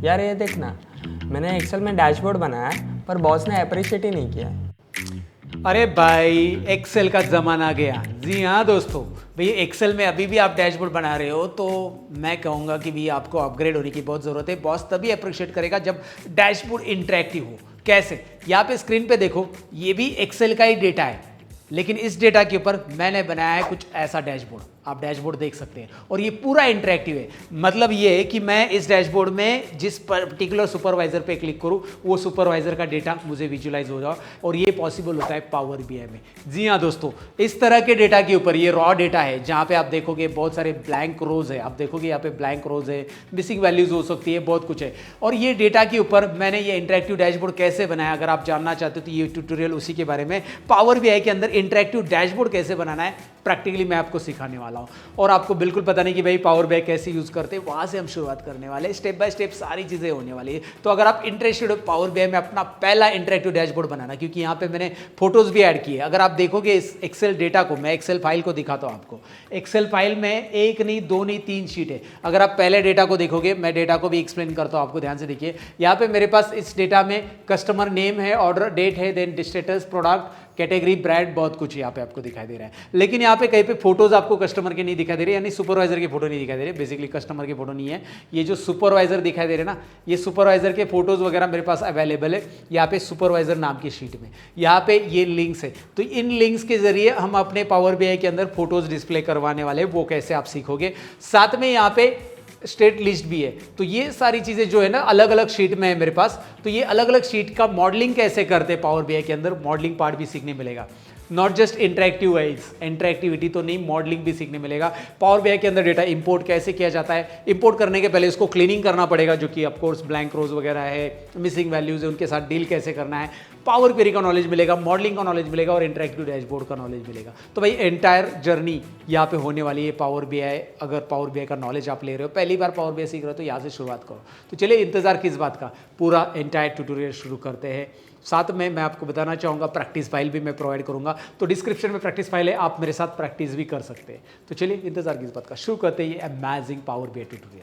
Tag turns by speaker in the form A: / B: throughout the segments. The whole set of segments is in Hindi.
A: यार ये देखना, मैंने एक्सेल में डैशबोर्ड बनाया है, पर बॉस ने अप्रिशिएट ही नहीं किया है।
B: अरे भाई, एक्सेल का ज़माना आ गया। जी हाँ दोस्तों, भैया एक्सेल में अभी भी आप डैशबोर्ड बना रहे हो तो मैं कहूँगा कि भैया आपको अपग्रेड होने की बहुत ज़रूरत है। बॉस तभी अप्रिशिएट करेगा जब डैशबोर्ड इंटरेक्टिव हो। कैसे? यहाँ पे स्क्रीन पे देखो, ये भी एक्सेल का ही डेटा है, लेकिन इस डेटा के ऊपर मैंने बनाया है कुछ ऐसा डैशबोर्ड। आप डैशबोर्ड देख सकते हैं और ये पूरा इंटरेक्टिव है। मतलब ये है कि मैं इस डैशबोर्ड में जिस पर्टिकुलर सुपरवाइजर पे क्लिक करूं, वो सुपरवाइजर का डेटा मुझे विजुलाइज हो जाए, और ये पॉसिबल होता है पावर बीआई में। जी हाँ दोस्तों, इस तरह के डेटा के ऊपर ये रॉ डेटा है, जहाँ पे आप देखोगे बहुत सारे ब्लैंक रोज है। आप देखोगे यहाँ पे ब्लैंक रोज है, मिसिंग वैल्यूज हो सकती है, बहुत कुछ है। और ये डेटा के ऊपर मैंने ये इंटरेक्टिव डैशबोर्ड कैसे बनाया, अगर आप जानना चाहते हो तो ये ट्यूटोरियल उसी के बारे में। पावर बीआई के अंदर इंटरेक्टिव डैशबोर्ड कैसे बनाना है प्रैक्टिकली मैं आपको सिखाने वाला हूं। और आपको बिल्कुल पता नहीं कि भाई पावर बीआई कैसे यूज करते हैं, वहां से हम शुरुआत करने वाले हैं। स्टेप बाय स्टेप सारी चीजें होने वाली है। तो अगर आप इंटरेस्टेड हो पावर बीआई में अपना पहला इंटरेक्टिव डैशबोर्ड बनाना, क्योंकि यहाँ पे मैंने फोटोज भी ऐड किए। अगर आप देखोगे इस एक्सेल डेटा को, मैं एक्सेल फाइल को दिखाता हूँ आपको। एक्सेल फाइल में एक नहीं, दो नहीं, तीन शीट है। अगर आप पहले डेटा को देखोगे, मैं डेटा को भी एक्सप्लेन करता हूँ आपको, ध्यान से देखिए। यहाँ पे मेरे पास इस डेटा में कस्टमर नेम है, ऑर्डर डेट है, then status, product, category, brand, बहुत कुछ यहाँ पे आपको दिखाई दे रहा है। लेकिन यहाँ पे कहीं पे फोटोज आपको कस्टमर के नहीं दिखाई दे रहे, यानी सुपरवाइजर के फोटो नहीं दिखाई दे रहे। बेसिकली कस्टमर के फोटो नहीं है, ये जो सुपरवाइजर दिखाई दे रहे ना, ये सुपरवाइजर के फोटोज वगैरह मेरे पास अवेलेबल है यहाँ पे सुपरवाइजर नाम की शीट में। यहाँ पे ये लिंक्स है, तो इन लिंक्स के जरिए हम अपने पावर बीआई के अंदर फोटोज डिस्प्ले करवाने वाले हैं। वो कैसे आप सीखोगे। साथ में यहाँ पे स्टेट लिस्ट भी है। तो ये सारी चीजें जो है ना, अलग अलग शीट में है मेरे पास। तो ये अलग अलग शीट का मॉडलिंग कैसे करते हैं पावर बीआई के अंदर, मॉडलिंग पार्ट भी सीखने मिलेगा। Not just interactive wise, interactivity तो नहीं, मॉडलिंग भी सीखने मिलेगा। पावर बीआई के अंदर डेटा इंपोर्ट कैसे किया जाता है, इंपोर्ट करने के पहले इसको क्लीनिंग करना पड़ेगा, जो कि ऑफकोर्स ब्लैंक रोज वगैरह है, मिसिंग वैल्यूज है, उनके साथ डील कैसे करना है। पावर क्वेरी का नॉलेज मिलेगा, मॉडलिंग का नॉलेज मिलेगा, और इंटरेक्टिव डैशबोर्ड का नॉलेज मिलेगा। तो भाई एंटायर जर्नी यहाँ पे होने वाली है पावर बीआई। अगर पावर बीआई का नॉलेज आप ले रहे हो, पहली बार पावर बीआई सीख रहे हो, तो यहाँ से शुरुआत करो। तो चलिए, इंतजार किस बात का, पूरा एंटायर ट्यूटोरियल शुरू करते हैं। साथ में मैं आपको बताना चाहूँगा, प्रैक्टिस फाइल भी मैं प्रोवाइड करूँगा, तो डिस्क्रिप्शन में प्रैक्टिस फाइल है, आप मेरे साथ प्रैक्टिस भी कर सकते हैं। तो चलिए, इंतजार किस बात का, शुरू करते हैं ये amazing power BI tutorial.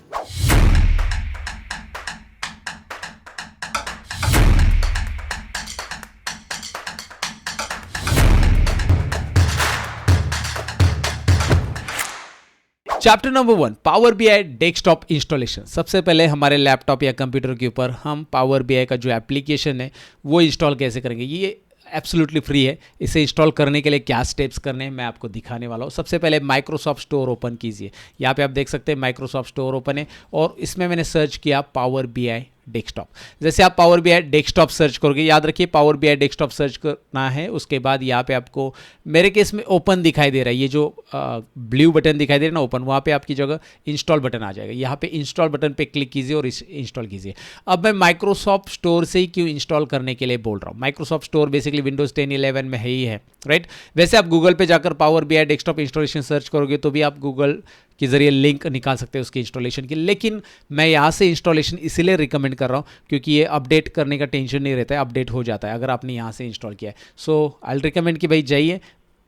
B: Chapter number 1, power BI desktop installation. सबसे पहले हमारे लैपटॉप या कंप्यूटर के ऊपर हम पावर बीआई का जो एप्लीकेशन है वो इंस्टॉल कैसे करेंगे। ये एब्सोल्युटली फ्री है। इसे इंस्टॉल करने के लिए क्या स्टेप्स करने हैं मैं आपको दिखाने वाला हूँ। सबसे पहले माइक्रोसॉफ्ट स्टोर ओपन कीजिए। यहाँ पे आप देख सकते हैं माइक्रोसॉफ्ट स्टोर ओपन है, और इसमें मैंने सर्च किया पावर बीआई डेस्कटॉप। जैसे आप पावर बीआई डेस्कटॉप सर्च करोगे, याद रखिए पावर बीआई डेस्कटॉप सर्च करना है। उसके बाद यहाँ पे आपको मेरे केस में ओपन दिखाई दे रहा है, ये जो ब्लू बटन दिखाई दे रहा है ना ओपन, वहाँ पे आपकी जगह इंस्टॉल बटन आ जाएगा। यहाँ पे इंस्टॉल बटन पे क्लिक कीजिए और इंस्टॉल कीजिए। अब मैं माइक्रोसॉफ्ट स्टोर से ही क्यों इंस्टॉल करने के लिए बोल रहा हूँ। माइक्रोसॉफ्ट स्टोर बेसिकली विंडोज 10, 11 में ही है, राइट। वैसे आप गूगल पे जाकर power BI desktop installation search करोगे तो भी आप गूगल के जरिए लिंक निकाल सकते हैं उसकी इंस्टॉलेशन की। लेकिन मैं यहाँ से इंस्टॉलेशन इसीलिए रिकमेंड कर रहा हूँ क्योंकि ये अपडेट करने का टेंशन नहीं रहता है, अपडेट हो जाता है अगर आपने यहाँ से इंस्टॉल किया है। सो आई रिकमेंड कि भाई जाइए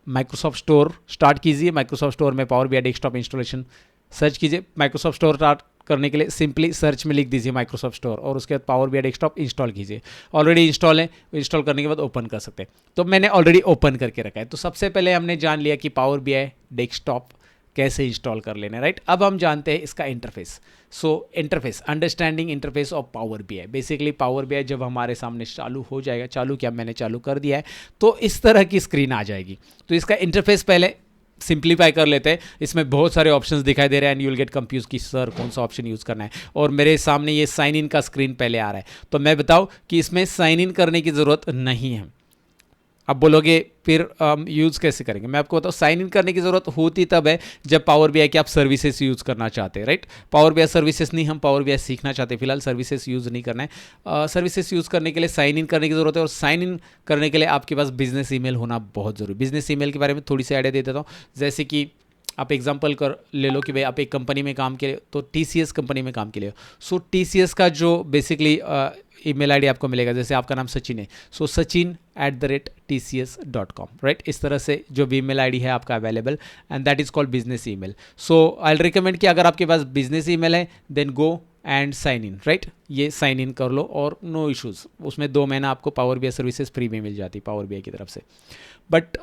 B: माइक्रोसॉफ्ट स्टोर स्टार्ट कीजिए। माइक्रोसॉफ्ट स्टोर में power BI desktop installation search कीजिए। माइक्रोसॉफ्ट स्टोर स्टार्ट करने के लिए सिंपली सर्च में लिख दीजिए माइक्रोसॉफ्ट स्टोर, और उसके बाद पावर बीआई डेस्कटॉप इंस्टॉल कीजिए। ऑलरेडी इंस्टॉल है, इंस्टॉल करने के बाद ओपन कर सकते हैं। तो मैंने ऑलरेडी ओपन करके रखा है। तो सबसे पहले हमने जान लिया कि पावर बीआई डेस्कटॉप कैसे इंस्टॉल कर लेना है, राइट। अब हम जानते हैं इसका interface. So interface, understanding interface of power BI. Basically power BI जब हमारे सामने चालू हो जाएगा, चालू क्या मैंने चालू कर दिया है, तो इस तरह की स्क्रीन आ जाएगी। तो इसका इंटरफेस पहले सिंप्लीफाई कर लेते हैं। इसमें बहुत सारे ऑप्शंस दिखाई दे रहे हैं and you will get confuse कि सर कौन सा ऑप्शन यूज़ करना है। और मेरे सामने ये साइन इन का स्क्रीन पहले आ रहा है, तो मैं बताऊं कि इसमें साइन इन करने की ज़रूरत नहीं है। अब बोलोगे फिर यूज़ कैसे करेंगे। मैं आपको बताऊँ, साइन इन करने की ज़रूरत होती तब है जब पावर बीआई की आप सर्विसेज यूज़ करना चाहते हैं, राइट। पावर बीआई सर्विसेज नहीं, हम पावर बीआई सीखना चाहते हैं। फिलहाल सर्विसेज यूज़ नहीं करना है। सर्विसेज यूज़ करने के लिए साइन इन करने की ज़रूरत है, और साइन इन करने के लिए आपके पास बिजनेस ईमेल होना बहुत ज़रूरी। बिजनेस ईमेल के बारे में थोड़ी सी आइडिया दे देता हूँ। जैसे कि आप एग्जांपल कर ले लो कि भाई आप एक कंपनी में काम के लिए, तो टीसीएस कंपनी में काम के लिए। सो टीसीएस का जो बेसिकली ईमेल आईडी आपको मिलेगा, जैसे आपका नाम सचिन है, सो sachin@tcs.com, राइट। इस तरह से जो भी ईमेल आईडी है आपका available, and that is called business email. So I recommend कि अगर आपके पास बिजनेस ईमेल है then go and sign in, right. ये साइन इन कर लो और नो इश्यूज़, उसमें 2 महीना आपको पावर BI सर्विसेज फ्री में मिल जाती पावर BI की तरफ से। But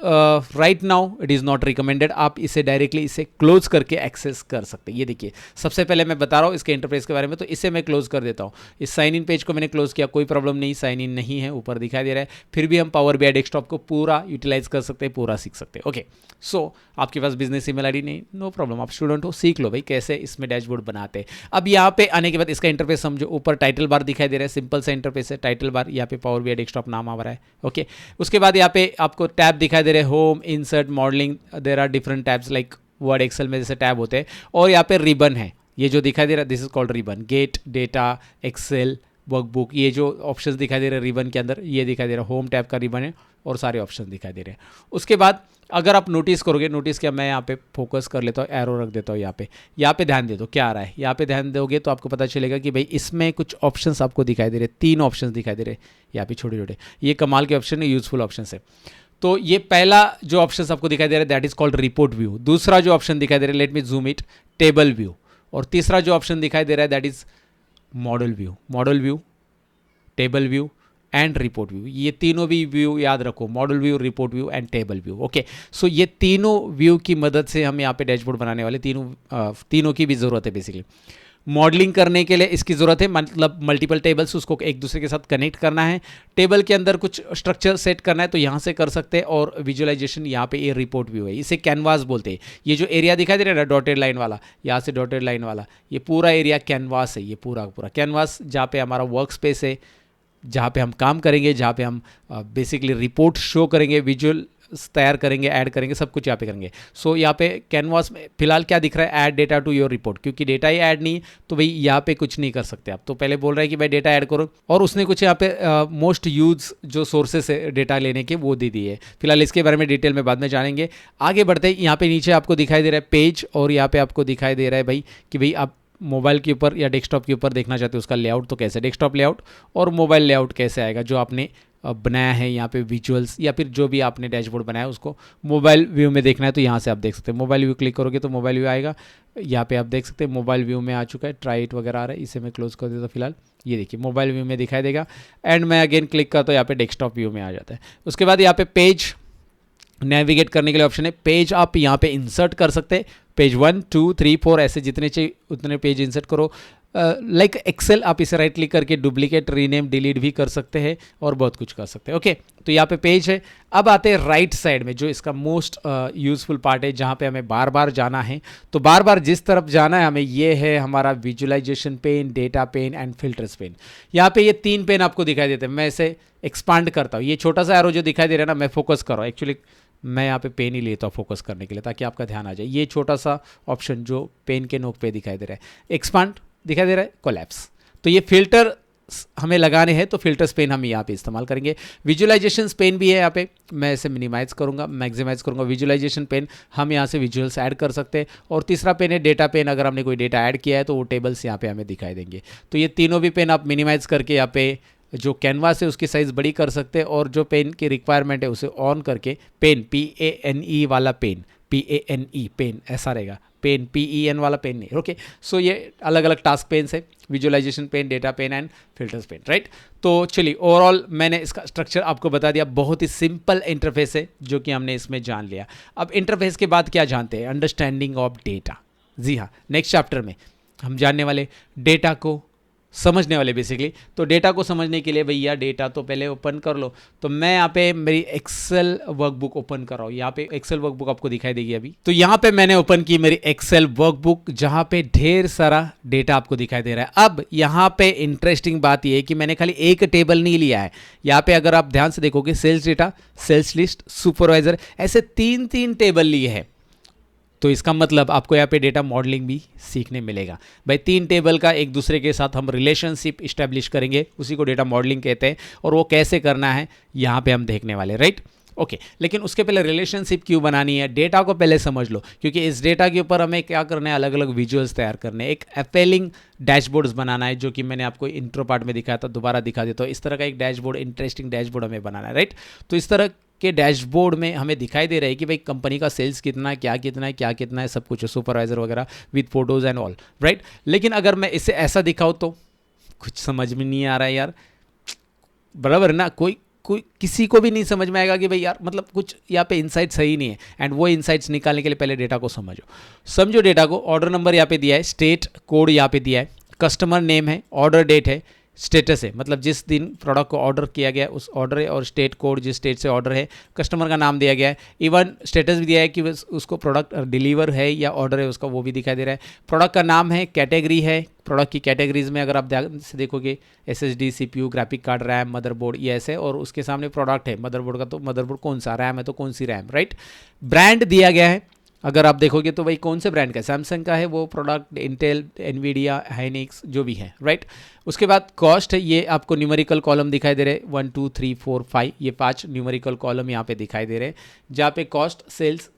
B: right now it is not recommended, आप इसे डायरेक्टली इसे क्लोज करके एक्सेस कर सकते हैं। ये देखिए, सबसे पहले मैं बता रहा हूँ इसके इंटरफेस के बारे में, तो इसे मैं क्लोज कर देता हूँ। इस साइन इन पेज को मैंने क्लोज किया, कोई प्रॉब्लम नहीं, साइन इन नहीं है, ऊपर दिखाई दे रहा है। फिर भी हम पावर BI डेस्कटॉप को पूरा यूटिलाइज कर सकते हैं, पूरा सीख सकते हैं। ओके, सो आपके पास बिजनेस ईमेल आईडी नहीं, नो प्रॉब्लम, आप स्टूडेंट हो, सीख लो भाई कैसे इसमें डैशबोर्ड बनाते हैं। अब यहाँ पे आने के बाद इसका इंटरफेस समझो, ऊपर टाइटल बार दिखाई दे रहा है, सिंपल सा इंटरफेस है, टाइटल बार, यहाँ पे पावर BI डेस्कटॉप नाम आ रहा है। ओके, उसके बाद यहाँ पे आपको टैब दिखाई दे रहे हैं, home, insert, modelling, there are different tabs like Word Excel में जैसे टैब होते हैं। और यहाँ पे रिबन है, ये जो दिखाई दे रहा है this is called ribbon, get, data, Excel, workbook, ये जो ऑप्शंस दिखाई दे रहे हैं रिबन के अंदर, ये दिखाई दे रहा है होम टैब का रिबन है और सारे ऑप्शन दिखाई दे रहे हैं। उसके बाद अगर आप नोटिस करोगे, नोटिस किया, मैं यहाँ पे फोकस कर लेता हूँ, एरो रख देता हूँ यहाँ पे ध्यान दे दो क्या आ रहा है। यहाँ पे ध्यान दोगे तो आपको पता चलेगा कि भाई इसमें कुछ ऑप्शंस आपको दिखाई दे रहे, 3 ऑप्शंस दिखाई दे रहे यहाँ पे छोटे छोटे, ये कमाल के ऑप्शन है, यूजफुल ऑप्शन है। तो ये पहला जो ऑप्शन आपको दिखाई दे रहा है that is called report view. दूसरा जो ऑप्शन दिखाई दे रहा है, let me zoom it, table view. और तीसरा जो ऑप्शन दिखाई दे रहा है that is model view, table view and report view. ये तीनों भी व्यू याद रखो, model view, report view and table view. Okay, so ये तीनों व्यू की मदद से हम यहाँ पे डैशबोर्ड बनाने वाले, तीनों की भी ज़रूरत है बेसिकली। मॉडलिंग करने के लिए इसकी ज़रूरत है, मतलब मल्टीपल टेबल्स उसको एक दूसरे के साथ कनेक्ट करना है, टेबल के अंदर कुछ स्ट्रक्चर सेट करना है तो यहाँ से कर सकते हैं। और विजुअलाइजेशन यहाँ पे ये रिपोर्ट व्यू है, इसे कैनवास बोलते हैं। ये जो एरिया दिखाई दे रहा है ना डॉटेड लाइन वाला, यहाँ से डॉटेड लाइन वाला, ये पूरा एरिया कैनवास है, ये पूरा कैनवास जहाँ पे हमारा वर्क स्पेस है, जहाँ पे हम काम करेंगे, जहाँ पे हम बेसिकली रिपोर्ट शो करेंगे, विजुअल तैयार करेंगे, ऐड करेंगे, सब कुछ यहाँ पे करेंगे। सो यहाँ पे कैनवास में फिलहाल क्या दिख रहा है, add data to your report, क्योंकि डेटा ही ऐड नहीं तो भाई यहाँ पे कुछ नहीं कर सकते आप। तो पहले बोल रहा है कि भाई डेटा ऐड करो, और उसने कुछ यहाँ पे मोस्ट यूज जो सोर्सेस है डेटा लेने के वो दे दिए है। फिलहाल इसके बारे में डिटेल में बाद में जानेंगे। आगे बढ़ते हैं, यहाँ पे नीचे आपको दिखाई दे रहा है पेज, और यहाँ पे आपको दिखाई दे रहा है भाई कि भाई आप मोबाइल के ऊपर या डेस्कटॉप के ऊपर देखना चाहते हो उसका लेआउट तो कैसे, डेस्कटॉप लेआउट और मोबाइल लेआउट कैसे आएगा, जो आपने बनाया है यहाँ पे विजुअल्स या फिर जो भी आपने डैशबोर्ड बनाया है उसको मोबाइल व्यू में देखना है तो यहाँ से आप देख सकते हैं। मोबाइल व्यू क्लिक करोगे तो मोबाइल व्यू आएगा, यहाँ पे आप देख सकते हैं मोबाइल व्यू में आ चुका है, ट्राई इट वगैरह आ रहा है, इसे मैं क्लोज कर देता हूँ फिलहाल। ये देखिए मोबाइल व्यू में दिखाई देगा, एंड मैं अगेन क्लिक करता हूँ यहाँ पे डेस्कटॉप व्यू में आ जाता है। उसके बाद यहाँ पे पेज नेविगेट करने के लिए ऑप्शन है, पेज आप यहाँ पे इंसर्ट कर सकते हैं, पेज 1 2 3 4 ऐसे जितने चाहिए उतने पेज इंसर्ट करो। लाइक एक्सेल आप इसे राइट क्लिक करके डुप्लीकेट, रीनेम, डिलीट भी कर सकते हैं और बहुत कुछ कर सकते हैं। ओके, तो यहाँ पे पेज है। अब आते हैं राइट साइड में, जो इसका मोस्ट यूजफुल पार्ट है, जहाँ पे हमें बार बार जाना है। तो बार बार जिस तरफ जाना है हमें, ये है हमारा visualisation pane, data pane and filters pane. यहाँ पे ये 3 पेन आपको दिखाई देते हैं। मैं इसे एक्सपांड करता हूँ, ये छोटा सा एरो जो दिखाई दे रहा है ना, मैं फोकस कर रहा हूँ। एक्चुअली मैं यहाँ पे पेन ही लेता हूँ फोकस करने के लिए ताकि आपका ध्यान आ जाए। ये छोटा सा ऑप्शन जो पेन के नोक पे दिखाई दे रहा है, एक्सपांड दिखाई दे रहा है, कोलैप्स। तो ये फिल्टर हमें लगाने हैं तो फिल्टर्स पेन हम यहाँ पे इस्तेमाल करेंगे। विजुअलाइजेशन पेन भी है यहाँ पे, मैं इसे मिनिमाइज करूँगा, मैक्सिमाइज करूँगा। विजुअलाइजेशन पेन हम यहाँ से विजुअल्स ऐड कर सकते हैं। और तीसरा पेन है डेटा पेन, अगर हमने कोई डेटा ऐड किया है तो वो टेबल्स यहाँ पे हमें दिखाई देंगे। तो ये तीनों भी पेन आप मिनिमाइज करके यहाँ पे जो कैनवास है उसकी साइज़ बड़ी कर सकते हैं, और जो पेन की रिक्वायरमेंट है उसे ऑन करके पेन PANE वाला पेन, PANE पेन ऐसा रहेगा, पेन PEN वाला पेन नहीं। ओके, सो ये अलग अलग टास्क पेन्स है, visualisation pane, data pane and filters pane, right. तो चलिए ओवरऑल मैंने इसका स्ट्रक्चर आपको बता दिया, बहुत ही सिंपल इंटरफेस है जो कि हमने इसमें जान लिया। अब इंटरफेस के बाद क्या जानते हैं, अंडरस्टैंडिंग ऑफ डेटा। जी हाँ, नेक्स्ट चैप्टर में हम जानने वाले डेटा को समझने वाले बेसिकली। तो डेटा को समझने के लिए भैया डेटा तो पहले ओपन कर लो। तो मैं यहाँ पे मेरी एक्सेल वर्कबुक ओपन कर रहा हूँ, यहाँ पे एक्सेल वर्कबुक आपको दिखाई देगी अभी। तो यहाँ पे मैंने ओपन की मेरी एक्सेल वर्कबुक, जहाँ पे ढेर सारा डेटा आपको दिखाई दे रहा है। अब यहाँ पे इंटरेस्टिंग बात यह है कि मैंने खाली एक टेबल नहीं लिया है। यहाँ पे अगर आप ध्यान से देखोगे, sales data, sales list, supervisor, ऐसे 3 टेबल लिए हैं। तो इसका मतलब आपको यहाँ पे डेटा मॉडलिंग भी सीखने मिलेगा। भाई 3 टेबल का एक दूसरे के साथ हम रिलेशनशिप इस्टेब्लिश करेंगे, उसी को डेटा मॉडलिंग कहते हैं, और वो कैसे करना है यहाँ पे हम देखने वाले, राइट। ओके, लेकिन उसके पहले रिलेशनशिप क्यों बनानी है, डेटा को पहले समझ लो, क्योंकि इस डेटा के ऊपर हमें क्या करना है, अलग अलग विजुअल्स तैयार करने हैं, एक अपीलिंग डैशबोर्ड्स बनाना है, जो कि मैंने आपको इंट्रो पार्ट में दिखाया था, दोबारा दिखा देता हूँ। इस तरह का एक डैशबोर्ड, इंटरेस्टिंग डैशबोर्ड हमें बनाना है, राइट। तो इस तरह के डैशबोर्ड में हमें दिखाई दे रहा है कि भाई कंपनी का सेल्स कितना है, क्या कितना है, क्या कितना है, सब कुछ सुपरवाइजर वगैरह with photos and all, right. लेकिन अगर मैं इसे ऐसा दिखाऊँ तो कुछ समझ में नहीं आ रहा है यार, बराबर ना। कोई कोई किसी को भी नहीं समझ में आएगा कि भाई यार मतलब कुछ यहाँ पे इनसाइट सही नहीं है। एंड वो इनसाइट्स निकालने के लिए पहले डेटा को समझो डेटा को। ऑर्डर नंबर यहाँ पे दिया है, स्टेट कोड यहाँ पे दिया है, कस्टमर नेम है, ऑर्डर डेट है, स्टेटस है, मतलब जिस दिन प्रोडक्ट को ऑर्डर किया गया उस ऑर्डर है, और स्टेट कोड जिस स्टेट से ऑर्डर है, कस्टमर का नाम दिया गया है, इवन स्टेटस भी दिया है कि उसको प्रोडक्ट डिलीवर है या ऑर्डर है उसका, वो भी दिखाई दे रहा है। प्रोडक्ट का नाम है, कैटेगरी है, प्रोडक्ट की कैटेगरीज में अगर आप ध्यान से देखोगे SSD CPU graphic card RAM motherboard ये ऐसे, और उसके सामने प्रोडक्ट है मदरबोर्ड का, तो मदरबोर्ड कौन सा, रैम है तो कौन सी रैम, राइट। ब्रांड दिया गया है, अगर आप देखोगे तो भाई कौन से ब्रांड का, सैमसंग का है वो प्रोडक्ट, इंटेल, एनवीडिया, हाइनिक्स जो भी है, राइट। उसके बाद कॉस्ट है, ये आपको न्यूमेरिकल कॉलम दिखाई दे रहे हैं 1 2 3 4 5, ये 5 न्यूमेरिकल कॉलम यहाँ पे दिखाई दे रहे हैं, जहाँ पे cost, sales,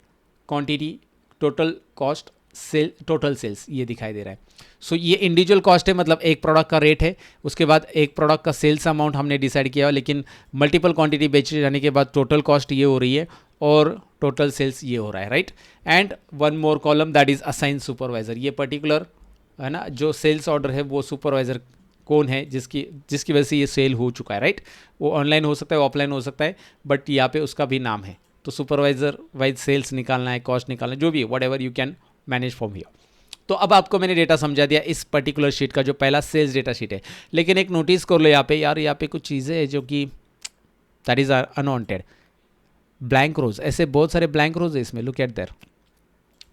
B: quantity, total cost, sale, total sales ये दिखाई दे रहा है। सो ये इंडिविजुअल कॉस्ट है, मतलब एक प्रोडक्ट का रेट है, उसके बाद एक प्रोडक्ट का सेल्स अमाउंट हमने डिसाइड किया, लेकिन मल्टीपल क्वांटिटी बेचे जाने के बाद टोटल कॉस्ट ये हो रही है और टोटल सेल्स ये हो रहा है, right. And one more column that is assign supervisor, ये पर्टिकुलर है ना जो सेल्स ऑर्डर है वो सुपरवाइजर कौन है जिसकी वजह से ये सेल हो चुका है, राइट। वो ऑनलाइन हो सकता है, ऑफलाइन हो सकता है, बट यहाँ पे उसका भी नाम है। तो सुपरवाइजर वाइज सेल्स निकालना है, कॉस्ट निकालना है, जो भी है, what ever you can manage from here. तो अब आपको मैंने डेटा समझा दिया इस पर्टिकुलर शीट का, जो पहला सेल्स डेटा शीट है। लेकिन एक नोटिस कर लो यहाँ पे यार, यहाँ पे कुछ चीज़ें हैं जो कि दैट इज़ अनवांटेड, ब्लैंक रोज, ऐसे बहुत सारे ब्लैंक रोज है इसमें, लुक एट देयर।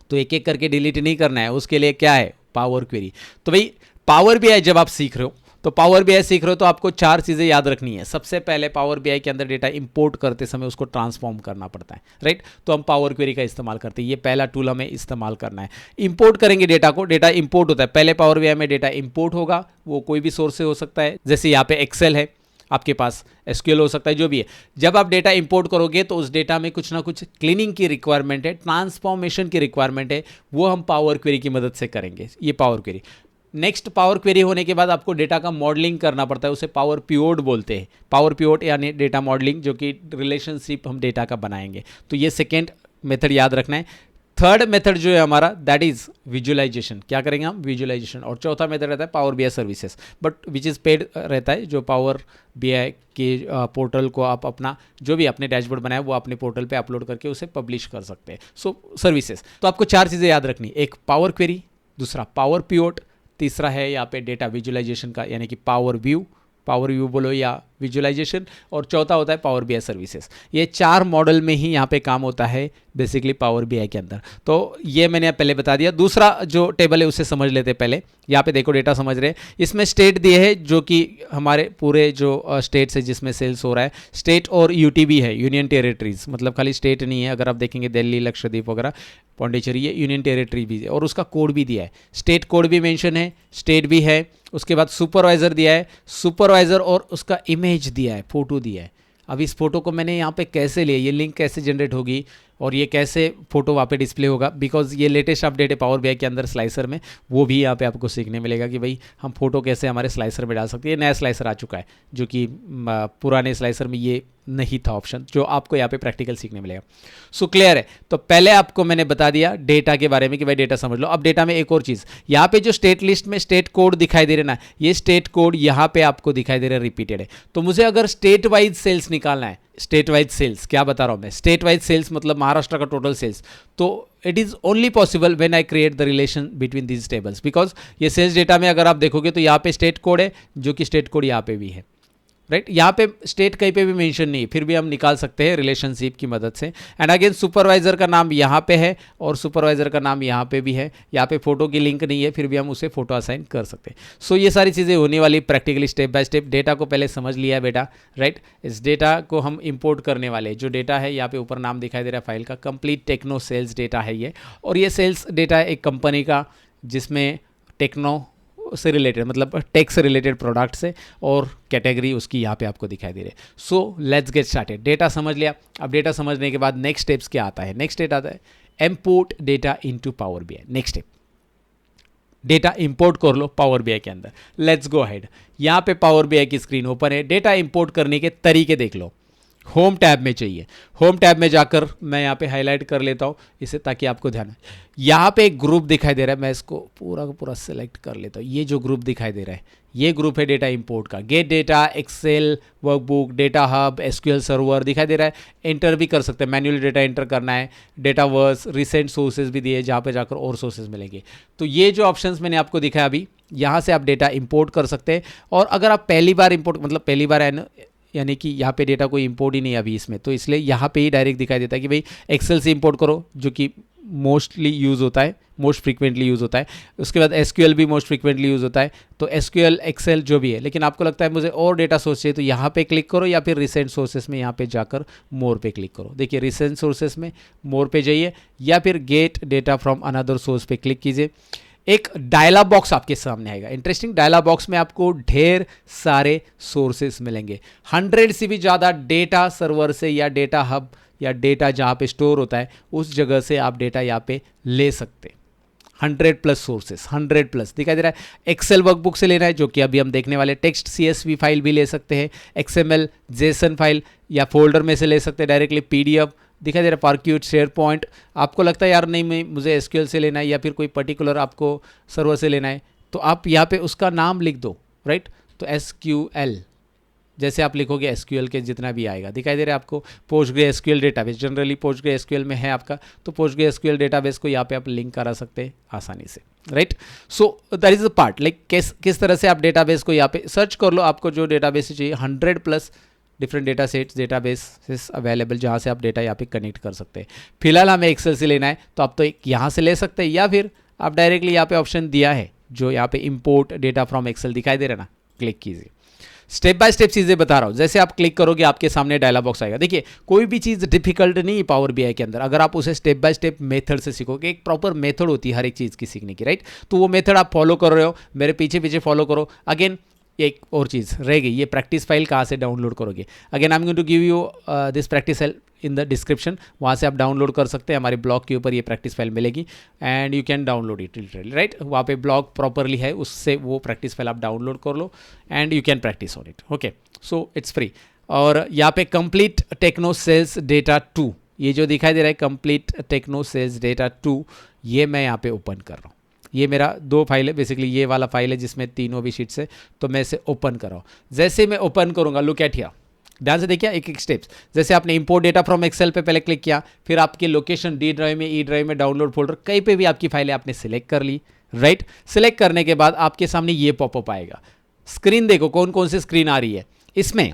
B: तो एक एक करके डिलीट नहीं करना है, उसके लिए क्या है, पावर क्वेरी। तो भाई पावर BI जब आप सीख रहे हो, तो पावर BI सीख रहे हो तो आपको 4 चीज़ें याद रखनी है। सबसे पहले पावर BI के अंदर डेटा इंपोर्ट करते समय उसको ट्रांसफॉर्म करना पड़ता है, राइट। तो हम पावर क्वेरी का इस्तेमाल करते हैं, ये पहला टूल हमें इस्तेमाल करना है। इंपोर्ट करेंगे डेटा को, डेटा इंपोर्ट होता है पहले पावर BI में, डेटा इंपोर्ट होगा, वो कोई भी सोर्स से हो सकता है, जैसे यहाँ पे एक्सेल है आपके पास, SQL हो सकता है, जो भी है। जब आप डेटा इंपोर्ट करोगे तो उस डेटा में कुछ ना कुछ क्लीनिंग की रिक्वायरमेंट है, ट्रांसफॉर्मेशन की रिक्वायरमेंट है, वो हम पावर क्वेरी की मदद से करेंगे, ये power query. Next power query होने के बाद आपको डेटा का मॉडलिंग करना पड़ता है, उसे पावर पिवोट बोलते हैं, पावर पिवोट यानी डेटा मॉडलिंग, जो कि रिलेशनशिप हम डेटा का बनाएंगे। तो ये सेकेंड मेथड याद रखना है। थर्ड मेथड जो है हमारा दैट इज विजुअलाइजेशन, क्या करेंगे हम, विजुअलाइजेशन। और चौथा मेथड रहता है power BI services, but which is paid रहता है, जो पावर BI के पोर्टल को आप अपना जो भी अपने डैशबोर्ड बनाए वो अपने पोर्टल पे अपलोड करके उसे पब्लिश कर सकते हैं। सो सर्विसेज, तो आपको 4 चीज़ें याद रखनी, एक पावर क्वेरी, दूसरा पावर पिवोट, तीसरा है यहाँ पे डेटा विजुअलाइजेशन का यानी कि पावर व्यू बोलो या विजुअलाइजेशन, और चौथा होता है पावर BI सर्विसेज। ये 4 मॉडल में ही यहाँ पे काम होता है बेसिकली पावर BI के अंदर। तो ये मैंने पहले बता दिया। दूसरा जो टेबल है उसे समझ लेते हैं पहले। यहाँ पे देखो डेटा समझ रहे हैं, इसमें स्टेट दिए हैं जो कि हमारे पूरे जो स्टेट्स है जिसमें सेल्स हो रहा है, स्टेट और UTB है, यूनियन टेरिटरीज, मतलब खाली स्टेट नहीं है। अगर आप देखेंगे दिल्ली, लक्षद्वीप वगैरह, पौंडीचेरी, ये यूनियन टेरिटरी भी है, और उसका कोड भी दिया है, स्टेट कोड भी मेंशन है, स्टेट भी है। उसके बाद सुपरवाइजर दिया है, सुपरवाइजर और उसका इमेज दिया है, फोटो दिया है। अब इस फोटो को मैंने यहाँ पे कैसे लिया, ये लिंक कैसे जनरेट होगी और ये कैसे फोटो वहाँ पे डिस्प्ले होगा, बिकॉज ये लेटेस्ट अपडेट है पावर BI के अंदर स्लाइसर में, वो भी यहाँ पे आपको सीखने मिलेगा कि भाई हम फोटो कैसे हमारे स्लाइसर में डाल सकते हैं। ये नया स्लाइसर आ चुका है जो कि पुराने स्लाइसर में ये नहीं था ऑप्शन, जो आपको यहाँ पे प्रैक्टिकल सीखने मिलेगा। सो क्लियर है। तो पहले आपको मैंने बता दिया डेटा के बारे में कि भाई डेटा समझ लो। अब डेटा में एक और चीज़, यहाँ पे जो स्टेट लिस्ट में स्टेट कोड दिखाई दे रहे ना, ये स्टेट कोड यहाँ पे आपको दिखाई दे रहा है, रिपीटेड है। तो मुझे अगर स्टेट वाइज सेल्स निकालना है, स्टेट वाइज सेल्स क्या बता रहा हूँ मैं, स्टेट वाइज सेल्स मतलब महाराष्ट्र का टोटल सेल्स, तो it is only possible when I create the relation between these tables, because ये सेल्स डेटा में अगर आप देखोगे तो यहाँ पे स्टेट कोड है, जो कि स्टेट कोड यहाँ पे भी है, राइट। यहाँ पे स्टेट कहीं पे भी मेंशन नहीं है, फिर भी हम निकाल सकते हैं रिलेशनशिप की मदद से। एंड अगेन सुपरवाइजर का नाम यहाँ पे है और सुपरवाइजर का नाम यहाँ पे भी है, यहाँ पे फोटो की लिंक नहीं है, फिर भी हम उसे फोटो असाइन कर सकते हैं। सो ये सारी चीज़ें होने वाली practically step by step. Data को पहले समझ लिया है बेटा, राइट। इस डेटा को हम इंपोर्ट करने वाले, जो डेटा है यहाँ पे ऊपर नाम दिखाई दे रहा है फाइल का, कंप्लीट टेक्नो सेल्स डेटा है ये। और ये सेल्स डेटा है एक कंपनी का जिसमें टेक्नो से रिलेटेड, मतलब टेक से रिलेटेड प्रोडक्ट्स है, और कैटेगरी उसकी यहाँ पे आपको दिखाई दे रही है। सो लेट्स गेट स्टार्टेड। डेटा समझ लिया। अब डेटा समझने के बाद नेक्स्ट स्टेप्स क्या आता है, नेक्स्ट स्टेप आता है import data into power BI। Next step, data import कर लो पावर BI के अंदर। Let's go ahead. यहाँ पे पावर BI की स्क्रीन ओपन है। डेटा इंपोर्ट करने के तरीके देख लो। होम टैब में चाहिए। होम टैब में जाकर मैं यहाँ पे हाईलाइट कर लेता हूँ इसे, ताकि आपको ध्यान है। यहाँ पे एक ग्रुप दिखाई दे रहा है, मैं इसको पूरा का पूरा सेलेक्ट कर लेता हूँ। ये जो ग्रुप दिखाई दे रहा है, ये ग्रुप है डेटा इंपोर्ट का। Get data, Excel workbook, data hub, SQL server दिखाई दे रहा है। एंटर भी कर सकते हैं, मैन्युअली डेटा एंटर करना है। डेटा वर्स, रिसेंट सोर्सेज भी दिए, जहाँ पे जाकर और सोर्सेज मिलेंगे। तो ये जो ऑप्शंस मैंने आपको दिखाया अभी, यहाँ से आप डेटा इंपोर्ट कर सकते हैं। और अगर आप पहली बार इंपोर्ट, मतलब पहली बार यानी कि यहाँ पे डेटा कोई इंपोर्ट ही नहीं है अभी इसमें, तो इसलिए यहाँ पे ही डायरेक्ट दिखाई देता है कि भाई एक्सेल से इंपोर्ट करो, जो कि मोस्टली यूज़ होता है, मोस्ट फ्रीक्वेंटली यूज़ होता है। उसके बाद एसक्यूएल भी मोस्ट फ्रीक्वेंटली यूज़ होता है। तो एसक्यूएल, एक्सेल जो भी है, लेकिन आपको लगता है मुझे और डेटा सोर्स चाहिए, तो यहाँ पे क्लिक करो, या फिर रिसेंट सोर्सेस में यहाँ पे जाकर मोर पे क्लिक करो। देखिए रिसेंट सोर्सेस में मोर पे जाइए, या फिर gate data from another source पे क्लिक कीजिए। एक डायलॉग बॉक्स आपके सामने आएगा। इंटरेस्टिंग, डायलॉग बॉक्स में आपको ढेर सारे सोर्सेस मिलेंगे। 100 से भी ज़्यादा डेटा सर्वर से, या डेटा हब, या डेटा जहाँ पे स्टोर होता है उस जगह से आप डेटा यहाँ पे ले सकते। 100+ सोर्सेस, 100+ दिखाई दे रहा है। एक्सेल वर्कबुक से लेना है, जो कि अभी हम देखने वाले। टेक्स्ट CSV फाइल भी ले सकते हैं, XML जेसन फाइल, या फोल्डर में से ले सकते हैं डायरेक्टली। PDF दिखाई दे रहा है, पार्क्यूट, शेयर पॉइंट। आपको लगता है यार नहीं मुझे SQL से लेना है, या फिर कोई पर्टिकुलर आपको सर्वर से लेना है, तो आप यहाँ पे उसका नाम लिख दो, राइट। तो SQL जैसे आप लिखोगे, SQL के जितना भी आएगा दिखाई दे रहा है आपको। PostgreSQL डेटाबेस, जनरली PostgreSQL में है आपका, तो PostgreSQL डेटाबेस को यहाँ पे आप लिंक करा सकते हैं आसानी से, right. So that is the part, like किस तरह से आप डेटाबेस को यहाँ पे सर्च कर लो। आपको जो डेटाबेस चाहिए, 100+ different data sets, database available, जहाँ से आप डेटा यहाँ पे कनेक्ट कर सकते हैं। फिलहाल हमें एक्सेल से लेना है, तो आप तो एक यहाँ से ले सकते हैं, या फिर आप डायरेक्टली यहाँ पे ऑप्शन दिया है जो यहाँ पे इंपोर्ट डेटा फ्रॉम एक्सेल दिखाई दे रहा है ना, क्लिक कीजिए। स्टेप बाय स्टेप चीज़ें बता रहा हूँ। जैसे आप क्लिक करोगे, आपके सामने डायलॉग बॉक्स आएगा। देखिए कोई भी चीज़ डिफिकल्ट नहीं है पावर BI के अंदर, अगर आप उसे स्टेप बाय स्टेप मेथड से सीखोगे। एक प्रॉपर मेथड होती है हर एक चीज़ की सीखने की, राइट। तो वो मेथड आप फॉलो कर रहे हो, मेरे पीछे पीछे फॉलो करो। अगेन एक और चीज़ रह गई, ये प्रैक्टिस फाइल कहाँ से डाउनलोड करोगे। Again I am going to give you this practice file in the description, वहाँ से आप डाउनलोड कर सकते हैं। हमारे ब्लॉग के ऊपर ये प्रैक्टिस फाइल मिलेगी, and you can download it literally, right. वहाँ पे ब्लॉग प्रॉपरली है, उससे वो प्रैक्टिस फाइल आप डाउनलोड कर लो, and you can practice on it, okay. So it's free. और यहाँ पे कंप्लीट टेक्नो सेल्स डेटा 2, ये जो दिखाई दे रहा है कंप्लीट टेक्नो सेल्स डेटा 2, ये मैं यहाँ पे ओपन कर रहा हूँ। ये मेरा 2 फाइल है बेसिकली, ये वाला फाइल है जिसमें तीनों भी शीट्स है, तो मैं इसे ओपन कर रहा हूँ। जैसे मैं ओपन करूँगा, लुक एट हियर, ध्यान से देखिए एक एक स्टेप्स। जैसे आपने इंपोर्ट डेटा फ्रॉम एक्सेल पे पहले क्लिक किया, फिर आपकी लोकेशन D ड्राइव में, E ड्राइव में, डाउनलोड फोल्डर, कहीं पे भी आपकी फाइल है आपने सिलेक्ट कर ली, राइट। सिलेक्ट करने के बाद आपके सामने ये पॉपअप आएगा। स्क्रीन देखो कौन कौन सी स्क्रीन आ रही है। इसमें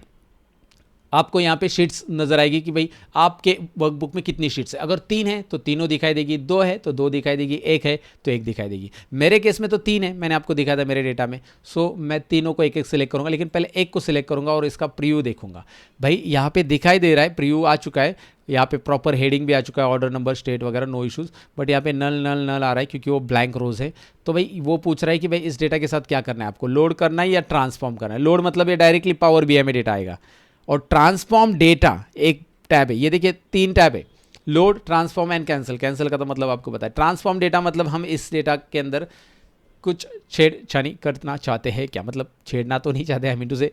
B: आपको यहाँ पे शीट्स नजर आएगी कि भाई आपके वर्कबुक में कितनी शीट्स है। अगर 3 है तो तीनों दिखाई देगी, 2 है तो 2 दिखाई देगी, 1 है तो 1 दिखाई देगी। मेरे केस में तो 3 है, मैंने आपको दिखाया था मेरे डेटा में। सो मैं तीनों को एक एक सिलेक्ट करूंगा, लेकिन पहले एक को सिलेक्ट करूंगा और इसका प्रीव्यू देखूंगा। भाई यहाँ पे दिखाई दे रहा है, प्रीव्यू आ चुका है, यहाँ पे प्रॉपर हेडिंग भी आ चुका है, ऑर्डर नंबर, स्टेट वगैरह, नो इशूज़। बट यहाँ पे नल नल नल आ रहा है क्योंकि वो ब्लैंक रोज है। तो भाई वो पूछ रहा है कि भाई इस डेटा के साथ क्या करना है आपको, लोड करना है या ट्रांसफॉर्म करना है। लोड मतलब ये डायरेक्टली पावर BI में डेटा आएगा, और ट्रांसफॉर्म डेटा एक टैब है। ये देखिए 3 टैब है, load, transform and cancel. Cancel का तो मतलब आपको पता है। ट्रांसफॉर्म डेटा मतलब हम इस डेटा के अंदर कुछ छेड़छानी करना चाहते हैं क्या, मतलब छेड़ना तो नहीं चाहते, आई मीन टू से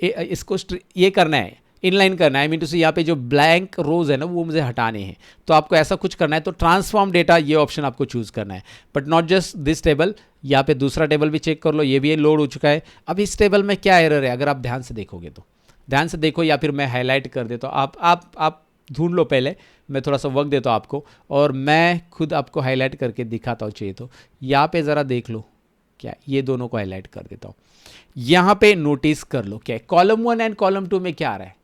B: इसको ये करना है, इनलाइन करना है। आई मीन टू से यहाँ पे जो ब्लैंक रोज है ना वो मुझे हटाने हैं, तो आपको ऐसा कुछ करना है। तो ट्रांसफॉर्म डेटा ये ऑप्शन आपको चूज करना है, but not just this table. यहाँ पे दूसरा टेबल भी चेक कर लो, ये भी लोड हो चुका है। अब इस टेबल में क्या एरर है, अगर आप ध्यान से देखोगे तो, ध्यान से देखो, या फिर मैं हाईलाइट कर देता हूँ। आप ढूंढ लो, पहले मैं थोड़ा सा वक्त देता हूँ आपको, और मैं खुद आपको हाईलाइट करके दिखाता हूँ चाहिए तो। यहाँ पे ज़रा देख लो, क्या ये दोनों को हाईलाइट कर देता हूँ। यहाँ पे नोटिस कर लो क्या है, कॉलम 1 एंड कॉलम 2 में क्या आ रहा है।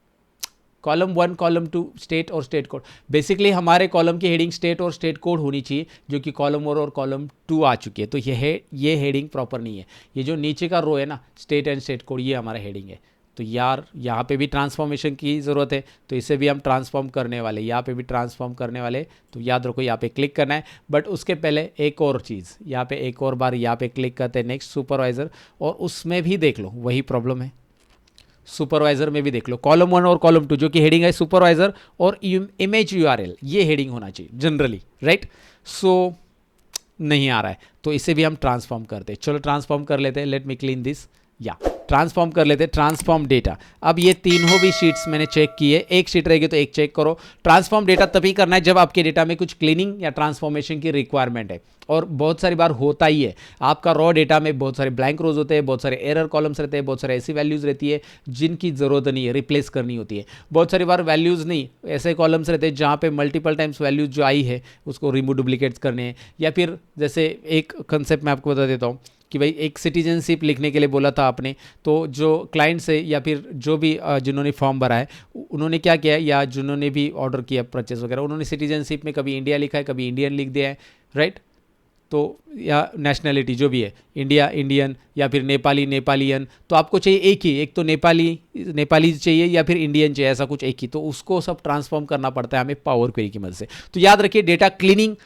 B: कॉलम 1, कॉलम 2 स्टेट और स्टेट कोड। बेसिकली हमारे कॉलम की हेडिंग स्टेट और स्टेट कोड होनी चाहिए, जो कि कॉलम 1 और कॉलम 2 आ चुकी है। तो ये हेडिंग प्रॉपर नहीं है। ये जो नीचे का रो है ना, स्टेट एंड स्टेट कोड, ये हमारा हेडिंग है। तो यार यहाँ पे भी ट्रांसफॉर्मेशन की ज़रूरत है, तो इसे भी हम ट्रांसफॉर्म करने वाले, यहाँ पे भी ट्रांसफॉर्म करने वाले। तो याद रखो यहाँ पे क्लिक करना है। बट उसके पहले एक और चीज़, यहाँ पे एक और बार यहाँ पे क्लिक करते हैं, नेक्स्ट सुपरवाइज़र, और उसमें भी देख लो वही प्रॉब्लम है। सुपरवाइजर में भी देख लो, कॉलम 1 और कॉलम 2 जो कि हेडिंग है सुपरवाइजर और इमेज URL, ये हेडिंग होना चाहिए जनरली, राइट। सो नहीं आ रहा है, तो इसे भी हम ट्रांसफॉर्म करते हैं। चलो ट्रांसफॉर्म कर लेते हैं। Let me clean this. या ट्रांसफॉर्म कर लेते हैं, ट्रांसफॉर्म डेटा। अब ये तीनों भी शीट्स मैंने चेक किए, एक शीट रहेगी तो एक चेक करो। ट्रांसफॉर्म डेटा तभी करना है जब आपके डेटा में कुछ क्लीनिंग या ट्रांसफॉर्मेशन की रिक्वायरमेंट है, और बहुत सारी बार होता ही है। आपका रॉ डेटा में बहुत सारे ब्लैंक रोज होते हैं, बहुत सारे एरर कॉलम्स रहते हैं, बहुत सारे ऐसी वैल्यूज रहती है जिनकी ज़रूरत नहीं है, रिप्लेस करनी होती है। बहुत सारी बार वैल्यूज़ नहीं, ऐसे कॉलम्स रहते हैं जहाँ पे मल्टीपल टाइम्स वैल्यूज जो आई है उसको रिमूव डुप्लीकेट्स करने हैं। या फिर जैसे एक कंसेप्ट मैं आपको बता देता हूँ कि भाई एक सिटीजनशिप लिखने के लिए बोला था आपने, तो जो क्लाइंट्स है या फिर जो भी जिन्होंने फॉर्म भरा है उन्होंने क्या किया है, या जिन्होंने भी ऑर्डर किया परचेस वगैरह, उन्होंने सिटीजनशिप में कभी इंडिया लिखा है, कभी इंडियन लिख दिया है, राइट। तो या नेशनैलिटी जो भी है, इंडिया इंडियन या फिर नेपाली नेपालियन, तो आपको चाहिए एक ही, एक तो नेपाली चाहिए या फिर इंडियन चाहिए, ऐसा कुछ एक ही। तो उसको सब ट्रांसफॉर्म करना पड़ता है हमें पावर क्वेरी की मदद से। तो याद रखिए डेटा क्लीनिंग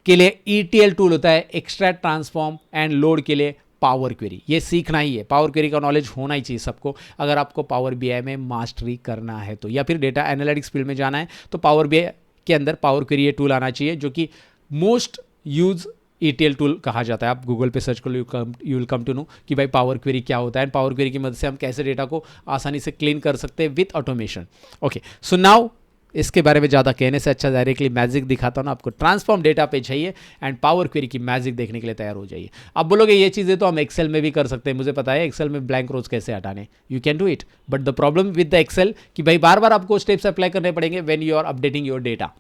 B: के लिए ETL टूल होता है, एक्सट्रैक्ट ट्रांसफॉर्म एंड लोड के लिए पावर क्वेरी। ये सीखना ही है, पावर क्वेरी का नॉलेज होना ही चाहिए सबको, अगर आपको पावर BI में मास्टरी करना है तो, या फिर डेटा एनालिटिक्स फील्ड में जाना है तो पावर BI के अंदर पावर क्वेरी ये टूल आना चाहिए, जो कि मोस्ट यूज ETL टूल कहा जाता है। आप गूगल पे सर्च कर लो, you will come to know कि भाई पावर क्वेरी क्या होता है, पावर क्वेरी की मदद से हम कैसे डेटा को आसानी से क्लीन कर सकते हैं with automation. Okay, so now इसके बारे में ज़्यादा कहने से अच्छा डायरेक्टली मैजिक दिखाता हूँ ना आपको। ट्रांसफॉर्म डेटा पे चाहिए एंड पावर क्वेरी की मैजिक देखने के लिए तैयार हो जाइए। आप बोलोगे ये चीज़ें तो हम एक्सेल में भी कर सकते हैं, मुझे पता है एक्सेल में ब्लैंक रोज कैसे हटाने, you can do it, but the problem with the Excel कि भाई बार बार आपको स्टेप्स अप्लाई करने पड़ेंगे when you are updating your data.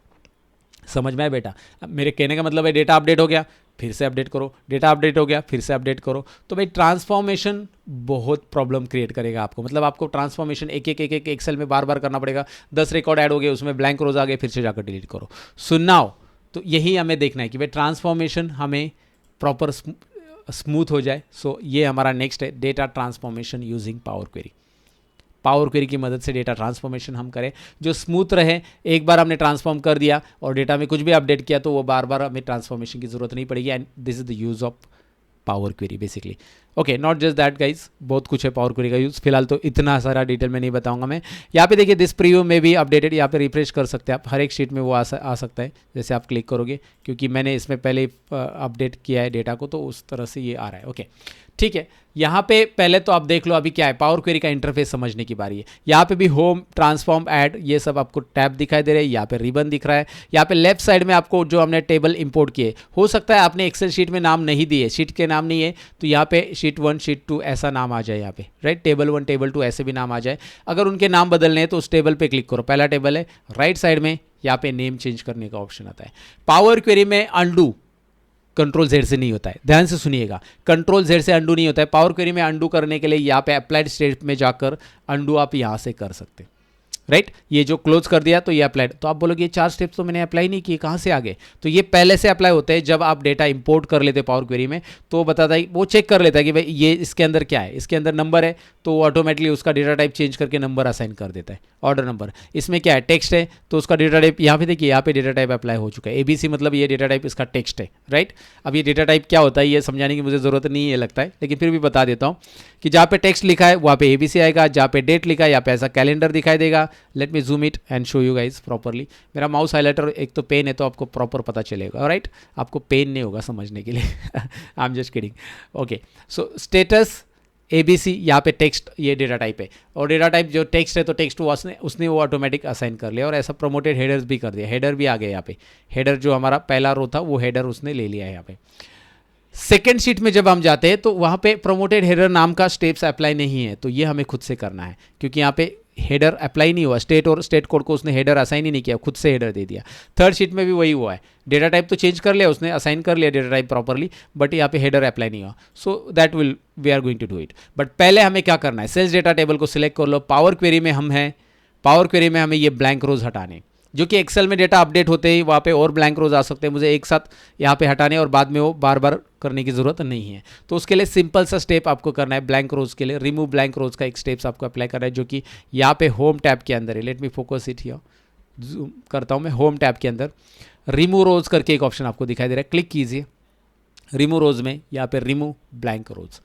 B: समझ में आया बेटा? मेरे कहने का मतलब है डेटा अपडेट हो गया फिर से अपडेट करो, डेटा अपडेट हो गया फिर से अपडेट करो, तो भाई ट्रांसफॉर्मेशन बहुत प्रॉब्लम क्रिएट करेगा आपको। मतलब आपको ट्रांसफॉर्मेशन एक एक एक्सेल में बार बार करना पड़ेगा। 10 रिकॉर्ड ऐड हो गए, उसमें ब्लैंक रोज आ गए, फिर से जाकर डिलीट करो। सो नाउ तो यही हमें देखना है कि भाई ट्रांसफॉर्मेशन हमें प्रॉपर स्मूथ हो जाए। सो ये हमारा नेक्स्ट है, data transformation using power query. Power query की मदद से डेटा ट्रांसफॉर्मेशन हम करें जो स्मूथ रहे। एक बार हमने ट्रांसफॉर्म कर दिया और डेटा में कुछ भी अपडेट किया तो वो बार बार हमें ट्रांसफॉर्मेशन की जरूरत नहीं पड़ेगी, and this is the use of power query basically. Okay, not just that guys, बहुत कुछ है पावर क्वेरी का यूज़। फिलहाल तो इतना सारा डिटेल में नहीं बताऊंगा मैं। यहाँ पे देखिए दिस प्रीव्यू में भी अपडेटेड, यहाँ पे रिफ्रेश कर सकते हैं आप, हर एक शीट में वो आ सकता है जैसे आप क्लिक करोगे, क्योंकि मैंने इसमें पहले अपडेट किया है डेटा को, तो उस तरह से ये आ रहा है। ओके ठीक है, यहाँ पे पहले तो आप देख लो अभी क्या है, पावर क्वेरी का इंटरफेस समझने की बारी है। यहाँ पे भी होम, ट्रांसफॉर्म, ऐड, ये सब आपको टैब दिखाई दे रहे हैं। यहाँ पे रिबन दिख रहा है। यहाँ पे लेफ्ट साइड में आपको जो हमने टेबल इंपोर्ट किए, हो सकता है आपने एक्सेल शीट में नाम नहीं दिए, शीट के नाम नहीं है, तो यहाँ पे शीट 1 शीट 2 ऐसा नाम आ जाए यहाँ पे, राइट। टेबल 1 टेबल 2 ऐसे भी नाम आ जाए। अगर उनके नाम बदलने हैं तो उस टेबल पे क्लिक करो, पहला टेबल है, राइट साइड में यहाँ पे नेम चेंज करने का ऑप्शन आता है। पावर क्वेरी में अंडू कंट्रोल Z से नहीं होता है, ध्यान से सुनिएगा, कंट्रोल Z से अंडू नहीं होता है। पावर क्वेरी में अंडू करने के लिए यहाँ पे अप्लाइड स्टेट में जाकर अंडू आप यहाँ से कर सकते हैं, राइट। ये जो क्लोज कर दिया तो ये अप्लाइड। तो आप बोलोगे ये 4 स्टेप्स तो मैंने अप्लाई नहीं किए, कहाँ से आ गए? तो ये पहले से अप्लाई होते हैं जब आप डेटा इंपोर्ट कर लेते हैं पावर क्वेरी में, तो बताता है, वो चेक कर लेता है कि भाई ये इसके अंदर क्या है, इसके अंदर नंबर है तो वो ऑटोमेटिकली उसका डेटा टाइप चेंज करके नंबर असाइन कर देता है, ऑर्डर नंबर। इसमें क्या है, टेक्स्ट है तो उसका डेटा टाइप, यहाँ पे देखिए यहाँ पे डेटा टाइप अप्लाई हो चुका है, ABC, मतलब ये डेटा टाइप इसका टेक्स्ट है, राइट। अब ये डेटा टाइप क्या होता है ये समझाने की मुझे ज़रूरत नहीं है लगता है, लेकिन फिर भी बता देता हूँ कि जहाँ पे टेक्स्ट लिखा है वहाँ पे ABC आएगा, जहाँ पे डेट लिखा है यहाँ पे ऐसा कैलेंडर दिखाई देगा। Late me zoom it and show you guys properly. मेरा माउस हाइलाइटर एक तो पेन है तो आपको प्रॉपर पता चलेगा, राइट। आपको पेन नहीं होगा समझने के लिए, I am just kidding. Okay, so status ABC, यहाँ पे टेक्स्ट, ये डेटा टाइप है, और डेटा टाइप जो टेक्स्ट है तो टेक्स्ट उसने वो ऑटोमेटिक असाइन कर लिया, और ऐसा प्रमोटेड हेडर्स भी कर दिया, हेडर भी आ गया यहाँ पे। हेडर जो हमारा पहला रो था वो हेडर उसने ले लिया है यहाँ पे। सेकेंड शीट में जब हम जाते हैं तो वहाँ पे प्रमोटेड हेडर नाम का स्टेप्स अप्लाई नहीं है, तो ये हमें खुद से करना है, क्योंकि यहाँ पे हेडर अप्लाई नहीं हुआ, स्टेट और स्टेट कोड को उसने हेडर असाइन ही नहीं किया, खुद से हेडर दे दिया। थर्ड शीट में भी वही हुआ है, डेटा टाइप तो चेंज कर लिया उसने, असाइन कर लिया डेटा टाइप प्रॉपरली, बट यहाँ पे हेडर अप्लाई नहीं हुआ। So that will we are going to do it. But पहले हमें क्या करना है, सेल्स डेटा टेबल को सिलेक्ट कर लो। पावर क्वेरी में हम हैं, पावर क्वेरी में हमें ये ब्लैंक रोज हटाने, जो कि एक्सेल में डेटा अपडेट होते ही वहाँ पे और ब्लैंक रोज आ सकते हैं, मुझे एक साथ यहाँ पे हटाने और बाद में वो बार बार करने की ज़रूरत नहीं है। तो उसके लिए सिंपल सा स्टेप आपको करना है, ब्लैंक रोज के लिए रिमूव ब्लैंक रोज का एक स्टेप्स आपको अप्लाई करना है, जो कि यहाँ पे होम टैब के अंदर है। Let me focus it here, zoom करता हूँ मैं। होम टैब के अंदर रिमूव रोज करके एक ऑप्शन आपको दिखाई दे रहा है, क्लिक कीजिए। रिमूव रोज में यहाँ पे रिमूव ब्लैंक रोज,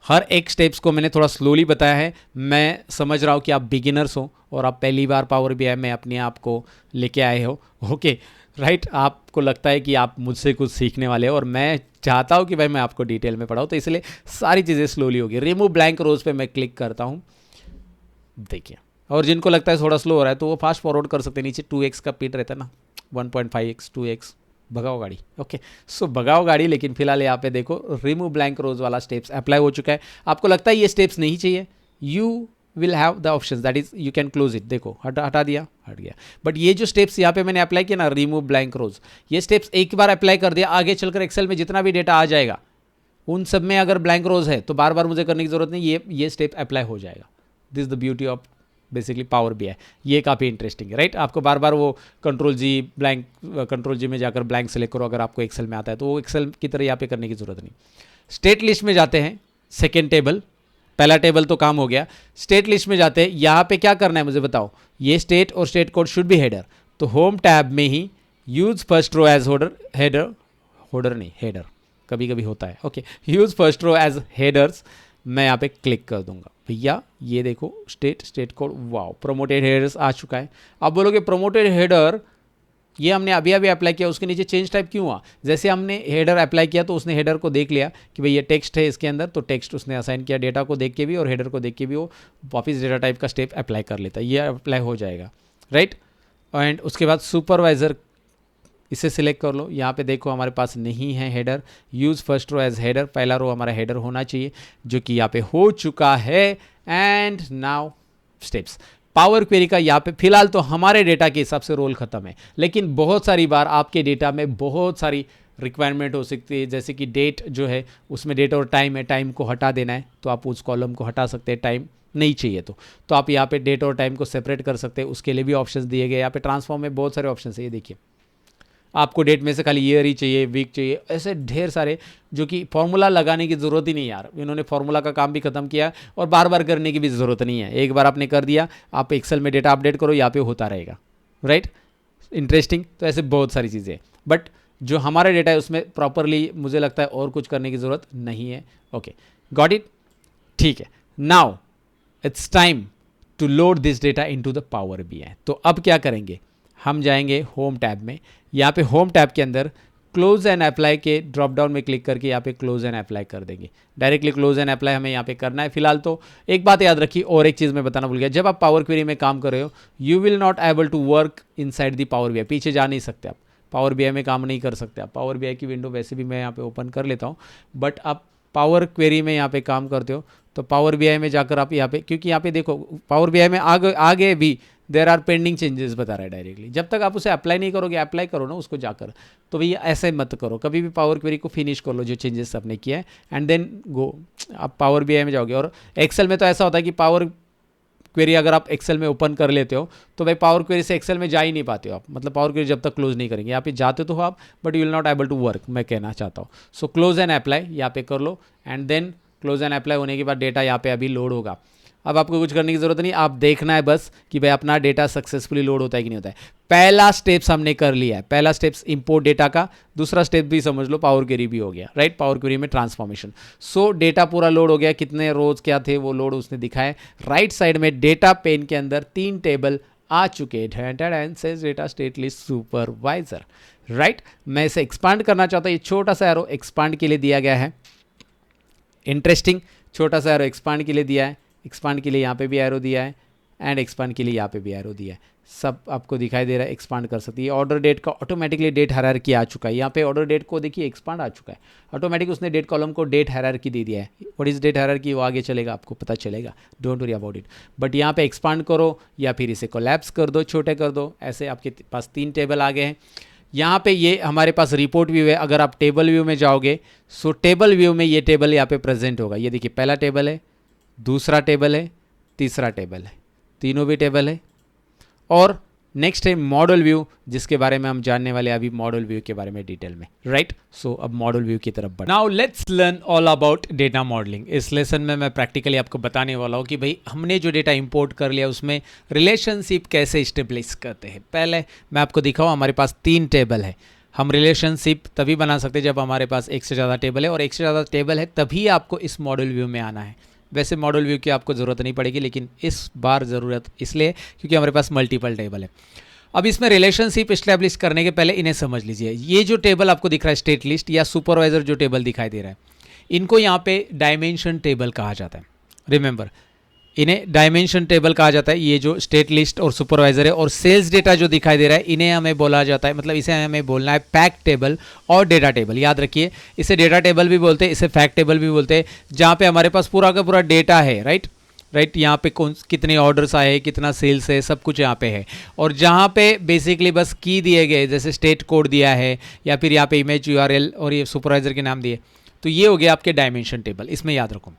B: हर एक स्टेप्स को मैंने थोड़ा स्लोली बताया है। मैं समझ रहा हूँ कि आप बिगिनर्स हो और आप पहली बार पावर बीआई में अपने आप को लेके आए हो। ओके राइट, आपको लगता है कि आप मुझसे कुछ सीखने वाले हो और मैं चाहता हूँ कि भाई मैं आपको डिटेल में पढ़ाऊँ, तो इसलिए सारी चीज़ें स्लोली होगी। रिमूव ब्लैंक रोज पे मैं क्लिक करता हूँ, देखिए। और जिनको लगता है थोड़ा स्लो हो रहा है तो वो फास्ट फॉरवर्ड कर सकते हैं। नीचे 2x का पिट रहता है ना, 1.5x 2x, भगाओ गाड़ी। ओके सो भगाओ गाड़ी। लेकिन फिलहाल यहाँ पे देखो रिमूव ब्लैंक रोज वाला स्टेप्स अप्लाई हो चुका है। आपको लगता है ये स्टेप्स नहीं चाहिए, you will have the option that is you can close it. देखो हटा दिया, हट गया। बट ये जो स्टेप्स यहाँ पे मैंने अप्लाई किया ना, रिमूव ब्लैंक रोज, ये स्टेप्स एक बार अप्लाई कर दिया, आगे चलकर एक्सेल में जितना भी डेटा आ जाएगा उन सब में अगर ब्लैंक रोज है तो बार बार मुझे करने की जरूरत नहीं, ये स्टेप अप्लाई हो जाएगा। This the beauty of basically power BI. ये काफ़ी इंटरेस्टिंग है राइट। आपको बार बार वो कंट्रोल जी में जाकर ब्लैंक सेलेक्ट करो अगर आपको एक्सेल में आता है, तो वो एक्सेल की तरह यहाँ पे करने की जरूरत नहीं। स्टेट लिस्ट में जाते हैं, सेकेंड टेबल, पहला टेबल तो काम हो गया। स्टेट लिस्ट में जाते हैं, यहाँ पे क्या करना है मुझे बताओ। ये स्टेट और state code should be header, तो होम टैब में ही use first row as header कभी कभी होता है। Okay, use first row as headers, मैं यहाँ पे क्लिक कर दूंगा। भैया ये देखो state code, wow promoted headers आ चुका है। अब बोलोगे प्रोमोटेड हेडर ये हमने अभी अप्लाई किया, उसके नीचे चेंज टाइप क्यों हुआ? जैसे हमने हेडर अप्लाई किया तो उसने हेडर को देख लिया कि भाई ये टेक्स्ट है इसके अंदर, तो टेक्स्ट उसने असाइन किया, डेटा को देख के भी और हेडर को देख के भी वो वापिस डेटा टाइप का स्टेप अप्लाई कर लेता है। ये अप्लाई हो जाएगा राइट। एंड उसके बाद सुपरवाइजर, इसे सिलेक्ट कर लो। यहाँ पे देखो हमारे पास नहीं है header, use first row as header, पहला रो हमारा हेडर होना चाहिए जो कि यहाँ पे हो चुका है। And now steps power query का यहाँ पे फिलहाल तो हमारे डेटा के हिसाब से रोल खत्म है, लेकिन बहुत सारी बार आपके डेटा में बहुत सारी रिक्वायरमेंट हो सकती है, जैसे कि डेट जो है उसमें डेट और टाइम है, टाइम को हटा देना है तो आप उस कॉलम को हटा सकते हैं, टाइम नहीं चाहिए तो आप यहाँ पे डेट और टाइम को सेपरेट कर सकते हैं, उसके लिए भी ऑप्शंस दिए गए। यहाँ पे ट्रांसफॉर्म में बहुत सारे ऑप्शन है, ये देखिए आपको डेट में से खाली ईयर ही चाहिए, वीक चाहिए, ऐसे ढेर सारे जो कि फॉर्मूला लगाने की ज़रूरत ही नहीं यार। इन्होंने फॉर्मूला का काम भी खत्म किया और बार बार करने की भी ज़रूरत नहीं है। एक बार आपने कर दिया, आप एक्सेल में डेटा अपडेट करो, यहाँ पे होता रहेगा राइट। इंटरेस्टिंग, तो ऐसे बहुत सारी चीज़ें, बट जो हमारा डेटा है उसमें प्रॉपरली मुझे लगता है और कुछ करने की ज़रूरत नहीं है। ओके गॉट इट, ठीक है। Now it's time to load this data into the power BI. तो अब क्या करेंगे, हम जाएंगे होम टैब में, यहाँ पे होम टैब के अंदर क्लोज एंड अप्लाई के ड्रॉप डाउन में क्लिक करके यहाँ पे क्लोज एंड अप्लाई कर देंगे। डायरेक्टली क्लोज एंड अप्लाई हमें यहाँ पे करना है। फिलहाल तो एक बात याद रखिए, और एक चीज़ मैं बताना भूल गया, जब आप पावर क्वेरी में काम कर रहे हो you will not able to work inside the power BI, पीछे जा नहीं सकते आप, पावर बीआई में काम नहीं कर सकते आप। पावर बीआई की विंडो वैसे भी मैं यहाँ पे ओपन कर लेता हूँ, बट आप पावर क्वेरी में यहाँ पे काम करते हो तो पावर बीआई में जाकर आप यहाँ पे, क्योंकि यहाँ पे देखो पावर बीआई में आगे भी देर आर पेंडिंग चेंजेस बता रहा है डायरेक्टली। जब तक आप उसे अप्लाई नहीं करोगे, अप्लाई करो ना उसको जाकर, तो भैया ऐसे मत करो, कभी भी पावर क्वेरी को फिनिश कर लो जो चेंजेस आपने किया है एंड देन गो, आप पावर बीआई में जाओगे। और एक्सेल में तो ऐसा होता है कि पावर क्वेरी अगर आप एक्सेल में ओपन कर लेते हो तो भाई पावर क्वेरी से एक्सेल में जा ही नहीं पाते हो आप, मतलब पावर क्वेरी जब तक क्लोज नहीं करेंगे। यहाँ पे जाते तो हो आप, but you will not able to work, मैं कहना चाहता हूँ। सो क्लोज एंड अप्लाई यहाँ पे कर लो and then close and apply होने के बाद डेटा यहाँ पे अभी लोड होगा। अब आपको कुछ करने की जरूरत नहीं, आप देखना है बस कि भाई अपना डेटा सक्सेसफुली लोड होता है कि नहीं होता है। पहला स्टेप्स हमने कर लिया है, पहला स्टेप्स इंपोर्ट डेटा का, दूसरा स्टेप भी समझ लो पावर क्वेरी भी हो गया राइट, पावर क्वेरी में ट्रांसफॉर्मेशन। सो डेटा पूरा लोड हो गया, कितने रोज क्या थे वो लोड उसने दिखाए। राइट साइड में डेटा पेन के अंदर 3 टेबल आ चुके हैं, says data state list supervisor right. मैं इसे एक्सपांड करना चाहता हूँ, ये छोटा सा एरो एक्सपांड के लिए दिया गया है। इंटरेस्टिंग, छोटा सा एरो एक्सपांड के लिए दिया है, एक्सपांड के लिए यहाँ पे भी एरो दिया है एंड एक्सपांड के लिए यहाँ पे भी एरो दिया है, सब आपको दिखाई दे रहा है। एक्सपांड कर सकती है, ऑर्डर डेट का ऑटोमेटिकली डेट हायरार्की आ चुका है, यहाँ पे ऑर्डर डेट को देखिए एक्सपांड आ चुका है ऑटोमेटिक, उसने डेट कॉलम को डेट हायरार्की दे दिया है। व्हाट इज डेट हायरार्की वो आगे चलेगा, आपको पता चलेगा, don't worry about it. But यहाँ पे एक्सपांड करो या फिर इसे कोलैप्स कर दो, छोटे कर दो, ऐसे आपके पास 3 टेबल आ गए हैं। यहाँ पे ये हमारे पास रिपोर्ट व्यू है, अगर आप टेबल व्यू में जाओगे सो टेबल व्यू में ये टेबल यहाँ पे प्रेजेंट होगा। ये देखिए पहला टेबल है, दूसरा टेबल है, तीसरा टेबल है, तीनों भी टेबल है। और नेक्स्ट है मॉडल व्यू, जिसके बारे में हम जानने वाले अभी मॉडल व्यू के बारे में डिटेल में राइट। सो अब मॉडल व्यू की तरफ बढ़। Now let's learn all about data modelling. इस लेसन में मैं प्रैक्टिकली आपको बताने वाला हूँ कि भाई हमने जो डेटा इंपोर्ट कर लिया उसमें रिलेशनशिप कैसे स्टेब्लिश करते हैं। पहले मैं आपको दिखाऊँ, हमारे पास 3 टेबल है, हम रिलेशनशिप तभी बना सकते हैं जब हमारे पास एक से ज़्यादा टेबल है, और एक से ज़्यादा टेबल है तभी आपको इस मॉडल व्यू में आना है। वैसे मॉडल व्यू की आपको ज़रूरत नहीं पड़ेगी, लेकिन इस बार ज़रूरत इसलिए क्योंकि हमारे पास मल्टीपल टेबल है। अब इसमें रिलेशनशिप इस्टेब्लिश करने के पहले इन्हें समझ लीजिए। ये जो टेबल आपको दिख रहा है स्टेट लिस्ट या सुपरवाइजर जो टेबल दिखाई दे रहा है, इनको यहाँ पे डायमेंशन टेबल कहा जाता है। रिमेंबर, इन्हें डायमेंशन टेबल कहा जाता है। ये जो स्टेट लिस्ट और सुपरवाइजर है और सेल्स डेटा जो दिखाई दे रहा है, इन्हें हमें बोला जाता है, मतलब इसे हमें बोलना है फैक्ट टेबल और डेटा टेबल। याद रखिए, इसे डेटा टेबल भी बोलते हैं, इसे फैक्ट टेबल भी बोलते हैं, जहाँ पे हमारे पास पूरा का पूरा डेटा है। राइट, यहाँ पे कौन कितने ऑर्डर्स आए, कितना सेल्स है, सब कुछ यहाँ पे है। और जहाँ पे बेसिकली बस की दिए गए, जैसे स्टेट कोड दिया है या फिर यहाँ पे इमेज URL और ये सुपरवाइजर के नाम दिए, तो ये हो गया आपके डायमेंशन टेबल। इसमें याद रखो।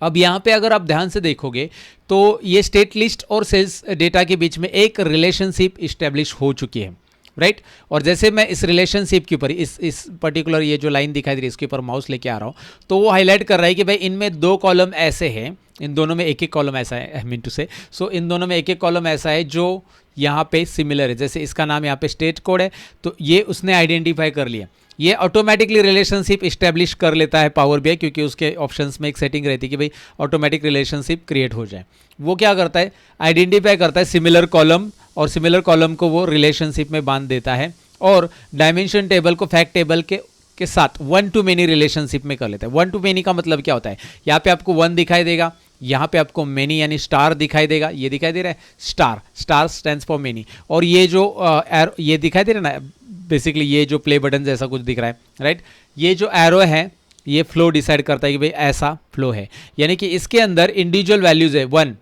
B: अब यहाँ पे अगर आप ध्यान से देखोगे तो ये स्टेट लिस्ट और सेल्स डेटा के बीच में एक रिलेशनशिप इस्टेब्लिश हो चुकी है। राइट, और जैसे मैं इस रिलेशनशिप के ऊपर इस पर्टिकुलर ये जो लाइन दिखाई दे रही है इसके ऊपर माउस लेके आ रहा हूँ, तो वो हाईलाइट कर रहा है कि भाई इनमें दो कॉलम ऐसे हैं, इन दोनों में एक एक कॉलम ऐसा है, आई मीन टू से, सो इन दोनों में एक एक कॉलम ऐसा है जो यहाँ पे सिमिलर है। जैसे इसका नाम यहाँ पे स्टेट कोड है, तो ये उसने आइडेंटिफाई कर लिया। ये ऑटोमेटिकली रिलेशनशिप इस्टेब्लिश कर लेता है पावर BI, क्योंकि उसके ऑप्शंस में एक सेटिंग रहती है कि भाई ऑटोमेटिक रिलेशनशिप क्रिएट हो जाए। वो क्या करता है, आइडेंटिफाई करता है सिमिलर कॉलम, और सिमिलर कॉलम को वो रिलेशनशिप में बांध देता है, और डायमेंशन टेबल को फैक्ट टेबल के साथ वन टू मेनी रिलेशनशिप में कर लेता है। वन टू मेनी का मतलब क्या होता है, यहाँ पे आपको वन दिखाई देगा, यहाँ पे आपको मेनी यानी स्टार दिखाई देगा। ये दिखाई दे रहा है स्टार स्टैंड्स फॉर मेनी, और ये जो ये दिखाई दे रहा है ना, बेसिकली ये जो प्ले बटन जैसा कुछ दिख रहा है, राइट, ये जो एरो है ये फ्लो डिसाइड करता है कि भाई ऐसा फ्लो है, यानी कि इसके अंदर इंडिविजुअल वैल्यूज है। वन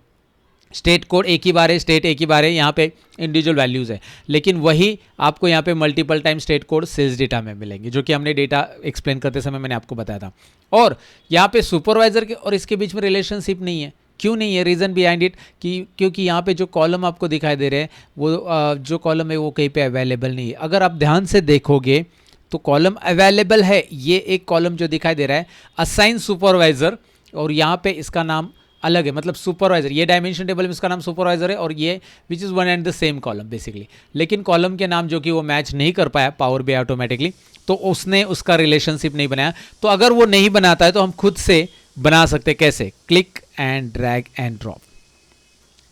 B: स्टेट कोड एक ही बार है, स्टेट एक ही बार है, यहाँ पे इंडिविजुअल वैल्यूज़ है, लेकिन वही आपको यहाँ पे multiple time state code sales data में मिलेंगे, जो कि हमने डेटा एक्सप्लेन करते समय मैंने आपको बताया था। और यहाँ पे सुपरवाइजर के और इसके बीच में रिलेशनशिप नहीं है। क्यों नहीं है, रीज़न बिहाइंड इट कि क्योंकि यहाँ पे जो कॉलम आपको दिखाई दे रहे हैं वो जो कॉलम है वो कहीं पे अवेलेबल नहीं है। अगर आप ध्यान से देखोगे तो कॉलम अवेलेबल है, ये एक कॉलम जो दिखाई दे रहा है असाइन सुपरवाइजर, और यहाँ पे इसका नाम अलग है, मतलब सुपरवाइजर, ये डायमेंशन टेबल में इसका नाम सुपरवाइजर है, और ये which is one and the same column basically, लेकिन कॉलम के नाम जो कि वो मैच नहीं कर पाया पावर BI ऑटोमेटिकली, तो उसने उसका रिलेशनशिप नहीं बनाया। तो अगर वो नहीं बनाता है तो हम खुद से बना सकते, कैसे, click and drag and drop.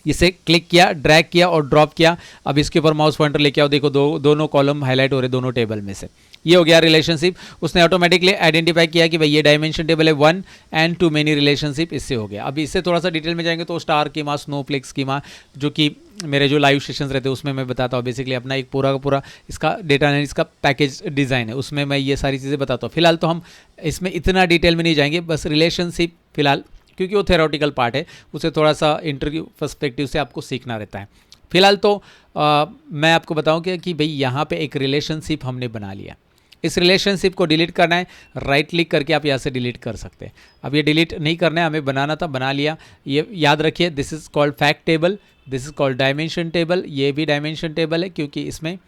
B: इसे क्लिक किया, ड्रैग किया और ड्रॉप किया, अब इसके ऊपर माउस पॉइंटर लेके आओ, देखो दोनों कॉलम हाईलाइट हो रहे दोनों टेबल में से। ये हो गया रिलेशनशिप, उसने ऑटोमेटिकली आइडेंटिफाई किया कि भाई ये डायमेंशन टेबल है, one and to many relationship, इससे हो गया। अब इससे थोड़ा सा डिटेल में जाएंगे तो स्टार स्कीमा, स्नोफ्लेक स्कीमा, जो कि मेरे जो लाइव सेशंस रहते हैं उसमें मैं बताता हूँ, बेसिकली अपना एक पूरा का पूरा इसका डेटा एनालिसिस का पैकेज डिज़ाइन है, उसमें मैं ये सारी चीज़ें बताता हूँ। फिलहाल तो हम इसमें इतना डिटेल में नहीं जाएंगे, बस रिलेशनशिप फिलहाल, क्योंकि वो थेरोटिकल पार्ट है, उसे थोड़ा सा इंटरव्यू पर्सपेक्टिव से आपको सीखना रहता है। फिलहाल तो मैं आपको बताऊँ कि भाई यहाँ पे एक रिलेशनशिप हमने बना लिया, इस रिलेशनशिप को डिलीट करना है, राइट क्लिक करके आप यहाँ से डिलीट कर सकते हैं। अब ये डिलीट नहीं करना है, हमें बनाना था, बना लिया। ये याद रखिए, this is called fact table, this is called dimension table, ये भी डायमेंशन टेबल है क्योंकि इसमें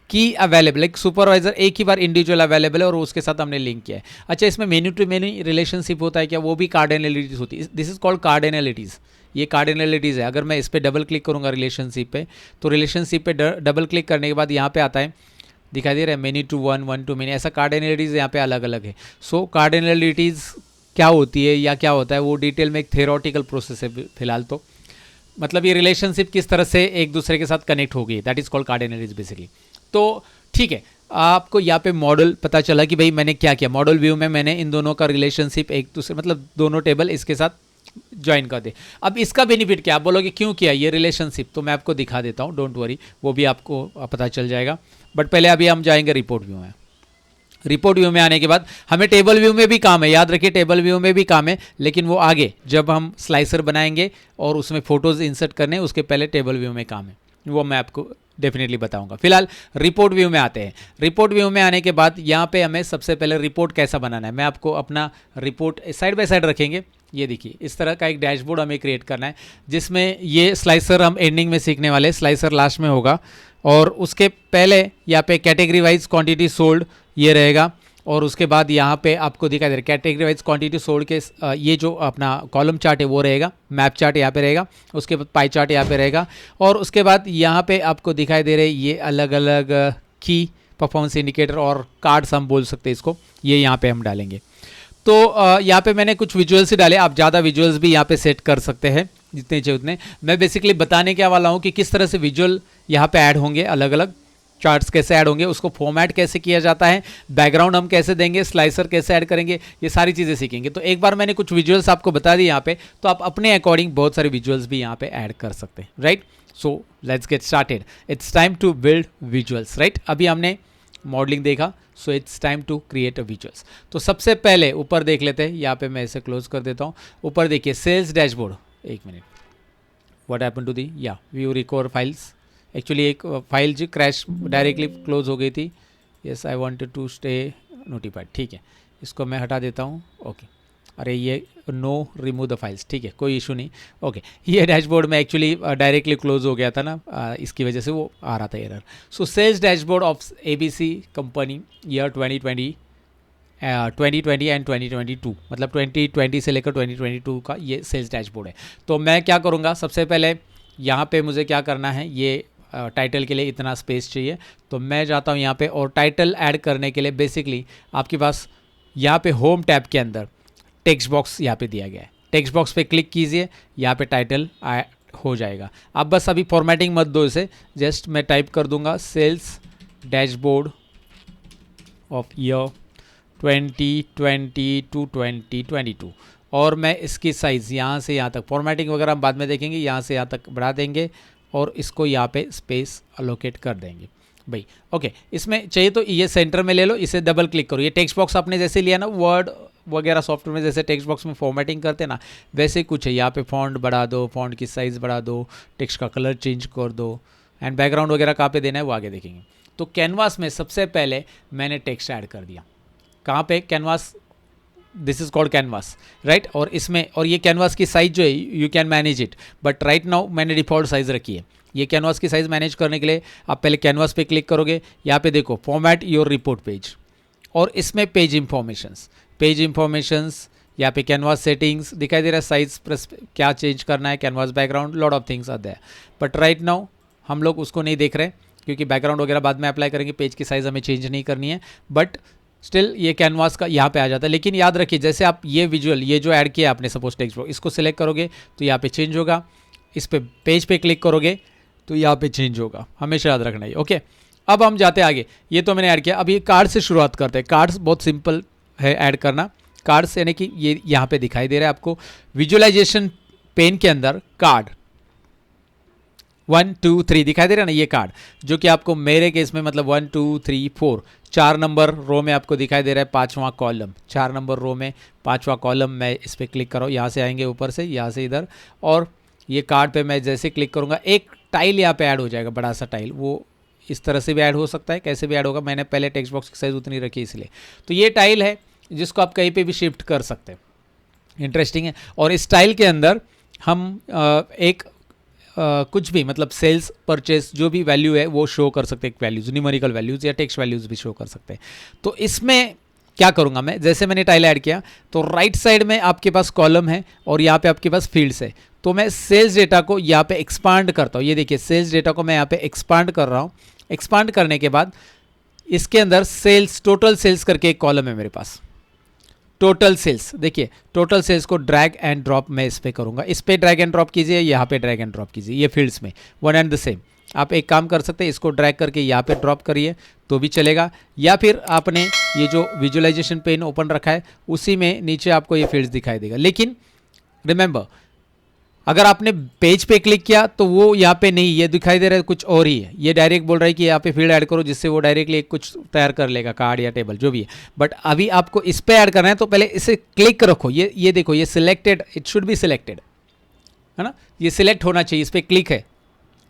B: की अवेलेबल, एक सुपरवाइजर एक ही बार इंडिविजुअल अवेलेबल है और उसके साथ हमने लिंक किया है। अच्छा, इसमें मेन्यू टू मेन्यू रिलेशनशिप होता है क्या, वो भी कार्डिनलिटीज़ होती है, दिस इज़ कॉल्ड कार्डिनलिटीज़, ये कार्डिनलिटीज़ है। अगर मैं इस पर डबल क्लिक करूँगा रिलेशनशिप पे, तो रिलेशनशिप पे डबल क्लिक करने के बाद यहाँ पे आता है, दिखाई दे रहा है many to one, one to many, ऐसा कार्डिनलिटीज़ यहाँ पे अलग अलग है। सो कार्डिनलिटीज़ क्या होती है या क्या होता है वो डिटेल में एक थेरोटिकल प्रोसेस है फिलहाल तो, मतलब ये रिलेशनशिप किस तरह से एक दूसरे के साथ कनेक्ट हो गई, दैट इज़ कॉल्ड कार्डिनलिटीज़ बेसिकली। तो ठीक है, आपको यहाँ पे मॉडल पता चला कि भाई मैंने क्या किया, मॉडल व्यू में मैंने इन दोनों का रिलेशनशिप एक दूसरे, मतलब दोनों टेबल इसके साथ ज्वाइन कर दे। अब इसका बेनिफिट क्या, आप बोलोगे क्यों किया ये रिलेशनशिप, तो मैं आपको दिखा देता हूँ, डोंट वरी, वो भी आपको पता चल जाएगा। बट पहले अभी हम जाएंगे रिपोर्ट व्यू में। रिपोर्ट व्यू में आने के बाद हमें टेबल व्यू में भी काम है, याद रखिए टेबल व्यू में भी काम है, लेकिन वो आगे जब हम स्लाइसर बनाएंगे और उसमें फोटोज इंसर्ट करने, उसके पहले टेबल व्यू में काम है, वो मैं आपको डेफिनेटली बताऊंगा। फिलहाल रिपोर्ट व्यू में आते हैं। रिपोर्ट व्यू में आने के बाद यहाँ पे हमें सबसे पहले रिपोर्ट कैसा बनाना है, मैं आपको अपना रिपोर्ट साइड बाय साइड रखेंगे। ये देखिए, इस तरह का एक डैशबोर्ड हमें क्रिएट करना है, जिसमें ये स्लाइसर हम एंडिंग में सीखने वाले, स्लाइसर लास्ट में होगा, और उसके पहले यहाँ पे कैटेगरी वाइज क्वांटिटी सोल्ड ये रहेगा, और उसके बाद यहाँ पे आपको दिखाई दे रहा है कैटेगरी वाइज क्वांटिटी सोल्ड के ये जो अपना कॉलम चार्ट है वो रहेगा, मैप चार्ट यहाँ पे रहेगा, उसके बाद पाई चार्ट यहाँ पे रहेगा, और उसके बाद यहाँ पे आपको दिखाई दे रहे ये अलग अलग की परफॉर्मेंस इंडिकेटर और कार्ड्स हम बोल सकते हैं इसको, ये यहाँ पे हम डालेंगे। तो यहाँ पे मैंने कुछ विजुअल्स ही डाले, आप ज़्यादा विजुअल्स भी यहाँ पे सेट कर सकते हैं जितने चाहिए उतने। मैं बेसिकली बताने क्या वाला हूँ कि किस तरह से विजुअल यहाँ पे ऐड होंगे, अलग अलग चार्ट्स कैसे ऐड होंगे, उसको फॉर्मेट कैसे किया जाता है, बैकग्राउंड हम कैसे देंगे, स्लाइसर कैसे ऐड करेंगे, ये सारी चीज़ें सीखेंगे। तो एक बार मैंने कुछ विजुअल्स आपको बता दिए यहाँ पे, तो आप अपने अकॉर्डिंग बहुत सारे विजुअल्स भी यहाँ पे ऐड कर सकते हैं, right. So let's get started, it's time to build visuals, right. अभी हमने मॉडलिंग देखा, so it's time to create a visuals. तो सबसे पहले ऊपर देख लेते हैं, यहाँ पे मैं इसे क्लोज कर देता हूँ। ऊपर देखिए सेल्स डैशबोर्ड, एक minute, what happen to the, या व्यू रिकवर फाइल्स, एक्चुअली एक फाइल जो क्रैश डायरेक्टली क्लोज हो गई थी। Yes I wanted to stay notified, ठीक है, इसको मैं हटा देता हूँ। ओके, अरे ये नो रिमूव द फाइल्स, ठीक है, कोई इशू नहीं। ओके, ये डैशबोर्ड में एक्चुअली डायरेक्टली क्लोज हो गया था ना, इसकी वजह से वो आ रहा था error. So sales dashboard of ABC company year 2020 and 2022, मतलब 2020 से लेकर 2022 का ये सेल्स डैशबोर्ड है। तो मैं क्या करूँगा, सबसे पहले यहाँ पे मुझे क्या करना है, ये टाइटल के लिए इतना स्पेस चाहिए, तो मैं जाता हूँ यहाँ पे और टाइटल ऐड करने के लिए बेसिकली आपके पास यहाँ पे होम टैब के अंदर टेक्स्ट बॉक्स यहाँ पे दिया गया है। टेक्स्ट बॉक्स पे क्लिक कीजिए, यहाँ पे टाइटल हो जाएगा। आप बस अभी फॉर्मेटिंग मत दो इसे, जस्ट मैं टाइप कर दूंगा sales dashboard of year 2020 to 2022, और मैं इसकी साइज़ यहाँ से यहाँ तक, फॉर्मेटिंग वगैरह हम बाद में देखेंगे, यहाँ से यहाँ तक बढ़ा देंगे और इसको यहाँ पे स्पेस अलोकेट कर देंगे भाई। ओके, इसमें चाहिए तो ये सेंटर में ले लो, इसे डबल क्लिक करो। ये टेक्स्ट बॉक्स आपने जैसे लिया ना, वर्ड वगैरह सॉफ्टवेयर में जैसे टेक्स्ट बॉक्स में फॉर्मेटिंग करते हैं ना, वैसे कुछ है। यहाँ पे फॉन्ट बढ़ा दो, फॉन्ट की साइज़ बढ़ा दो, टेक्स्ट का कलर चेंज कर दो, एंड बैकग्राउंड वगैरह कहाँ पे देना है वो आगे देखेंगे। तो कैनवास में सबसे पहले मैंने टेक्स्ट ऐड कर दिया। कहाँ पे, canvas, this is called canvas, right. और इसमें, और ये कैनवास की साइज जो है you can manage it, but right now मैंने डिफॉल्ट साइज़ रखी है। ये कैनवास की साइज़ मैनेज करने के लिए आप पहले कैनवास पे क्लिक करोगे, यहाँ पे देखो फॉर्मेट योर रिपोर्ट पेज, और इसमें पेज इंफॉर्मेशंस, यहाँ पे कैनवास सेटिंग्स दिखाई दे रहा है, साइज प्रेस क्या चेंज करना है, canvas background, lot of things are there, but right now हम लोग उसको नहीं देख रहे क्योंकि बैकग्राउंड वगैरह बाद में अप्लाई करेंगे, पेज की साइज़ हमें चेंज नहीं करनी है, बट स्टिल ये कैनवास का यहाँ पे आ जाता है। लेकिन याद रखिए, जैसे आप ये विजुअल, ये जो ऐड किया आपने सपोज टेक्स्ट बॉक्स, इसको सिलेक्ट करोगे तो यहाँ पे चेंज होगा, इस पे पेज पे क्लिक करोगे तो यहाँ पे चेंज होगा, हमेशा याद रखना है। ओके, अब हम जाते हैं आगे। ये तो मैंने ऐड किया, अब ये कार्ड से शुरुआत करते हैं। कार्ड्स बहुत सिंपल है ऐड करना। कार्ड्स यानी कि ये यहाँ पे दिखाई दे रहा है आपको विजुअलाइजेशन पेन के अंदर कार्ड 1 2 3 दिखाई दे रहा है ना, ये कार्ड जो कि आपको मेरे केस में मतलब 1 2 3 4 4 नंबर रो में आपको दिखाई दे रहा है, 5वां कॉलम, 4 नंबर रो में 5वां कॉलम। मैं इस पर क्लिक करो, यहाँ से आएंगे ऊपर से, यहाँ से इधर, और ये कार्ड पे मैं जैसे क्लिक करूँगा एक टाइल यहाँ पे ऐड हो जाएगा, बड़ा सा टाइल। वो इस तरह से भी ऐड हो सकता है, कैसे भी ऐड होगा, मैंने पहले टेक्स्ट बॉक्स की साइज़ उतनी रखी इसलिए। तो ये टाइल है जिसको आप कहीं पे भी शिफ्ट कर सकते हैं, इंटरेस्टिंग है। और इस टाइल के अंदर हम कुछ भी मतलब सेल्स परचेस जो भी वैल्यू है वो शो कर सकते हैं, वैल्यूज़, न्यूमेरिकल वैल्यूज़ या टेक्स्ट वैल्यूज़ भी शो कर सकते हैं। तो इसमें क्या करूँगा मैं, जैसे मैंने टाइल ऐड किया तो राइट साइड में आपके पास कॉलम है और यहाँ पे आपके पास फील्ड्स है। तो मैं सेल्स डेटा को यहाँ पे एक्सपांड करता हूँ, ये देखिए सेल्स डेटा को मैं यहाँ पे एक्सपांड कर रहा हूँ। एक्सपांड करने के बाद इसके अंदर सेल्स, टोटल सेल्स करके एक कॉलम है मेरे पास, टोटल सेल्स। देखिए टोटल सेल्स को ड्रैग एंड ड्रॉप मैं इस पर करूँगा, इस पर ड्रैग एंड ड्रॉप कीजिए, यहाँ पे ड्रैग एंड ड्रॉप कीजिए, ये फील्ड्स में वन एंड द सेम। आप एक काम कर सकते हैं, इसको ड्रैग करके यहाँ पे ड्रॉप करिए तो भी चलेगा, या फिर आपने ये जो विजुअलाइजेशन पेन ओपन रखा है उसी में नीचे आपको ये फील्ड्स दिखाई देगा। लेकिन रिमेंबर, अगर आपने पेज पे क्लिक किया तो वो यहाँ पे नहीं, ये दिखाई दे रहा है कुछ और ही है। ये डायरेक्ट बोल रहा है कि यहाँ पे फील्ड ऐड करो जिससे वो डायरेक्टली कुछ तैयार कर लेगा, कार्ड या टेबल जो भी है। बट अभी आपको इस पे ऐड करना है तो पहले इसे क्लिक रखो, ये देखो ये selected, it should be selected, है ना, ये सिलेक्ट होना चाहिए, इस पर क्लिक है,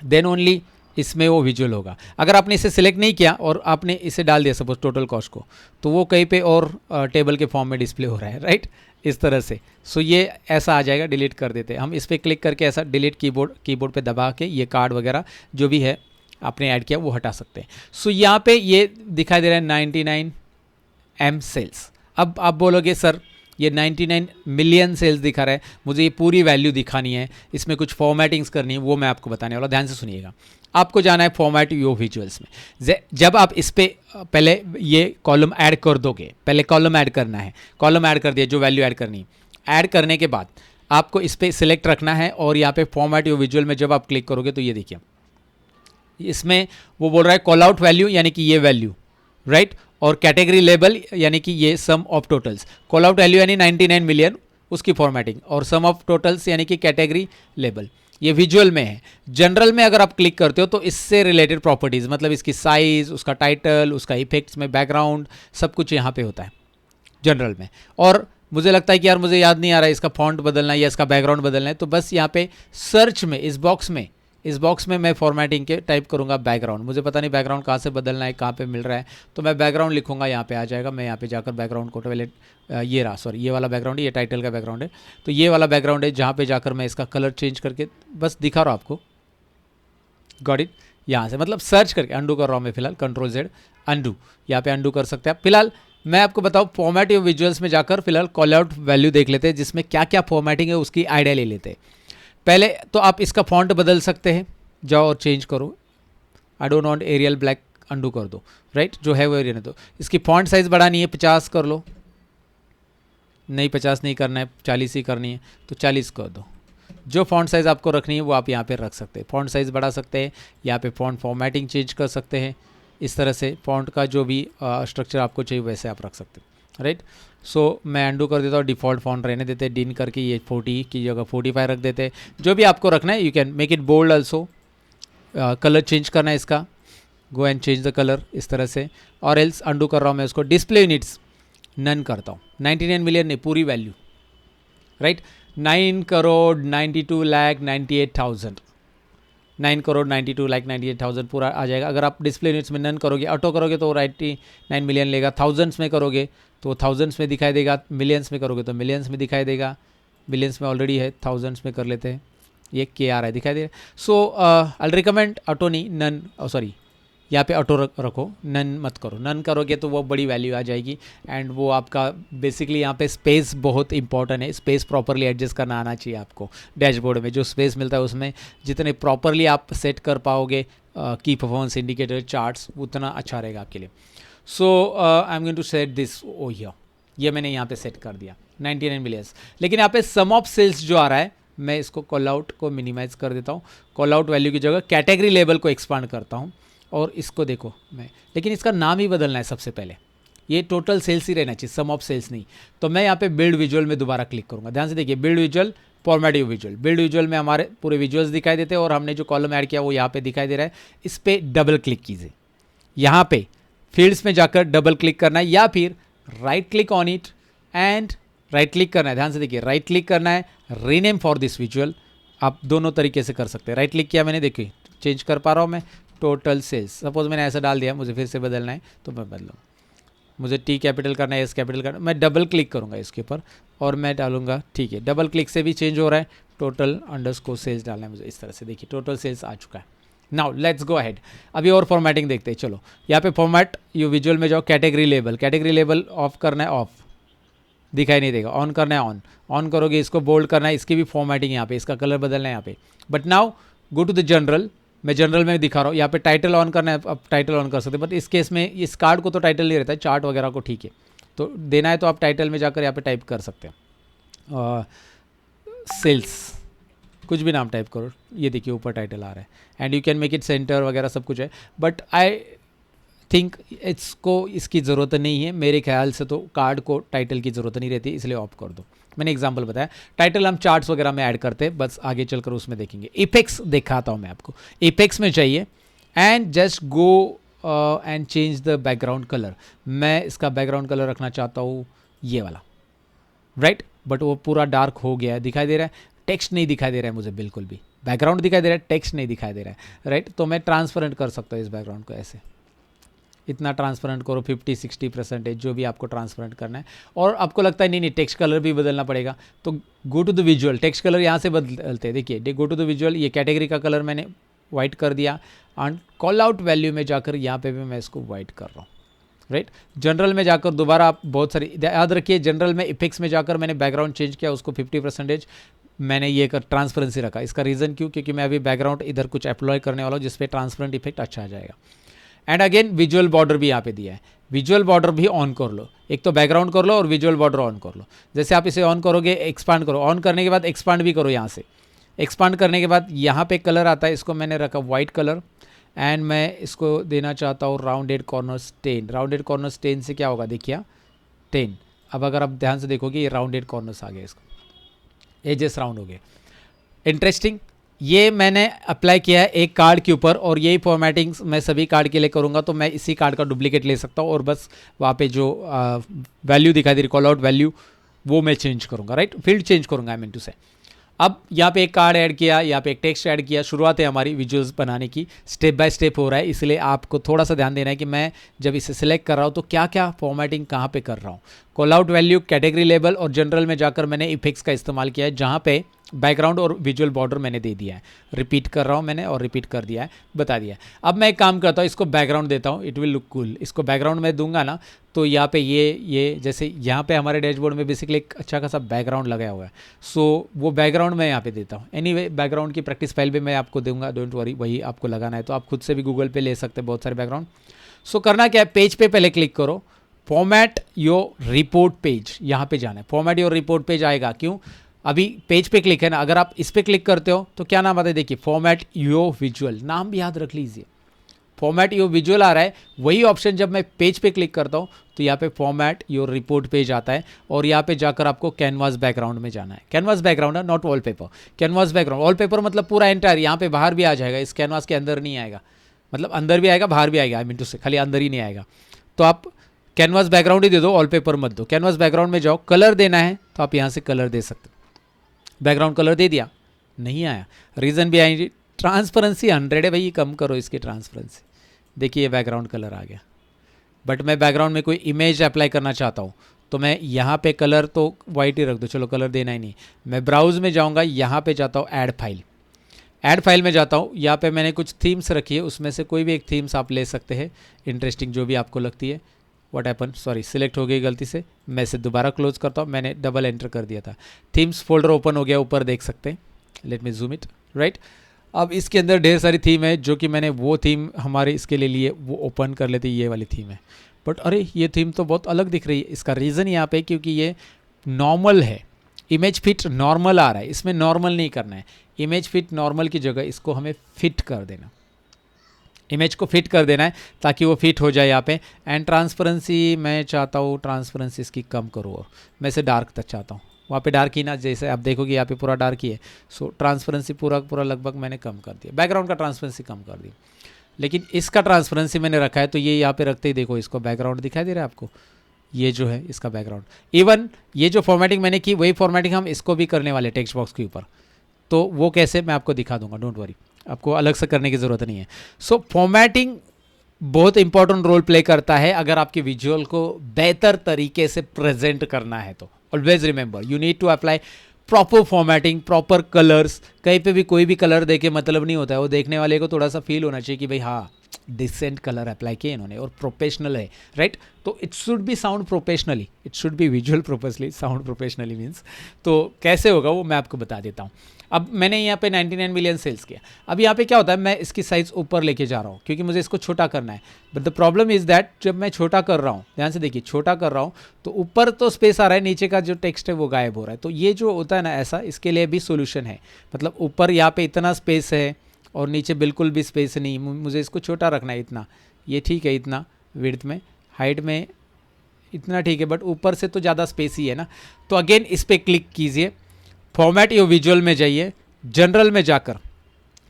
B: देन ओनली इसमें वो विजुअल होगा। अगर आपने इसे सिलेक्ट नहीं किया और आपने इसे डाल दिया सपोज टोटल कॉस्ट को, तो वो कहीं पे और टेबल के फॉर्म में डिस्प्ले हो रहा है, राइट, इस तरह से। सो ये ऐसा आ जाएगा, डिलीट कर देते हैं हम। इस पर क्लिक करके ऐसा डिलीट कीबोर्ड पे दबा के ये कार्ड वगैरह जो भी है आपने ऐड किया वो हटा सकते हैं। सो यहाँ पे ये दिखाई दे रहा है 99M सेल्स। अब आप बोलोगे सर ये 99 मिलियन सेल्स दिखा रहा है, मुझे ये पूरी वैल्यू दिखानी है, इसमें कुछ फॉर्मेटिंग्स करनी है, वो मैं आपको बताने वाला, ध्यान से सुनिएगा। आपको जाना है फॉर्मेट योर विजुअल्स में। जब आप इस पे पहले ये कॉलम ऐड कर दोगे, पहले कॉलम ऐड करना है, कॉलम ऐड कर दिया, जो वैल्यू ऐड करनी है, ऐड करने के बाद आपको इस पे सिलेक्ट रखना है और यहाँ पे फॉर्मेट योर विजुअल में जब आप क्लिक करोगे तो ये देखिए इसमें वो बोल रहा है कॉल आउट वैल्यू यानी कि ये वैल्यू, राइट, और कैटेगरी लेबल यानी कि ये sum of totals. Call out value यानी 99 मिलियन, उसकी फॉर्मेटिंग, और सम ऑफ टोटल्स यानी कि कैटेगरी लेबल। ये विजुअल में है। जनरल में अगर आप क्लिक करते हो तो इससे रिलेटेड प्रॉपर्टीज़, मतलब इसकी साइज़, उसका टाइटल, उसका इफेक्ट्स में बैकग्राउंड, सब कुछ यहाँ पे होता है जनरल में। और मुझे लगता है कि यार मुझे याद नहीं आ रहा है इसका फॉन्ट बदलना है या इसका बैकग्राउंड बदलना है, तो बस यहाँ पे सर्च में इस बॉक्स में मैं फॉर्मेटिंग के टाइप करूँगा बैकग्राउंड। मुझे पता नहीं बैकग्राउंड कहाँ से बदलना है, कहाँ पे मिल रहा है, तो मैं बैकग्राउंड लिखूँगा, यहाँ पे आ जाएगा। मैं यहाँ पे जाकर बैकग्राउंड को टॉयलेट, ये रहा, सॉरी ये वाला बैकग्राउंड है, ये टाइटल का बैकग्राउंड है, तो ये वाला बैकग्राउंड है जहाँ पे जाकर मैं इसका कलर चेंज करके बस दिखा रहा हूँ आपको। Got it. यहाँ से मतलब सर्च करके अंडू कर रहा हूँ मैं फिलहाल, Ctrl+Z अंडू, यहाँ पे अंडू कर सकते हैं आप। फिलहाल मैं आपको बताऊँ फॉर्मेट योर विजुअल्स में जाकर फिलहाल कॉल आउट वैल्यू देख लेते हैं, जिसमें क्या क्या फॉर्मेटिंग है उसकी आइडिया ले लेते हैं। पहले तो आप इसका फॉन्ट बदल सकते हैं, जाओ और चेंज करो, I don't want Arial black, undo कर दो, राइट, जो है वो रहने दो। इसकी फॉन्ट साइज़ बढ़ानी है 50 कर लो, नहीं 50 नहीं करना है, 40 ही करनी है तो 40 कर दो। जो फॉन्ट साइज़ आपको रखनी है वो आप यहाँ पे रख सकते हैं, फॉन्ट साइज़ बढ़ा सकते हैं, यहाँ पे फॉन्ट फॉर्मेटिंग चेंज कर सकते हैं, इस तरह से फॉन्ट का जो भी स्ट्रक्चर आपको चाहिए वैसे आप रख सकते हैं, राइट। सो मैं अंडू कर देता हूँ, डिफ़ॉल्ट फॉन्ट रहने देते हैं, डिन करके ये 40 की जगह 45 रख देते हैं। जो भी आपको रखना है, you can make it bold also, colour change करना है इसका, go and change the colour इस तरह से, और एल्स अंडू कर रहा हूँ मैं उसको, डिस्प्ले यूनिट्स नन करता हूँ, 99 मिलियन नहीं, पूरी वैल्यू, राइट, 9,92,98,000, 9,92,98,000 पूरा आ जाएगा। अगर आप डिस्प्ले यूनिट्स में नन करोगे, ऑटो करोगे तो 99 मिलियन लेगा, थाउजेंड्स में करोगे तो थाउजेंड्स में दिखाई देगा, मिलियंस में करोगे तो मिलियंस में दिखाई देगा, मिलियंस में ऑलरेडी है, थाउजेंड्स में कर लेते हैं, ये के आ रहा है दिखाई दे रहा है। सो आई रिकमेंड ऑटो नहीं, नन, सॉरी यहाँ पे ऑटो रखो, नन मत करो। नन करोगे तो वो बड़ी वैल्यू आ जाएगी, एंड वो आपका बेसिकली यहाँ पे स्पेस बहुत इंपॉर्टेंट है, स्पेस प्रॉपरली एडजस्ट करना आना चाहिए आपको। डैशबोर्ड में जो स्पेस मिलता है उसमें जितने प्रॉपरली आप सेट कर पाओगे की परफॉर्मेंस इंडिकेटर चार्ट्स, उतना अच्छा रहेगा आपके लिए। So I am going to set this oh here, ये मैंने यहाँ पे सेट कर दिया 99 मिलियंस। लेकिन यहाँ पे सम ऑफ सेल्स जो आ रहा है, मैं इसको कॉल आउट को मिनिमाइज कर देता हूँ, कॉल आउट वैल्यू की जगह कैटेगरी लेवल को एक्सपांड करता हूँ, और इसको देखो मैं, लेकिन इसका नाम ही बदलना है सबसे पहले, ये टोटल सेल्स ही रहना चाहिए, सम ऑफ सेल्स नहीं। तो मैं यहाँ पे बिल्ड विजुअल में दोबारा क्लिक करूँगा, ध्यान से देखिए, build visual, format your visual. Build visual में हमारे पूरे विजुअल्स दिखाई देते हैं, और हमने जो कॉलम ऐड किया वो यहाँ पे दिखाई दे रहा है। इस पर डबल क्लिक कीजिए, यहाँ पे फील्ड्स में जाकर डबल क्लिक करना है, या फिर right click on it and right click करना है, ध्यान से देखिए, राइट क्लिक करना है, रीनेम फॉर दिस विजुअल। आप दोनों तरीके से कर सकते हैं। राइट क्लिक किया मैंने, देखिए चेंज कर पा रहा हूँ मैं, टोटल सेल्स, सपोज मैंने ऐसा डाल दिया, मुझे फिर से बदलना है तो मैं बदलूँ, मुझे टी कैपिटल करना है, एस कैपिटल करना है, मैं डबल क्लिक करूँगा इसके ऊपर और मैं डालूंगा, ठीक है, डबल क्लिक से भी चेंज हो रहा है, टोटल अंडरस्कोर सेल्स डालना है मुझे, इस तरह से देखिए टोटल सेल्स आ चुका है। नाउ लेट्स गो अहेड, अभी और फॉर्मेटिंग देखते हैं। चलो यहाँ पे फॉर्मेट यू विजुअल में जाओ, category label, category label of करना है, ऑफ दिखाई नहीं देगा, ऑन करना है, ऑन, ऑन करोगे, इसको बोल्ड करना है, इसकी भी फॉर्मेटिंग यहाँ पे, इसका कलर बदलना है यहाँ पे। But now go to the general, मैं जनरल में दिखा रहा हूँ, यहाँ पे टाइटल ऑन करना है, अब टाइटल ऑन कर सकते हैं, बट इस केस में इस कार्ड को तो टाइटल नहीं रहता है, चार्ट वगैरह को ठीक है, तो देना है तो आप टाइटल में जाकर यहाँ पे टाइप कर सकते हैं, सेल्स, कुछ भी नाम टाइप करो, ये देखिए ऊपर टाइटल आ रहा है, and you can make it centre वगैरह सब कुछ है, बट आई थिंक इसको इसकी ज़रूरत नहीं है, मेरे ख्याल से तो कार्ड को टाइटल की ज़रूरत नहीं रहती, इसलिए ऑफ कर दो। मैंने एग्जांपल बताया, टाइटल हम चार्ट्स वगैरह में ऐड करते हैं, बस आगे चलकर उसमें देखेंगे। इफेक्ट्स दिखाता हूँ मैं आपको, इफेक्ट्स में चाहिए, and just go and change the background colour. मैं इसका बैकग्राउंड कलर रखना चाहता हूँ ये वाला, राइट, बट वो पूरा डार्क हो गया है, दिखाई दे रहा है, टेक्स्ट नहीं दिखाई दे रहा है मुझे बिल्कुल भी, बैकग्राउंड दिखाई दे रहा है, टेक्स्ट नहीं दिखाई दे रहा है, राइट। तो मैं ट्रांसपेरेंट कर सकता हूँ इस बैकग्राउंड को, ऐसे इतना ट्रांसपेरेंट करो, 50-60% जो भी आपको ट्रांसपेरेंट करना है। और आपको लगता है नहीं टेक्स्ट कलर भी बदलना पड़ेगा, तो go to the visual, text colour यहाँ से बदलते हैं, देखिए गो टू द विजुअल, ये कैटेगरी का कलर मैंने वाइट कर दिया, एंड कॉल आउट वैल्यू में जाकर यहाँ पे भी मैं इसको वाइट कर रहा हूँ, राइट। जनरल में जाकर दोबारा आप बहुत सारी याद रखिए, जनरल में इफेक्ट्स में जाकर मैंने बैकग्राउंड चेंज किया, उसको 50% मैंने ये कर ट्रांसपेरेंसी रखा। इसका रीज़न क्यों? क्योंकि मैं अभी बैकग्राउंड इधर कुछ अप्लाई करने वाला हूँ जिसपे ट्रांसपेरेंट इफेक्ट अच्छा आ जाएगा। एंड अगेन विजुअल बॉर्डर भी यहाँ पे दिया है, विजुअल बॉर्डर भी ऑन कर लो। एक तो बैकग्राउंड कर लो और विजुअल बॉर्डर ऑन कर लो। जैसे आप इसे ऑन करोगे, एक्सपांड करो, ऑन करने के बाद एक्सपांड भी करो। यहाँ से एक्सपांड करने के बाद यहाँ पे कलर आता है, इसको मैंने रखा वाइट कलर एंड मैं इसको देना चाहता हूँ rounded corner stain. Rounded corner stain से क्या होगा देखिए 10। अब अगर आप ध्यान से देखोगे ये राउंडेड कॉर्नर्स आ गए, इसको एजेस राउंड हो गए। इंटरेस्टिंग, ये मैंने अप्लाई किया है एक कार्ड के ऊपर और यही फॉर्मेटिंग मैं सभी कार्ड के लिए करूँगा। तो मैं इसी कार्ड का डुप्लीकेट ले सकता हूँ और बस वहाँ पे जो वैल्यू दिखाई दे रही कॉल आउट वैल्यू वो मैं चेंज करूँगा, राइट, फील्ड चेंज करूँगा आई मीन टू से। अब यहाँ पे एक कार्ड ऐड किया, यहाँ पे एक टेक्स्ट ऐड किया। शुरुआत है हमारी विजुअल्स बनाने की, स्टेप बाय स्टेप हो रहा है, इसलिए आपको थोड़ा सा ध्यान देना है कि मैं जब इसे सिलेक्ट कर रहा हूँ तो क्या क्या फॉर्मेटिंग कहाँ पे कर रहा हूँ। Call out value, category label और जनरल में जाकर मैंने इफेक्ट्स का इस्तेमाल किया है, जहाँ पे बैकग्राउंड और विजुअल बॉर्डर मैंने दे दिया है। रिपीट कर रहा हूँ मैंने और रिपीट कर दिया है, बता दिया है। अब मैं एक काम करता हूँ, इसको बैकग्राउंड देता हूँ, इट विल लुक कूल। इसको बैकग्राउंड में दूंगा ना तो यहाँ पे ये जैसे यहाँ पे हमारे डैशबोर्ड में बेसिकली एक अच्छा खासा बैकग्राउंड लगाया हुआ है। सो वो बैकग्राउंड मैं यहाँ पे देता हूँ। एनीवे बैकग्राउंड की प्रैक्टिस फाइल भी मैं आपको दूंगा, डोंट वरी, वही आपको लगाना है तो आप खुद से भी गूगल पे ले सकते हैं बहुत सारे बैकग्राउंड। सो करना क्या है, पेज पे पहले क्लिक करो, फॉर्मेट योर रिपोर्ट पेज, यहाँ पे जाना है। फॉर्मेट योर रिपोर्ट पेज आएगा, क्यों? अभी पेज पे क्लिक है ना, अगर आप इस पे क्लिक करते हो तो क्या नाम आता है देखिए, फॉर्मेट योर विजुअल, नाम भी याद रख लीजिए। फॉर्मेट योर विजुअल आ रहा है, वही ऑप्शन जब मैं पेज पे क्लिक करता हूँ तो यहाँ पे फॉर्मेट योर रिपोर्ट पेज आता है और यहाँ पे जाकर आपको कैनवास बैकग्राउंड में जाना है। कैनवास बैकग्राउंड है, not wallpaper, canvas background. Wallpaper मतलब पूरा एंटायर यहाँ पे बाहर भी आ जाएगा, इस कैनवास के अंदर नहीं आएगा, मतलब अंदर भी आएगा बाहर भी आएगा, आई मीन टू से खाली अंदर ही नहीं आएगा। तो आप कैनवास बैकग्राउंड ही दे दो, वॉलपेपर मत दो। कैनवास बैकग्राउंड में जाओ, कलर देना है तो आप यहाँ से कलर दे सकते हो। बैकग्राउंड कलर दे दिया, नहीं आया, रीज़न भी आएंगे, ट्रांसपेरेंसी 100 है भाई, कम करो इसकी ट्रांसपेरेंसी। देखिए ये बैकग्राउंड कलर आ गया, बट मैं बैकग्राउंड में कोई इमेज अप्लाई करना चाहता हूँ तो मैं यहाँ पे कलर तो वाइट ही रख दो, चलो कलर देना ही नहीं। मैं ब्राउज़ में जाऊँगा, यहाँ पे जाता हूँ ऐड फाइल, ऐड फाइल में जाता हूँ, यहाँ पे मैंने कुछ थीम्स रखी है, उसमें से कोई भी एक थीम्स आप ले सकते हैं, इंटरेस्टिंग जो भी आपको लगती है। व्हाट हैपन, सॉरी सिलेक्ट हो गई गलती से, मैं इसे दोबारा क्लोज करता हूँ, मैंने डबल एंटर कर दिया था। थीम्स फोल्डर ओपन हो गया, ऊपर देख सकते हैं, late me zoom it, right. अब इसके अंदर ढेर सारी थीम है, जो कि मैंने वो थीम हमारे इसके लिए लिए, वो ओपन कर लेते, ये वाली थीम है। बट अरे ये थीम तो बहुत अलग दिख रही है, इसका रीज़न यहाँ पे क्योंकि ये नॉर्मल है, इमेज फिट नॉर्मल आ रहा है, इसमें नॉर्मल नहीं करना है। इमेज फिट नॉर्मल की जगह इसको हमें फिट कर देना, इमेज को फिट कर देना है ताकि वो फिट हो जाए यहाँ पे। एंड ट्रांसपेरेंसी मैं चाहता हूँ, ट्रांसपेरेंसी इसकी कम करो और मैं इसे डार्क तक चाहता हूँ। वहाँ पे डार्क ही ना, जैसे आप देखोगे यहाँ पे पूरा डार्क ही है। सो ट्रांसपेरेंसी पूरा लगभग मैंने कम कर दिया, बैकग्राउंड का ट्रांसपेरेंसी कम कर दी, लेकिन इसका ट्रांसपेरेंसी मैंने रखा है। तो ये यहाँ पे रखते ही देखो, इसको बैकग्राउंड दिखाई दे रहा है आपको, ये जो है इसका बैकग्राउंड। इवन ये जो फॉर्मेटिंग मैंने की वही फॉर्मेटिंग हम इसको भी करने वाले टेक्स्ट बॉक्स के ऊपर, तो वो कैसे मैं आपको दिखा दूंगा, डोंट वरी, आपको अलग से करने की ज़रूरत नहीं है। सो फॉर्मेटिंग बहुत इंपॉर्टेंट रोल प्ले करता है अगर आपके विजुअल को बेहतर तरीके से प्रेजेंट करना है तो। Always remember you need to apply proper formatting, proper colours. कहीं पे भी कोई भी कलर देके मतलब नहीं होता है, वो देखने वाले को थोड़ा सा फील होना चाहिए कि भाई हाँ डिसेंट कलर अप्लाई किए इन्होंने और प्रोफेशनल है, राइट। तो it should be sound professionally, it should be visual professionally, sound professionally means. तो कैसे होगा वो मैं आपको बता देता हूँ। अब मैंने यहाँ पे 99 मिलियन सेल्स किया। अब यहाँ पे क्या होता है, मैं इसकी साइज़ ऊपर लेके जा रहा हूँ क्योंकि मुझे इसको छोटा करना है। But the problem is that जब मैं छोटा कर रहा हूँ, ध्यान से देखिए, छोटा कर रहा हूँ तो ऊपर तो स्पेस आ रहा है, नीचे का जो टेक्स्ट है वो गायब हो रहा है। तो ये जो होता है ना ऐसा, इसके लिए भी सोल्यूशन है। मतलब ऊपर यहाँ पे इतना स्पेस है और नीचे बिल्कुल भी स्पेस नहीं, मुझे इसको छोटा रखना है इतना, ये ठीक है इतना विड्थ में, हाइट में इतना ठीक है, बट ऊपर से तो ज़्यादा स्पेस ही है ना। तो अगेन इस पर क्लिक कीजिए, फॉर्मेट योर विजुअल में जाइए, जनरल में जाकर,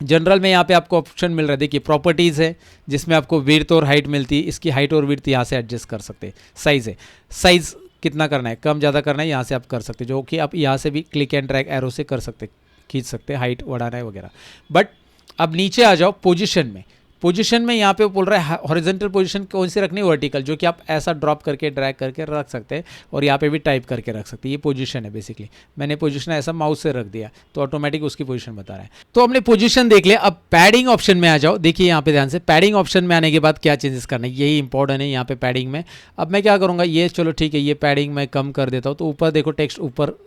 B: जनरल में यहाँ पे आपको ऑप्शन मिल रहा है, देखिए प्रॉपर्टीज़ है जिसमें आपको विड्थ और हाइट मिलती है। इसकी हाइट और विड्थ यहाँ से एडजस्ट कर सकते हैं। साइज़ है, साइज़ कितना करना है, कम ज़्यादा करना है, यहाँ से आप कर सकते हैं, जो कि आप यहाँ से भी क्लिक एंड ड्रैग एरो से कर सकते, खींच सकते हैं, हाइट बढ़ाना है वगैरह। बट अब नीचे आ जाओ पोजीशन में, पोजीशन में यहाँ पे बोल रहा है हॉरिजॉन्टल पोजीशन कौन सी रखनी है, वर्टिकल, जो कि आप ऐसा ड्रॉप करके ड्रैग करके रख सकते हैं और यहाँ पे भी टाइप करके रख सकते हैं। ये पोजीशन है बेसिकली, मैंने पोजीशन ऐसा माउस से रख दिया तो ऑटोमेटिक उसकी पोजीशन बता रहा है। तो हमने पोजीशन देख लिया। अब पैडिंग ऑप्शन में आ जाओ। देखिए यहाँ पे ध्यान से, पैडिंग ऑप्शन में आने के बाद क्या चेंजेस करना है, यही इंपॉर्टेंट है यहाँ पे पैडिंग में। अब मैं क्या करूँगा, ये चलो ठीक है, ये पैडिंग मैं कम कर देता हूँ, तो ऊपर देखो टेक्स्ट ऊपर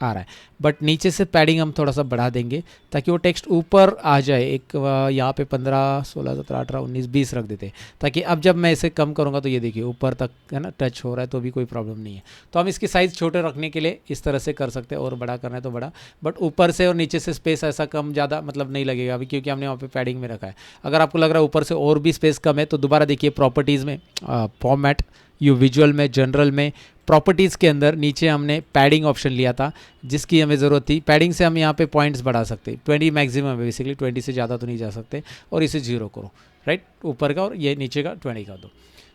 B: आ रहा है, बट नीचे से पैडिंग हम थोड़ा सा बढ़ा देंगे ताकि वो टेक्स्ट ऊपर आ जाए। एक यहाँ पे 15, 16, 17, 18, 19, 20 रख देते हैं, ताकि अब जब मैं इसे कम करूँगा तो ये देखिए ऊपर तक है ना टच हो रहा है, तो भी कोई प्रॉब्लम नहीं है। तो हम इसकी साइज़ छोटे रखने के लिए इस तरह से कर सकते हैं, और बड़ा करना है तो बड़ा, बट ऊपर से और नीचे से स्पेस ऐसा कम ज़्यादा मतलब नहीं लगेगा अभी, क्योंकि हमने वहाँ पे पैडिंग में रखा है। अगर आपको लग रहा है ऊपर से और भी स्पेस कम है तो दोबारा देखिए प्रॉपर्टीज़ में, फॉर्मेट, यू विजुअल में, जनरल में, प्रॉपर्टीज़ के अंदर नीचे हमने पैडिंग ऑप्शन लिया था जिसकी हमें ज़रूरत थी। पैडिंग से हम यहाँ पे पॉइंट्स बढ़ा सकते हैं, 20 मैक्सिमम है बेसिकली, 20 से ज़्यादा तो नहीं जा सकते, और इसे 0 करो, राइट, ऊपर का, और ये नीचे का 20 का दो।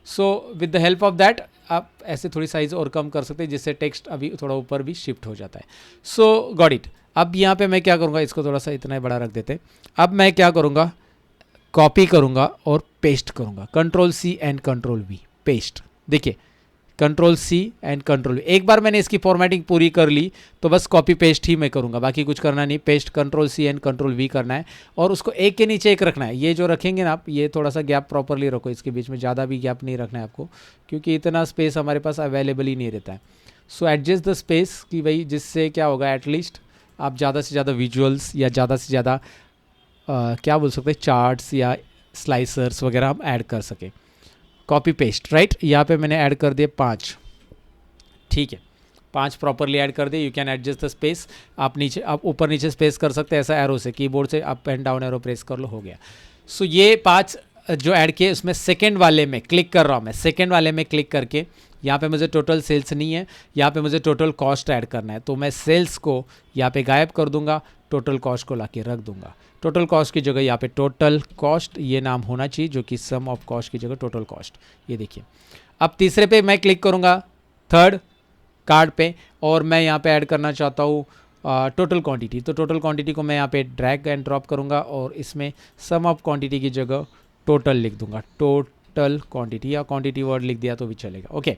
B: So with the help of that आप ऐसे थोड़ी साइज़ और कम कर सकते हैं, जिससे टेक्स्ट अभी थोड़ा ऊपर भी शिफ्ट हो जाता है। सो गॉट इट। अब यहाँ पे मैं क्या करूँगा, इसको थोड़ा सा इतना बड़ा रख देते। अब मैं क्या करूँगा, कॉपी करूँगा और पेस्ट करूँगा, Ctrl+C एंड Ctrl+V, पेस्ट। देखिए Ctrl+C एंड Ctrl+V, एक बार मैंने इसकी फॉर्मेटिंग पूरी कर ली तो बस कॉपी पेस्ट ही मैं करूँगा, बाकी कुछ करना नहीं। पेस्ट Ctrl+C एंड Ctrl+V करना है, और उसको एक के नीचे एक रखना है। ये जो रखेंगे ना आप, ये थोड़ा सा गैप प्रॉपरली रखो, इसके बीच में ज़्यादा भी गैप नहीं रखना है आपको, क्योंकि इतना स्पेस हमारे पास अवेलेबल ही नहीं रहता है। सो एडजस्ट द स्पेस कि भाई जिससे क्या होगा, एटलीस्ट आप ज़्यादा से ज़्यादा विजुअल्स या ज़्यादा से ज़्यादा क्या बोल सकते हैं, चार्ट्स या स्लाइसर्स वगैरह हम ऐड कर सकें। कॉपी पेस्ट, राइट, यहाँ पे मैंने ऐड कर दिए 5, ठीक है, 5 प्रॉपरली ऐड कर दिए। You can adjust the space, आप नीचे, आप ऊपर नीचे स्पेस कर सकते हैं ऐसा एरो से, कीबोर्ड से up and down arrow press कर लो, हो गया। सो ये 5 जो ऐड किए, उसमें सेकेंड वाले में क्लिक कर रहा हूँ मैं। सेकेंड वाले में क्लिक करके यहाँ पे मुझे टोटल सेल्स नहीं है, यहाँ पे मुझे टोटल कॉस्ट ऐड करना है, तो मैं सेल्स को यहाँ पे गायब कर दूंगा, टोटल कॉस्ट को लाके रख दूंगा। टोटल कॉस्ट की जगह यहाँ पे टोटल कॉस्ट ये नाम होना चाहिए, जो कि सम ऑफ कॉस्ट की जगह टोटल कॉस्ट, ये देखिए। अब तीसरे पे मैं क्लिक करूँगा, थर्ड कार्ड पे, और मैं यहाँ पे ऐड करना चाहता हूँ टोटल क्वांटिटी। तो टोटल क्वांटिटी को मैं यहाँ पे ड्रैग एंड ड्रॉप करूँगा, और इसमें सम ऑफ क्वांटिटी की जगह टोटल लिख दूंगा, टोटल क्वांटिटी, या क्वांटिटी वर्ड लिख दिया तो भी चलेगा। ओके,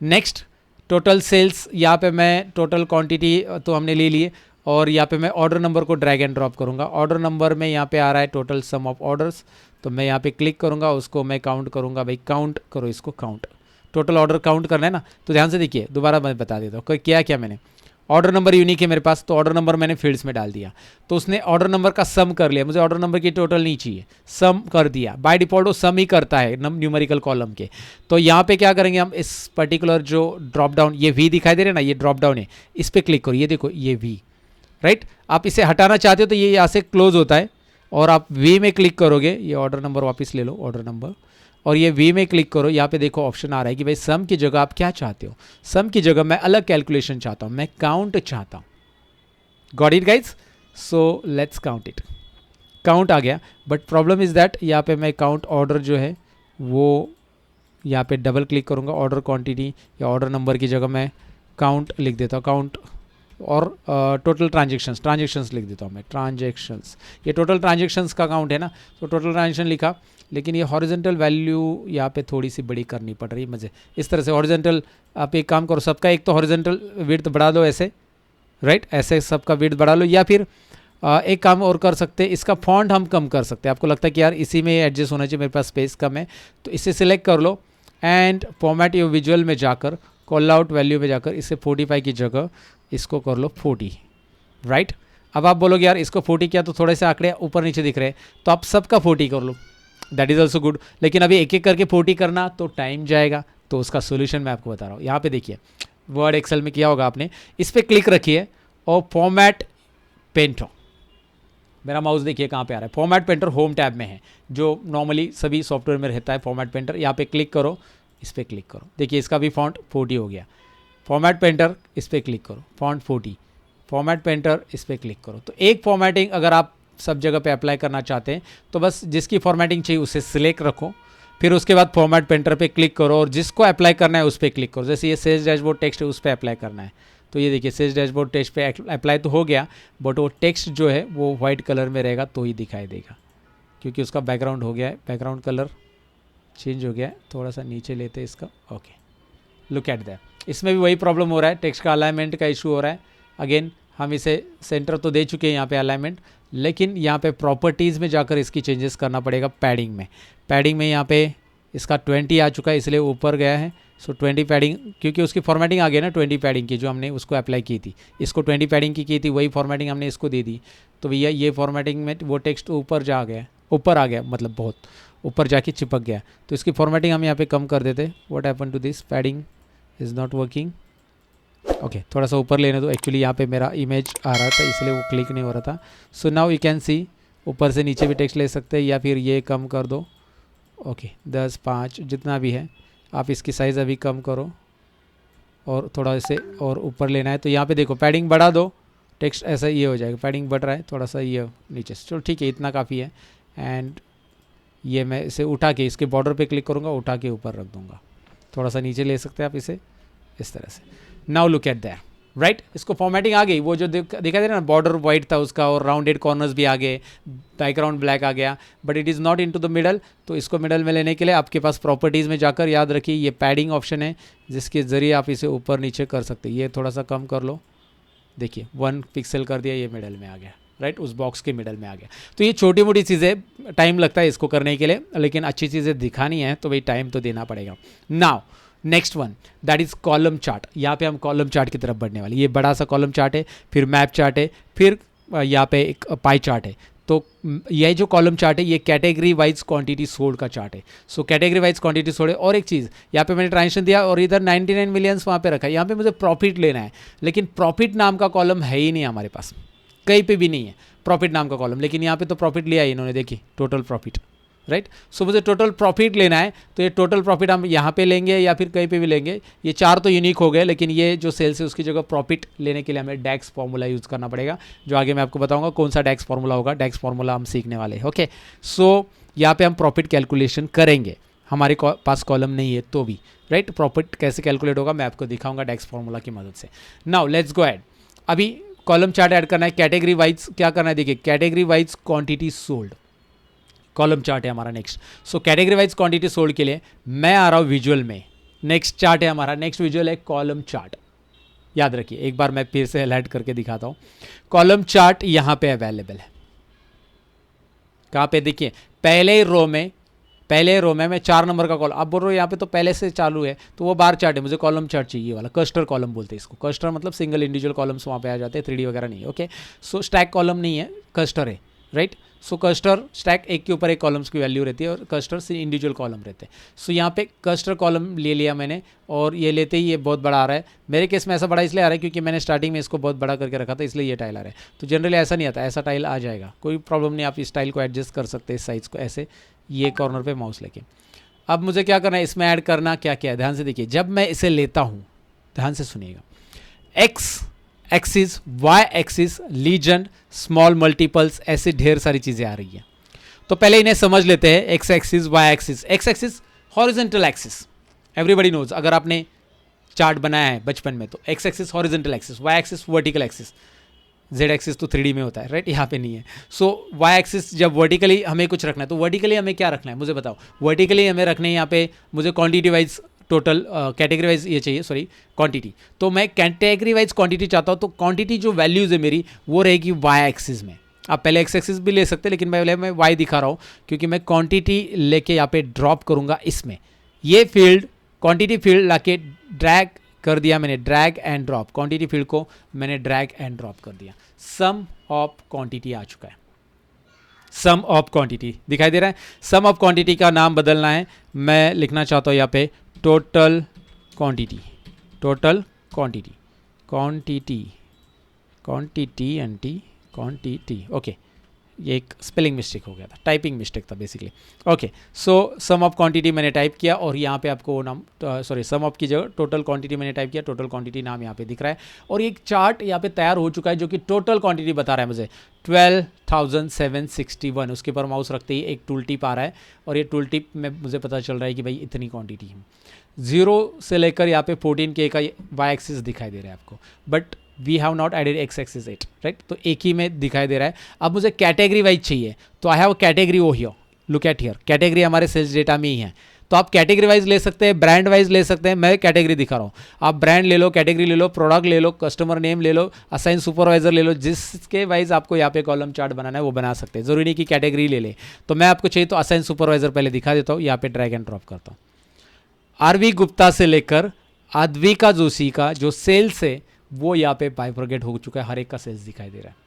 B: नेक्स्ट टोटल सेल्स, यहाँ पे मैं टोटल क्वांटिटी तो हमने ले लिए, और यहाँ पे मैं ऑर्डर नंबर को ड्रैग एंड ड्रॉप करूँगा। ऑर्डर नंबर में यहाँ पे आ रहा है टोटल सम ऑफ ऑर्डर्स, तो मैं यहाँ पे क्लिक करूँगा, उसको मैं काउंट करूँगा। भाई काउंट करो इसको, काउंट, टोटल ऑर्डर काउंट करना है ना, तो ध्यान से देखिए, दोबारा मैं बता देता हूँ क्या मैंने। ऑर्डर नंबर यूनिक है मेरे पास, तो ऑर्डर नंबर मैंने फील्ड्स में डाल दिया, तो उसने ऑर्डर नंबर का सम कर लिया। मुझे ऑर्डर नंबर की टोटल नहीं चाहिए, सम कर दिया। बाय डिफॉल्ट वो सम ही करता है न्यूमेरिकल कॉलम के। तो यहाँ पे क्या करेंगे हम, इस पर्टिकुलर जो ड्रॉप डाउन, ये वी दिखाई दे रहे ना, ये ड्रॉप डाउन है, इस पर क्लिक करो, ये देखो ये वी, राइट। आप इसे हटाना चाहते हो तो ये यहाँ से क्लोज होता है, और आप वी में क्लिक करोगे, ये ऑर्डर नंबर वापस ले लो, ऑर्डर नंबर, और ये वी में क्लिक करो। यहाँ पे देखो ऑप्शन आ रहा है कि भाई सम की जगह आप क्या चाहते हो। सम की जगह मैं अलग कैलकुलेशन चाहता हूँ, मैं काउंट चाहता हूँ। Got it guys, so let's count it. Count आ गया, बट प्रॉब्लम इज़ दैट यहाँ पे मैं काउंट ऑर्डर जो है वो यहाँ पे डबल क्लिक करूँगा, ऑर्डर क्वांटिटी या ऑर्डर नंबर की जगह मैं काउंट लिख देता हूँ, काउंट, और टोटल ट्रांजेक्शन्स लिख देता हूँ मैं, ट्रांजेक्शन्स। ये टोटल ट्रांजेक्शन्स का काउंट है ना, तो टोटल ट्रांजेक्शन लिखा, लेकिन ये हॉरिजॉन्टल वैल्यू यहाँ पे थोड़ी सी बड़ी करनी पड़ रही है मुझे। इस तरह से हॉरिजॉन्टल, आप एक काम करो, सबका एक तो हॉरिजॉन्टल विड्थ बढ़ा दो ऐसे, राइट, ऐसे सबका विड्थ बढ़ा लो, या फिर एक काम और कर सकते हैं, इसका फॉन्ट हम कम कर सकते हैं। आपको लगता है कि यार इसी में एडजस्ट होना चाहिए, मेरे पास स्पेस कम है, तो इसे सिलेक्ट कर लो, एंड फॉर्मेट योर विजुअल में जाकर, कॉल आउट वैल्यू में जाकर, इसे 45 की जगह इसको कर लो 40, राइट। अब आप बोलोगे यार इसको 40 किया तो थोड़े से आंकड़े ऊपर नीचे दिख रहे हैं, तो आप सबका 40 कर लो, दैट इज़ ऑल्सो गुड। लेकिन अभी एक एक करके 40 करना तो टाइम जाएगा, तो उसका सोल्यूशन मैं आपको बता रहा हूँ। यहाँ पे देखिए, वर्ड एक्सेल में किया होगा आपने, इस पर क्लिक रखिए और फॉर्मेट पेंटर, मेरा माउस देखिए कहाँ पे आ रहा है, फॉर्मेट पेंटर होम टैब में है, जो नॉर्मली सभी सॉफ्टवेयर में रहता है फॉर्मेट पेंटर। यहाँ पे क्लिक करो, इस पर क्लिक करो, देखिए इसका भी फॉन्ट 40 हो गया। फॉर्मेट पेंटर, इस पर क्लिक करो, फॉन्ट 40, फॉर्मेट पेंटर, इस पर क्लिक करो। तो एक फॉर्मेटिंग अगर आप सब जगह पे अप्लाई करना चाहते हैं तो बस जिसकी फॉर्मेटिंग चाहिए उसे सिलेक्ट रखो, फिर उसके बाद फॉर्मेट पेंटर पे क्लिक करो, और जिसको अप्लाई करना है उस पर क्लिक करो। जैसे ये सेल्स डैशबोर्ड टेक्स्ट है, उस पर अप्लाई करना है, तो ये देखिए सेल्स डैशबोर्ड टेक्स्ट पे अप्लाई तो हो गया, बट वो टेक्स्ट जो है वो वाइट कलर में रहेगा तो ही दिखाई देगा। क्योंकि उसका बैकग्राउंड हो गया है, बैकग्राउंड कलर चेंज हो गया है, थोड़ा सा नीचे लेते हैं इसका। Okay, look at that. इसमें भी वही प्रॉब्लम हो रहा है, टेक्स्ट का अलाइनमेंट का इशू हो रहा है। अगेन हम इसे सेंटर तो दे चुके हैं यहाँ पे अलाइनमेंट, लेकिन यहाँ पे प्रॉपर्टीज़ में जाकर इसकी चेंजेस करना पड़ेगा। पैडिंग में यहाँ पे इसका 20 आ चुका है, इसलिए ऊपर गया है। सो 20 पैडिंग, क्योंकि उसकी फॉर्मेटिंग आ गई ना 20 पैडिंग की, जो हमने उसको अप्लाई की थी, इसको 20 पैडिंग की थी, वही फॉर्मेटिंग हमने इसको दे दी। तो भैया ये फॉर्मेटिंग में वो टेक्स्ट ऊपर आ गया, मतलब बहुत ऊपर जाके चिपक गया। तो इसकी फॉर्मेटिंग हम यहाँ पे कम कर देते। What happen to this, padding is not working. Okay, थोड़ा सा ऊपर लेने दो। एक्चुअली यहाँ पे मेरा इमेज आ रहा था, इसलिए वो क्लिक नहीं हो रहा था। So now you can see, ऊपर से नीचे भी टेक्स्ट ले सकते हैं, या फिर ये कम कर दो। ओके, 10, 5 जितना भी है, आप इसकी साइज़ अभी कम करो और थोड़ा इसे और ऊपर लेना है। तो यहाँ पे देखो, पैडिंग बढ़ा दो, टेक्स्ट ऐसा ये हो जाएगा। पैडिंग बढ़ रहा है थोड़ा सा, ये नीचे से, चलो ठीक है, इतना काफ़ी है। एंड ये मैं इसे उठा के इसके बॉर्डर पे क्लिक करूँगा, उठा के ऊपर रख दूँगा। थोड़ा सा नीचे ले सकते हैं आप इसे इस तरह से। Now look at that, right. इसको फॉर्मेटिंग आ गई, वो जो दिखाई दे रहा है ना, बॉर्डर वाइट था उसका और राउंडेड कॉर्नर्स भी आ गए, बैकग्राउंड ब्लैक आ गया, but it is not into the middle. तो इसको मिडल में लेने के लिए आपके पास प्रॉपर्टीज़ में जाकर, याद रखिए ये पैडिंग ऑप्शन है, जिसके ज़रिए आप इसे ऊपर नीचे कर सकते हैं। ये थोड़ा सा कम कर लो, देखिए 1 पिक्सल कर दिया, ये मिडल में आ गया, राइट, उस बॉक्स के मिडल में आ गया। तो ये छोटी मोटी चीज़ें, टाइम लगता है इसको करने के लिए, लेकिन अच्छी चीज़ें दिखानी है तो भाई टाइम तो देना पड़ेगा। Now next one, that is column chart. यहाँ पे हम कॉलम चार्ट की तरफ बढ़ने वाले। ये बड़ा सा कॉलम चार्ट है, फिर मैप चार्ट है, फिर यहाँ पे एक पाई चार्ट है। तो ये जो कॉलम चार्ट है, ये कैटेगरी वाइज क्वांटिटी सोल्ड का चार्ट है। So category wise quantity sold है। और एक चीज़, यहाँ पे मैंने ट्रांजेक्शन दिया और इधर 99 मिलियंस वहाँ पे रखा है। यहाँ पे मुझे प्रॉफिट लेना है, लेकिन प्रॉफिट नाम का कॉलम है ही नहीं हमारे पास, कहीं पे भी नहीं है प्रॉफिट नाम का कॉलम। लेकिन यहाँ पे तो प्रॉफिट लिया है इन्होंने, देखिए टोटल प्रॉफिट, राइट। सो मुझे टोटल प्रॉफिट लेना है, तो ये टोटल प्रॉफिट हम यहाँ पे लेंगे या फिर कहीं पे भी लेंगे। ये 4 तो यूनिक हो गए, लेकिन ये जो सेल्स है उसकी जगह प्रॉफिट लेने के लिए हमें डैक्स फॉर्मूला यूज़ करना पड़ेगा, जो आगे मैं आपको बताऊंगा कौन सा डैक्स फॉर्मूला होगा। डैक्स फॉर्मूला हम सीखने वाले हैं। ओके, सो यहाँ पे हम प्रॉफिट कैलकुलेशन करेंगे, हमारे पास कॉलम नहीं है तो भी, राइट। प्रॉफिट कैसे कैलकुलेट होगा मैं आपको दिखाऊंगा डैक्स फॉर्मूला की मदद से। Now let's go add. अभी कॉलम चार्ट ऐड करना है, कैटेगरी वाइज क्या करना है, देखिए category wise quantity sold column chart है हमारा next. So category wise quantity sold के लिए मैं आ रहा हूँ विजुअल में। नेक्स्ट चार्ट है हमारा, नेक्स्ट विजुअल है कॉलम चार्ट। याद रखिए, एक बार मैं फिर से हाईलाइट करके दिखाता हूँ। कॉलम चार्ट यहाँ पे अवेलेबल है, कहाँ पे, देखिए पहले रो में मैं 4 नंबर का कॉलम, आप बोल रहे हो यहाँ पे तो पहले से चालू है, तो वो बार चार्ट है, मुझे कॉलम चार्ट चाहिए वाला। कस्टर कॉलम बोलते हैं इसको। कस्टर मतलब सिंगल इंडिविजुअल कॉलम्स वहाँ पे आ जाते हैं, 3D वगैरह नहीं है। ओके, सो स्टैक कॉलम नहीं है, कस्टर है, राइट। सो कस्टर स्टैक एक के ऊपर एक कॉलम्स की वैल्यू रहती है, और कस्टर से इंडिविजुअल कॉलम रहते हैं। सो यहाँ पे कस्टर कॉलम ले लिया मैंने, और ये लेते ही ये बहुत बड़ा आ रहा है। मेरे केस में ऐसा बड़ा इसलिए आ रहा है क्योंकि मैंने स्टार्टिंग में इसको बहुत बड़ा करके रखा था, इसलिए ये टाइल आ रहा है। तो जनरली ऐसा नहीं आता, ऐसा टाइल आ जाएगा, कोई प्रॉब्लम नहीं, आप इस टाइल को एडजस्ट कर सकते हैं, इस साइज़ को ऐसे, ये कॉर्नर पर माउस लेके। अब मुझे क्या करना है, इसमें ऐड करना क्या क्या है, ध्यान से देखिए। जब मैं इसे लेता हूँ, ध्यान से सुनिएगा, X axis, Y axis, legend, small multiples, ऐसे ढेर सारी चीज़ें आ रही हैं। तो पहले इन्हें समझ लेते हैं। X axis, Y axis. X axis horizontal axis, everybody knows, अगर आपने चार्ट बनाया है बचपन में तो X axis horizontal axis, Y axis vertical axis, Z axis तो 3D में होता है, राइट, यहाँ पे नहीं है। सो वाई एक्सिस जब वर्टिकली हमें कुछ रखना है, तो वर्टिकली हमें क्या रखना है मुझे बताओ। वर्टिकली हमें रखने हैं यहाँ पे, मुझे quantity wise total, category wise ये चाहिए, सॉरी क्वांटिटी। तो मैं कैटेगरी वाइज क्वांटिटी चाहता हूँ, तो क्वांटिटी जो वैल्यूज़ है मेरी वो रहेगी वाई एक्सिस में। आप पहले एक्स एक्सिस भी ले सकते हैं, लेकिन मैं वाई दिखा रहा हूँ क्योंकि मैं क्वांटिटी लेके यहाँ पे ड्रॉप करूँगा इसमें। ये फील्ड क्वांटिटी फील्ड लाके ड्रैग कर दिया मैंने, drag and drop, quantity field को मैंने ड्रैग एंड ड्रॉप कर दिया। सम ऑफ क्वांटिटी आ चुका है, सम ऑफ क्वांटिटी दिखाई दे रहा है। सम ऑफ क्वांटिटी का नाम बदलना है, मैं लिखना चाहता हूँ यहाँ पे total quantity, total quantity, quantity, quantity anti quantity. Okay, ये एक स्पेलिंग मिस्टेक हो गया था, टाइपिंग मिस्टेक था basically. Okay, so sum of quantity मैंने टाइप किया, और यहाँ पे आपको नाम, सॉरी सम ऑफ की जगह टोटल क्वांटिटी मैंने टाइप किया, टोटल क्वांटिटी नाम यहाँ पे दिख रहा है। और एक चार्ट यहाँ पे तैयार हो चुका है जो कि टोटल क्वांटिटी बता रहा है मुझे 12,761। उसके ऊपर माउस रखते ही एक टूल टिप आ रहा है, और ये टूल टिप में मुझे पता चल रहा है कि भाई इतनी क्वांटिटी है। 0 से लेकर यहाँ पे 14K का वाई एक्सिस दिखाई दे रहा है आपको, but we have not added X axis it, right. तो एक ही में दिखाई दे रहा है। अब मुझे कैटेगरी वाइज चाहिए, तो I have category oh here, look at here, category हमारे सेल्स डेटा में ही है। तो आप कैटेगरी वाइज ले सकते हैं, ब्रांड वाइज ले सकते हैं, मैं कैटेगरी दिखा रहा हूँ। आप ब्रांड ले लो, कैटेगरी ले लो, प्रोडक्ट ले लो, कस्टमर नेम ले लो, असाइन सुपरवाइजर ले लो, जिसके वाइज आपको यहाँ पे कॉलम चार्ट बनाना है वो बना सकते हैं, जरूरी नहीं कि कैटेगरी ले ले। तो मैं आपको चाहिए तो असाइन सुपरवाइजर पहले दिखा देता हूँ, यहाँ पे ड्रैग एंड ड्रॉप करता हूँ। आरवी गुप्ता से लेकर अद्विका जोशी का जो सेल्स है वो यहाँ पे बाइफरगेट हो चुका है, हर एक का सेल्स दिखाई दे रहा है।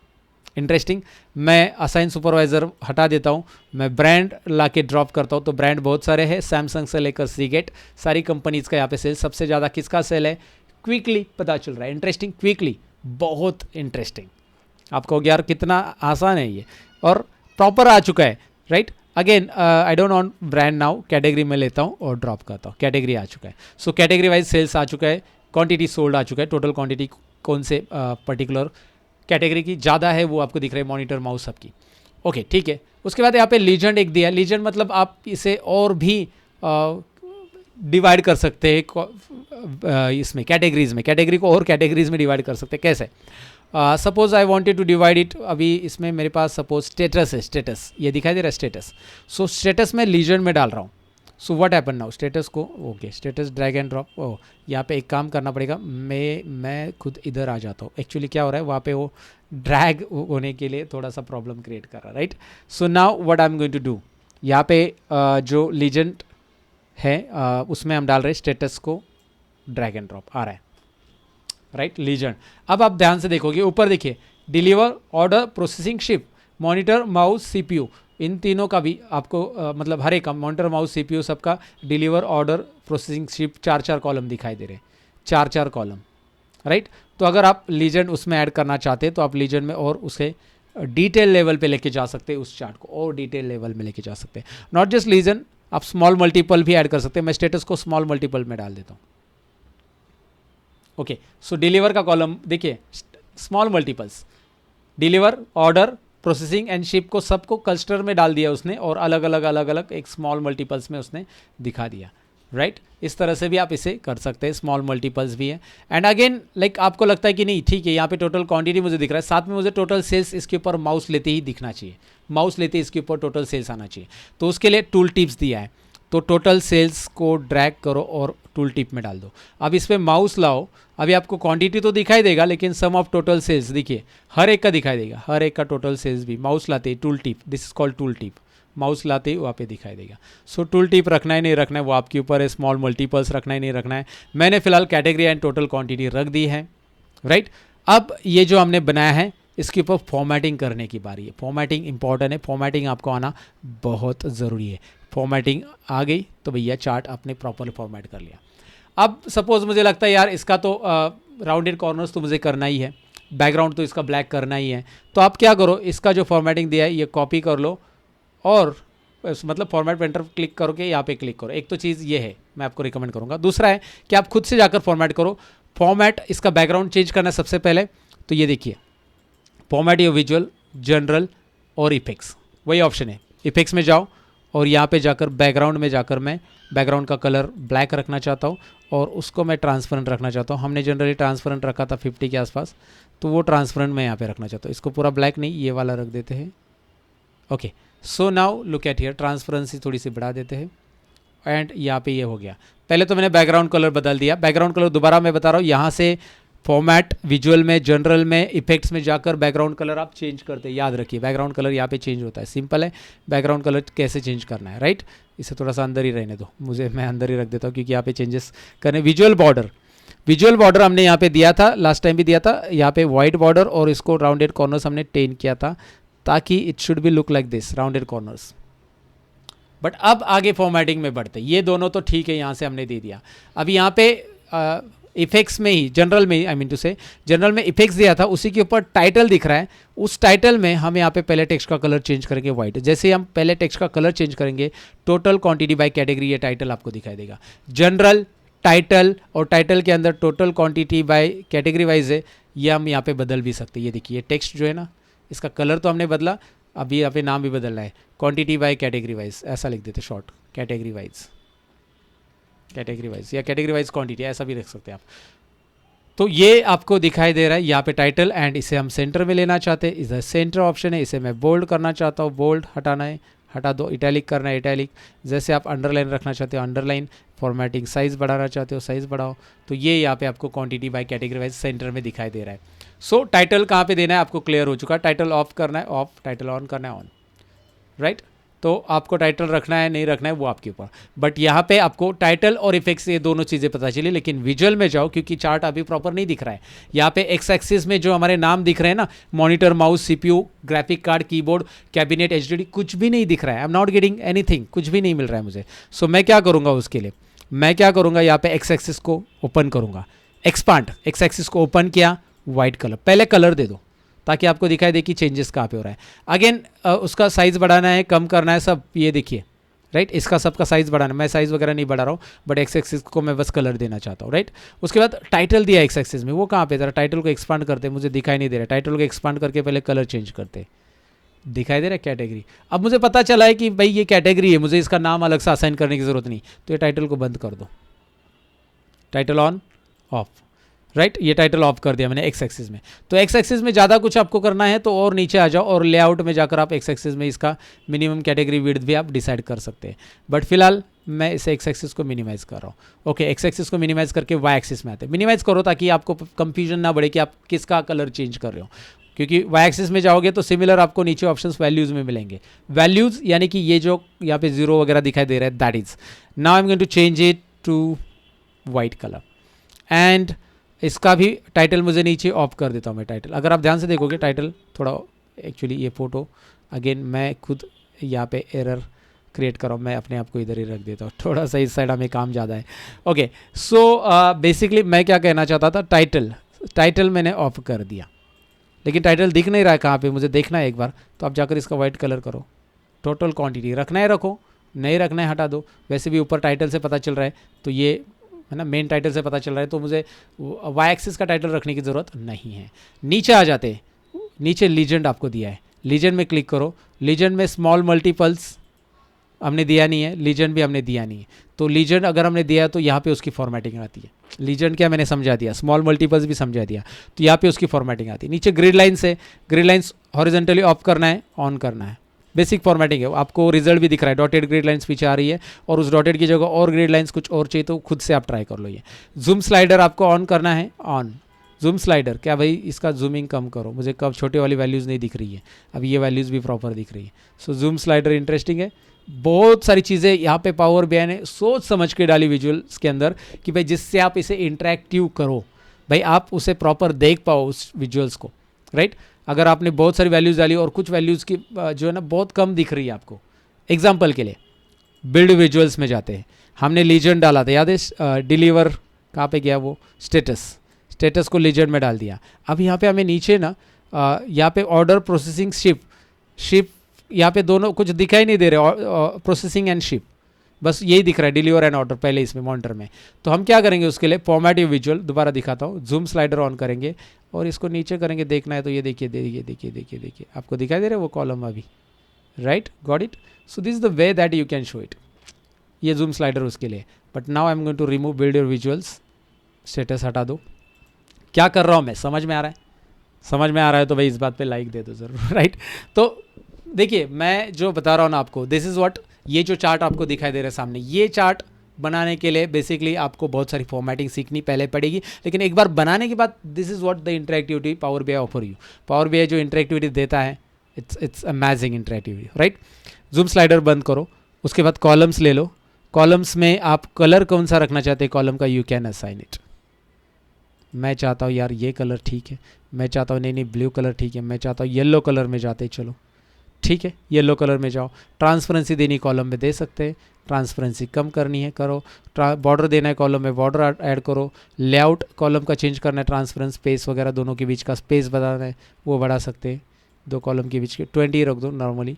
B: इंटरेस्टिंग। मैं असाइन सुपरवाइजर हटा देता हूँ, मैं ब्रांड ला के ड्रॉप करता हूँ। तो ब्रांड बहुत सारे हैं, सैमसंग से लेकर सीगेट, सारी कंपनीज का यहाँ पे सेल। सबसे ज़्यादा किसका सेल है, क्विकली पता चल रहा है। इंटरेस्टिंग, क्विकली, बहुत इंटरेस्टिंग। आप कहोगे यार कितना आसान है ये, और प्रॉपर आ चुका है, right. Again I don't want brand now, category में लेता हूँ और ड्रॉप करता हूँ, कैटेगरी आ चुका है। सो कैटेगरी वाइज सेल्स आ चुका है, क्वांटिटी सोल्ड आ चुका है, टोटल क्वांटिटी कौन से पर्टिकुलर कैटेगरी की ज़्यादा है वो आपको दिख रहा है, मॉनिटर माउस सबकी। ओके, ठीक है। उसके बाद यहाँ पे लीजेंड एक दिया है। लीजेंड मतलब आप इसे और भी डिवाइड कर सकते हैं इसमें कैटेगरीज में, कैटेगरी को और कैटेगरीज में डिवाइड कर सकते हैं। कैसे? Suppose I wanted to divide it, अभी इसमें मेरे पास सपोज स्टेटस है, स्टेटस ये दिखाई दे रहा है स्टेटस। सो स्टेटस में लीजेंड में डाल रहा हूँ। So what happen now, status को okay, status drag and drop. Oh यहाँ पे एक काम करना पड़ेगा, मैं खुद इधर आ जाता हूँ। एक्चुअली क्या हो रहा है वहाँ पे, वो ड्रैग होने के लिए थोड़ा सा प्रॉब्लम क्रिएट कर रहा है, right. So now what I am going to do, यहाँ पे जो लीजेंड है उसमें हम डाल रहे हैं स्टेटस को ड्रैग एंड ड्रॉप, आ रहा है, राइट, लीजेंड। अब आप ध्यान से देखोगे ऊपर देखिए, deliver, order, processing, ship, monitor, mouse, CPU, इन तीनों का भी आपको मतलब हर एक मॉनिटर, माउस, सीपीयू सबका deliver, order, processing, ship, 4 column दिखाई दे रहे हैं, 4 कॉलम, राइट। तो अगर आप लीजेंड उसमें ऐड करना चाहते हैं तो आप लीजेंड में और उसे डिटेल लेवल पे लेके जा सकते हैं, उस चार्ट को और डिटेल लेवल में लेके जा सकते हैं। नॉट जस्ट लीजेंड, आप स्मॉल मल्टीपल भी ऐड कर सकते हैं। मैं स्टेटस को स्मॉल मल्टीपल में डाल देता हूँ। ओके, सो डिलीवर का कॉलम देखिए, small multiples, deliver, order, processing and ship को सबको क्लस्टर में डाल दिया उसने, और अलग अलग एक स्मॉल मल्टीपल्स में उसने दिखा दिया, राइट। इस तरह से भी आप इसे कर सकते हैं, स्मॉल मल्टीपल्स भी है। एंड अगेन लाइक आपको लगता है कि नहीं ठीक है, यहाँ पे टोटल क्वांटिटी मुझे दिख रहा है, साथ में मुझे टोटल सेल्स इसके ऊपर माउस लेते ही दिखना चाहिए, माउस लेते ही इसके ऊपर टोटल सेल्स आना चाहिए। तो उसके लिए टूल टिप्स दिया है, तो टोटल सेल्स को ड्रैग करो और टूल टिप में डाल दो। अब इस पर माउस लाओ, अभी आपको क्वांटिटी तो दिखाई देगा लेकिन सम ऑफ टोटल सेल्स देखिए, हर एक का दिखाई देगा, हर एक का टोटल सेल्स भी माउस लाते ही tool tip, this is called tool tip, mouse लाते ही वहाँ पे दिखाई देगा। सो टूल टिप रखना है नहीं रखना है वो आपके ऊपर है, स्मॉल मल्टीपल्स रखना है नहीं रखना है। मैंने फिलहाल कैटेगरी एंड टोटल क्वांटिटी रख दी है, राइट। अब ये जो हमने बनाया है इसके ऊपर फॉर्मेटिंग करने की बारी है। फॉर्मेटिंग इंपॉर्टेंट है, फॉर्मेटिंग आपको आना बहुत ज़रूरी है। फॉर्मेटिंग आ गई तो भैया चार्ट आपने प्रॉपर फॉर्मेट कर लिया। अब सपोज मुझे लगता है यार इसका तो राउंडेड कॉर्नर्स तो मुझे करना ही है, बैकग्राउंड तो इसका ब्लैक करना ही है, तो आप क्या करो, इसका जो फॉर्मेटिंग दिया है ये कॉपी कर लो और मतलब फॉर्मेट पेंटर क्लिक करके यहाँ पे क्लिक करो। एक तो चीज़ ये है मैं आपको रिकमेंड करूँगा। दूसरा है कि आप खुद से जाकर फॉर्मेट करो। फॉर्मेट इसका बैकग्राउंड चेंज करना है सबसे पहले, तो ये देखिए फॉर्मेट योर विजुअल, जनरल और इफेक्ट्स, वही ऑप्शन है। इफेक्ट्स में जाओ और यहाँ पे जाकर बैकग्राउंड में जाकर मैं बैकग्राउंड का कलर ब्लैक रखना चाहता हूँ और उसको मैं ट्रांसपेरेंट रखना चाहता हूँ। हमने जनरली ट्रांसपेरेंट रखा था 50 के आसपास, तो वो ट्रांसपेरेंट मैं यहाँ पे रखना चाहता हूँ। इसको पूरा ब्लैक नहीं, ये वाला रख देते हैं। Okay, so now look at here, transparency थोड़ी सी बढ़ा देते हैं एंड यहाँ पे ये हो गया। पहले तो मैंने बैकग्राउंड कलर बदल दिया। बैकग्राउंड कलर दोबारा मैं बता रहा हूँ, यहाँ से फॉर्मेट, विजुअल में, जनरल में, इफेक्ट्स में जाकर बैकग्राउंड कलर आप चेंज करते हैं। याद रखिए बैकग्राउंड कलर यहाँ पे चेंज होता है, सिंपल है। बैकग्राउंड कलर कैसे चेंज करना है, राइट। इसे थोड़ा सा अंदर ही रहने दो, मैं अंदर ही रख देता हूँ क्योंकि यहाँ पे चेंजेस करने। विजुअल बॉर्डर हमने यहाँ पे दिया था, लास्ट टाइम भी दिया था, यहाँ पे वाइट बॉर्डर और इसको राउंडेड कॉर्नर्स हमने 10 किया था ताकि it should be look like this, rounded corners. But अब आगे फॉर्मेटिंग में बढ़ते, ये दोनों तो ठीक है, यहाँ से हमने दे दिया। अब यहाँ पे इफेक्ट्स में ही, जनरल में ही, आई मीन टू से जनरल में इफेक्ट्स दिया था, उसी के ऊपर टाइटल दिख रहा है। उस टाइटल में हम यहाँ पे पहले टेक्स्ट का कलर चेंज करेंगे वाइट। जैसे हम पहले टेक्स्ट का कलर चेंज करेंगे, टोटल क्वांटिटी बाय कैटेगरी ये टाइटल आपको दिखाई देगा। जनरल, टाइटल और टाइटल के अंदर total quantity by category wise है, ये हम यहाँ पे बदल भी सकते हैं। ये देखिए टेक्स्ट जो है ना, इसका कलर तो हमने बदला, अभी यहाँ पे नाम भी बदलना है, क्वांटिटी बाय कैटेगरी वाइज ऐसा लिख देते शॉर्ट, कैटेगरी वाइज या कैटेगरी वाइज क्वांटिटी ऐसा भी रख सकते हैं आप। तो ये आपको दिखाई दे रहा है यहाँ पे टाइटल, एंड इसे हम सेंटर में लेना चाहते हैं, इधर सेंटर ऑप्शन है, इसे मैं बोल्ड करना चाहता हूँ, बोल्ड हटाना है, हटा दो, इटैलिक करना है, इटैलिक, जैसे आप अंडरलाइन रखना चाहते हो अंडरलाइन, फॉर्मेटिंग साइज़ बढ़ाना चाहते हो साइज़ बढ़ाओ। तो ये यहाँ पे आपको quantity by category wise centre में दिखाई दे रहा है। सो टाइटल कहाँ पे देना है आपको क्लियर हो चुका, टाइटल ऑफ करना है ऑफ, टाइटल ऑन करना है ऑन, राइट। तो आपको टाइटल रखना है नहीं रखना है वो आपके ऊपर, बट यहाँ पे आपको टाइटल और इफेक्ट्स ये दोनों चीज़ें पता चली। लेकिन विजुअल में जाओ, क्योंकि चार्ट अभी प्रॉपर नहीं दिख रहा है। यहाँ पे एक्स एक्सिस में जो हमारे नाम दिख रहे हैं ना, monitor, mouse, CPU, graphic card, keyboard, cabinet, HDD, कुछ भी नहीं दिख रहा है। I am not getting anything, कुछ भी नहीं मिल रहा है मुझे। सो मैं क्या करूँगा उसके लिए, मैं क्या करूँगा यहाँ पे एक्स एक्सिस को ओपन करूँगा, एक्सपांड, एक्स एक्सिस को ओपन किया, वाइट कलर, पहले कलर दे दो ताकि आपको दिखाई दे कि चेंजेस कहाँ पे हो रहा है। अगेन उसका साइज़ बढ़ाना है, कम करना है, सब ये देखिए, राइट। इसका सबका साइज़ बढ़ाना है, मैं साइज़ वगैरह नहीं बढ़ा रहा हूँ, बट एक्स एक्सिस को मैं बस कलर देना चाहता हूँ, राइट। उसके बाद टाइटल दिया एक्स एक्सिस में, वो कहाँ पे, ज़रा टाइटल को एक्सपांड करते, मुझे दिखाई नहीं दे रहा, टाइटल को एक्सपांड करके पहले कलर चेंज करते, दिखाई दे रहा है कैटेगरी। अब मुझे पता चला है कि भाई ये कैटेगरी है, मुझे इसका नाम अलग से असाइन करने की ज़रूरत नहीं, तो ये टाइटल को बंद कर दो, टाइटल ऑन ऑफ, राइट। ये टाइटल ऑफ कर दिया मैंने एक्स एक्सिस में। तो एक्स एक्सिस में ज़्यादा कुछ आपको करना है तो और नीचे आ जाओ और लेआउट में जाकर आप एक्स एक्सिस में इसका मिनिमम कैटेगरी विड्थ भी आप डिसाइड कर सकते हैं। बट फिलहाल मैं इसे एक्स एक्सिस को मिनिमाइज कर रहा हूँ। ओके, एक्स एक्सिस को मिनिमाइज करके वाई एक्सिस में आते हैं। मिनिमाइज करो ताकि आपको कंफ्यूजन ना बढ़े कि आप किसका कलर चेंज कर रहे हो, क्योंकि वाई एक्सिस में जाओगे तो सिमिलर आपको नीचे ऑप्शंस वैल्यूज़ में मिलेंगे। वैल्यूज़ यानी कि ये जो यहाँ पे जीरो वगैरह दिखाई दे रहा है, that is now I am going to change it to white colour. And इसका भी टाइटल मुझे नीचे ऑफ कर देता हूँ मैं टाइटल। अगर आप ध्यान से देखोगे टाइटल थोड़ा, एक्चुअली ये फ़ोटो अगेन मैं खुद यहाँ पे एरर क्रिएट कर रहा हूँ, मैं अपने आप को इधर ही रख देता हूँ, थोड़ा सा इस साइड हमें काम ज़्यादा है। ओके, सो बेसिकली मैं क्या कहना चाहता था, टाइटल मैंने ऑफ कर दिया, लेकिन टाइटल दिख नहीं रहा है कहाँ पे, मुझे देखना है एक बार। तो आप जाकर इसका वाइट कलर करो, टोटल क्वांटिटी रखना है रखो, नहीं रखना है हटा दो। वैसे भी ऊपर टाइटल से पता चल रहा है, तो ये है ना, मेन टाइटल से पता चल रहा है, तो मुझे वाई एक्सिस का टाइटल रखने की ज़रूरत नहीं है। नीचे आ जाते, नीचे लीजेंड आपको दिया है, लीजेंड में क्लिक करो। लीजेंड में स्मॉल मल्टीपल्स हमने दिया नहीं है, लीजेंड भी हमने दिया नहीं है। तो लीजेंड अगर हमने दिया तो यहाँ पे उसकी फॉर्मेटिंग आती है। लीजेंड क्या मैंने समझा दिया, स्मॉल मल्टीपल्स भी समझा दिया, तो यहाँ पे उसकी फॉर्मेटिंग आती है। नीचे ग्रिड लाइन्स है, ग्रिड लाइन्स हॉरिजॉन्टली ऑफ करना है, ऑन करना है। बेसिक फॉर्मेटिंग है, आपको रिजल्ट भी दिख रहा है, डॉटेड ग्रिड लाइन्स पीछे आ रही है, और उस डॉटेड की जगह और ग्रिड लाइन्स कुछ और चाहिए तो खुद से आप ट्राई कर लो। ये जूम स्लाइडर आपको ऑन करना है, ऑन। जूम स्लाइडर क्या भाई, इसका जूमिंग कम करो, मुझे कब छोटे वाली वैल्यूज़ नहीं दिख रही है, अब ये वैल्यूज़ भी प्रॉपर दिख रही है। सो जूम स्लाइडर इंटरेस्टिंग है। बहुत सारी चीज़ें यहाँ पे पावर बीआई ने सोच समझ के डाली विजुअल्स के अंदर कि भाई जिससे आप इसे इंटरेक्टिव करो, भाई आप उसे प्रॉपर देख पाओ उस विजुअल्स को, राइट। अगर आपने बहुत सारी वैल्यूज़ डाली और कुछ वैल्यूज़ की जो है ना बहुत कम दिख रही है आपको, एग्जाम्पल के लिए बिल्ड विजुअल्स में जाते हैं, हमने लीजेंड डाला था, याद है डिलीवर कहाँ पे गया वो, स्टेटस को लीजेंड में डाल दिया। अब यहाँ पे हमें नीचे ना यहाँ पे ऑर्डर, प्रोसेसिंग, शिप यहाँ पे दोनों कुछ दिखाई नहीं दे रहे, प्रोसेसिंग एंड शिप, बस यही दिख रहा है, डिलीवर एंड ऑर्डर पहले इसमें मॉनिटर में। तो हम क्या करेंगे उसके लिए, फॉर्मेटिव विजुअल दोबारा दिखाता हूँ, जूम स्लाइडर ऑन करेंगे और इसको नीचे करेंगे, देखना है तो ये देखिए आपको दिखाई दे रहा है वो कॉलम अभी, right, got it. So this is the way that you can show it. ये जूम स्लाइडर उसके लिए। But now I am going to remove build your visuals, status हटा दो। क्या कर रहा हूँ मैं, समझ में आ रहा है? समझ में आ रहा है तो भाई इस बात पे लाइक दे दो ज़रूर, राइट। तो देखिए मैं जो बता रहा हूँ ना आपको, दिस इज़ व्हाट, ये जो चार्ट आपको दिखाई दे रहा है सामने, ये चार्ट बनाने के लिए बेसिकली आपको बहुत सारी फॉर्मेटिंग सीखनी पहले पड़ेगी, लेकिन एक बार बनाने के बाद this is what the interactivity power BI offer you. Power BI जो इंटरेक्टिविटी देता है, it's amazing interactivity, right. Zoom slider बंद करो, उसके बाद कॉलम्स ले लो। कॉलम्स में आप कलर कौन सा रखना चाहते हैं कॉलम का, यू कैन असाइन इट। मैं चाहता हूँ यार ये कलर ठीक है, मैं चाहता हूँ नहीं ब्लू कलर ठीक है, मैं चाहता हूँ येलो कलर में जाते, चलो ठीक है येलो कलर में जाओ। ट्रांसपेरेंसी देनी कॉलम में दे सकते हैं, ट्रांसपेरेंसी कम करनी है करो। बॉर्डर देना है कॉलम में, बॉर्डर ऐड करो। लेआउट कॉलम का चेंज करना है, ट्रांसपेरेंट स्पेस वगैरह दोनों के बीच का स्पेस बढ़ाना है, वो बढ़ा सकते हैं। दो कॉलम के बीच के 20 रख दो नॉर्मली,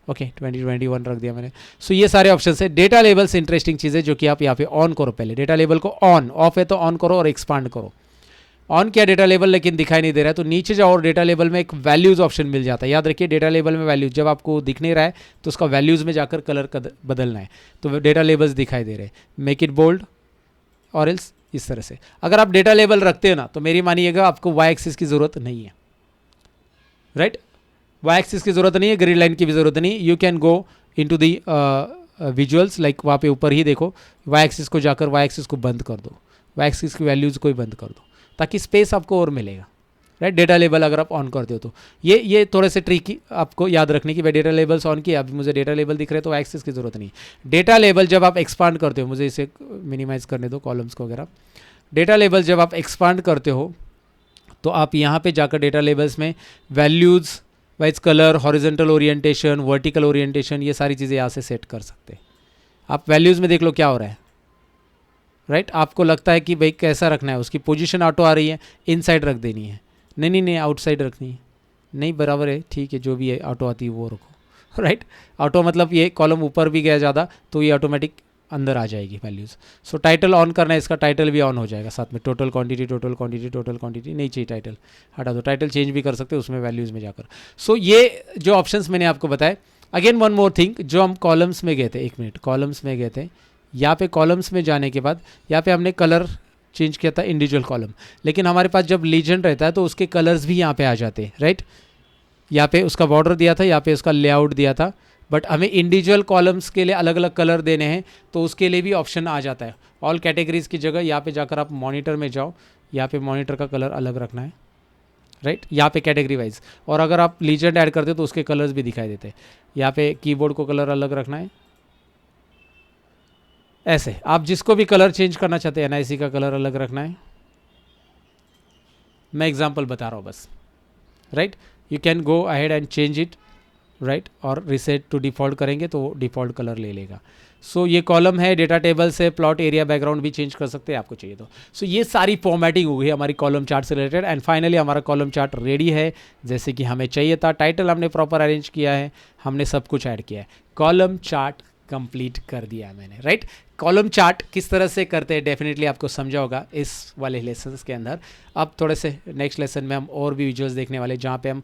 B: ओके 21 रख दिया मैंने। सो ये सारे ऑप्शन है। डेटा लेबल्स इंटरेस्टिंग चीज़ है जो कि आप यहाँ पे ऑन करो, पहले डेटा लेबल को ऑन, ऑफ है तो ऑन करो और एक्सपांड करो। ऑन किया डेटा लेवल लेकिन दिखाई नहीं दे रहा है, तो नीचे जाओ और डेटा लेवल में एक वैल्यूज़ ऑप्शन मिल जाता है। याद रखिए डेटा लेवल में वैल्यूज़ जब आपको दिख नहीं रहा है तो उसका वैल्यूज़ में जाकर कलर बदलना है, तो डेटा लेबल्स दिखाई दे रहे हैं। मेक इट बोल्ड और एल्स इस तरह से। अगर आप डेटा लेबल रखते हो ना तो मेरी मानिएगा आपको वाई एक्सिस की ज़रूरत नहीं है, राइट। वाई एक्सिस की ज़रूरत नहीं है, ग्रिड लाइन की भी ज़रूरत नहीं। You can go into the visuals, like वहाँ पे ऊपर ही देखो, वाई एक्सिस को जाकर वाई एक्सिस को बंद कर दो, वाई एक्सिस की वैल्यूज़ को ही बंद कर दो, ताकि स्पेस आपको और मिलेगा, राइट। डेटा लेबल अगर आप ऑन करते हो तो ये थोड़े से ट्रिकी आपको याद रखने की, भाई डेटा लेबल्स ऑन किया, अभी मुझे डेटा लेबल दिख रहे हैं तो वाई एक्सिस की ज़रूरत नहीं। डेटा लेबल जब आप एक्सपांड करते हो, मुझे इसे मिनिमाइज़ करने दो कॉलम्स को वगैरह। डेटा लेबल जब आप एक्सपांड करते हो तो आप यहाँ पे जाकर डेटा लेबल्स में values wise colour, horizontal orientation, vertical orientation, ये सारी चीज़ें यहाँ से सेट कर सकते हैं। आप वैल्यूज़ में देख लो क्या हो रहा है, राइट। आपको लगता है कि भाई कैसा रखना है, उसकी पोजीशन ऑटो आ रही है, इनसाइड रख देनी है, नहीं आउटसाइड रखनी है, नहीं बराबर है, ठीक है, जो भी है ऑटो आती है वो रखो, राइट। ऑटो मतलब ये कॉलम ऊपर भी गया ज़्यादा तो ये ऑटोमेटिक अंदर आ जाएगी वैल्यूज़। सो टाइटल ऑन करना है, इसका टाइटल भी ऑन हो जाएगा साथ में, टोटल क्वांटिटी नहीं चाहिए टाइटल, हटा दो, टाइटल चेंज भी कर सकते हो उसमें वैल्यूज़ में जाकर। सो ये जो ऑप्शंस मैंने आपको बताए, अगेन वन मोर थिंग, जो हम कॉलम्स में गए थे, एक मिनट, कॉलम्स में गए थे, यहाँ पे कॉलम्स में जाने के बाद यहाँ पे हमने कलर चेंज किया था इंडिविजुअल कॉलम, लेकिन हमारे पास जब लीजेंड रहता है तो उसके कलर्स भी यहाँ पे आ जाते हैं, राइट। यहाँ पे उसका बॉर्डर दिया था, यहाँ पे उसका लेआउट दिया था, बट हमें इंडिविजुअल कॉलम्स के लिए अलग अलग कलर देने हैं तो उसके लिए भी ऑप्शन आ जाता है। ऑल कैटेगरीज की जगह यहाँ पे जाकर आप मॉनिटर में जाओ, यहाँ पे मॉनिटर का कलर अलग रखना है, राइट, यहाँ पे कैटेगरी वाइज। और अगर आप लीजेंड ऐड करते हो तो उसके कलर्स भी दिखाई देते हैं। यहाँ पे कीबोर्ड को कलर अलग रखना है, ऐसे आप जिसको भी कलर चेंज करना चाहते हैं, एनआईसी का कलर अलग रखना है। मैं एग्जांपल बता रहा हूँ बस, right. You can go ahead and change it, right, और रिसेट टू डिफ़ॉल्ट करेंगे तो डिफ़ॉल्ट कलर ले लेगा। सो ये कॉलम है, डेटा टेबल से प्लॉट एरिया बैकग्राउंड भी चेंज कर सकते हैं आपको चाहिए तो। सो ये सारी फॉर्मेटिंग हो गई हमारी कॉलम चार्ट से रिलेटेड, एंड फाइनली हमारा कॉलम चार्ट रेडी है जैसे कि हमें चाहिए था। टाइटल हमने प्रॉपर अरेंज किया है, हमने सब कुछ ऐड किया है, कॉलम चार्ट कंप्लीट कर दिया है मैंने, राइट। कॉलम चार्ट किस तरह से करते हैं डेफिनेटली आपको समझा होगा इस वाले लेसन्स के अंदर। अब थोड़े से नेक्स्ट लेसन में हम और भी विजुअल्स देखने वाले, जहाँ पे हम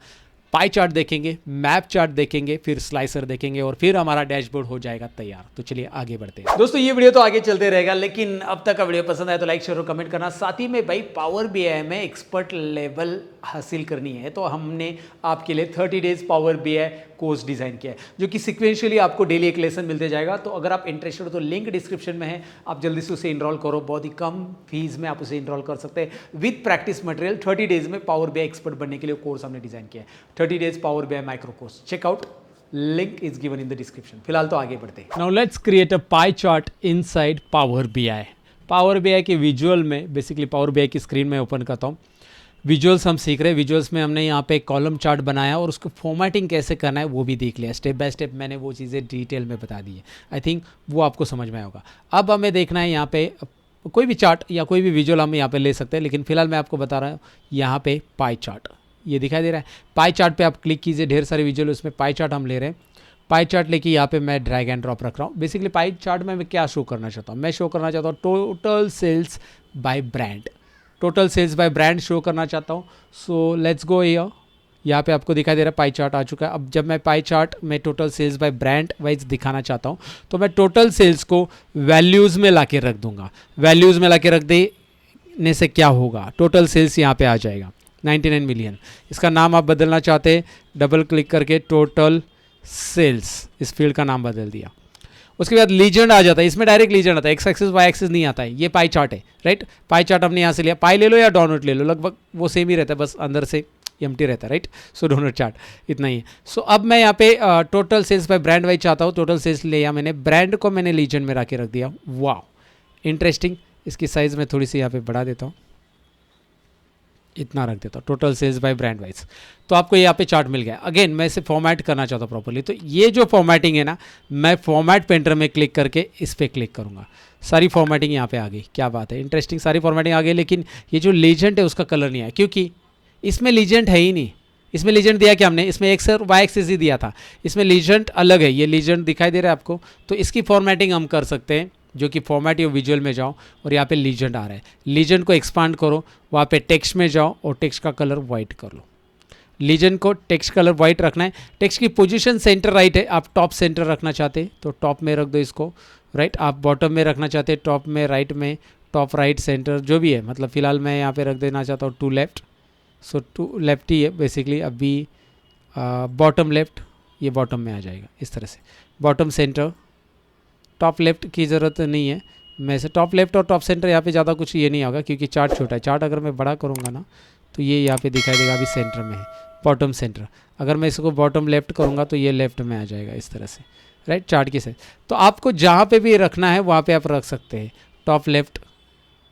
B: पाई चार्ट देखेंगे, मैप चार्ट देखेंगे, फिर स्लाइसर देखेंगे और फिर हमारा डैशबोर्ड हो जाएगा तैयार। तो चलिए आगे बढ़ते हैं दोस्तों, ये वीडियो तो आगे चलते रहेगा, लेकिन अब तक का वीडियो पसंद आए तो लाइक शेयर और कमेंट करना। साथ ही में भाई पावर बीआई में एक्सपर्ट लेवल हासिल करनी है तो हमने आपके लिए 30 days power BI course design किया है, जो कि सिक्वेंशियली आपको डेली एक लेसन मिलते जाएगा। तो अगर आप इंटरेस्टेड हो तो लिंक डिस्क्रिप्शन में है, आप जल्दी से उसे इनरोल करो, बहुत ही कम फीस में आप उसे इनरोल कर सकते हैं विद प्रैक्टिस मटेरियल। 30 डेज में पावर बीआई एक्सपर्ट बनने के लिए कोर्स हमने डिज़ाइन किया है, 30 days power BI micro course. Checkout, link is given in the description. फिलहाल तो आगे बढ़ते हैं। Now let's create a pie chart inside power BI. Power BI के विजुअल में, बेसिकली पावर बीआई की स्क्रीन में ओपन करता हूँ, विजुअल्स हम सीख रहे हैं। विजुअल्स में हमने यहाँ पे एक कॉलम चार्ट बनाया और उसको फॉर्मेटिंग कैसे करना है वो भी देख लिया, स्टेप बाय स्टेप मैंने वो चीज़ें डिटेल में बता दी है। आई थिंक वो आपको समझ में आया होगा। अब हमें देखना है यहाँ पे कोई भी चार्ट या कोई भी विजुअल हम यहाँ पे ले सकते हैं, लेकिन फिलहाल मैं आपको बता रहा हूँ यहाँ पे पाई चार्ट, ये दिखाई दे रहा है। पाई चार्ट पे आप क्लिक कीजिए, ढेर सारे विजुअल, उसमें पाई चार्ट हम ले रहे हैं। पाई चार्ट लेके यहाँ पे मैं ड्रैग एंड ड्रॉप रख रहा हूँ। बेसिकली पाई चार्ट में मैं क्या शो करना चाहता हूँ, मैं शो करना चाहता हूँ total sales by brand, total sales by brand show करना चाहता हूँ। सो लेट्स गो हियर, यहाँ पे आपको दिखाई दे रहा है पाई चार्ट आ चुका है। अब जब मैं पाई चार्ट में total sales by brand wise दिखाना चाहता हूँ तो मैं टोटल सेल्स को वैल्यूज़ में लाके रख दूंगा। वैल्यूज़ में लाके रख देने से क्या होगा, टोटल सेल्स यहाँ पे आ जाएगा 99 मिलियन। इसका नाम आप बदलना चाहते हैं, डबल क्लिक करके टोटल सेल्स इस फील्ड का नाम बदल दिया। उसके बाद लीजेंड आ जाता है, इसमें डायरेक्ट लीजेंड आता है, एक्स एक्सिस वाई एक्सिस नहीं आता है। ये पाई चार्ट है, राइट। पाई चार्ट हमने यहाँ से लिया, पाई ले लो या डोनट ले लो, लगभग वो सेम ही रहता है, बस अंदर से एम्प्टी रहता है, राइट। सो डोनट चार्ट इतना ही है। सो अब मैं यहाँ पे total sales by brand wise चाहता हूँ। टोटल सेल्स लिया मैंने, ब्रांड को मैंने लीजेंड में रख दिया। वाह इंटरेस्टिंग। इसकी साइज़ मैं थोड़ी सी यहाँ पे बढ़ा देता हूँ, इतना रख देता हूँ, total sales by brand wise. तो आपको यहाँ पे चार्ट मिल गया। अगेन मैं इसे फॉर्मेट करना चाहता हूँ प्रॉपर्ली, तो ये जो फॉर्मेटिंग है ना, मैं फॉर्मेट पेंटर में क्लिक करके इस पर क्लिक करूँगा, सारी फॉर्मेटिंग यहाँ पे आ गई। क्या बात है, इंटरेस्टिंग, सारी फॉर्मेटिंग आ गई। लेकिन ये जो लीजेंड है उसका कलर नहीं आया, क्योंकि इसमें लीजेंड है ही नहीं। इसमें लीजेंड दिया क्या हमने, इसमें एक्स और वाई एक्सिस ही दिया था, इसमें लीजेंड अलग है। ये लीजेंड दिखाई दे रहा है आपको, तो इसकी फॉर्मेटिंग हम कर सकते हैं, जो कि फॉर्मेट या विजुअल में जाओ और यहाँ पे लीजेंड आ रहा है, लीजेंड को एक्सपांड करो, वहाँ पे टेक्स्ट में जाओ और टेक्स्ट का कलर वाइट कर लो। लीजेंड को टेक्स्ट कलर वाइट रखना है। टेक्स्ट की पोजीशन सेंटर राइट है, आप टॉप सेंटर रखना चाहते हैं तो टॉप में रख दो इसको, राइट। आप बॉटम में रखना चाहते हैं, टॉप में, राइट में, टॉप राइट सेंटर जो भी है, मतलब फ़िलहाल मैं यहाँ पे रख देना चाहता हूँ to left, so to left ही है बेसिकली। अभी बॉटम लेफ़्ट, ये बॉटम में आ जाएगा इस तरह से। बॉटम सेंटर, टॉप लेफ़्ट की ज़रूरत नहीं है, मैं से टॉप लेफ़्ट और टॉप सेंटर यहाँ पे ज़्यादा कुछ ये नहीं होगा क्योंकि चार्ट छोटा है। चार्ट अगर मैं बड़ा करूँगा ना तो ये यहाँ पे दिखाई देगा, अभी सेंटर में है बॉटम सेंटर। अगर मैं इसको बॉटम लेफ़्ट करूँगा तो ये लेफ़्ट में आ जाएगा इस तरह से, राइट, चार्ट की साइड। तो आपको जहाँ पे भी रखना है वहाँ पे आप रख सकते हैं, टॉप लेफ़्ट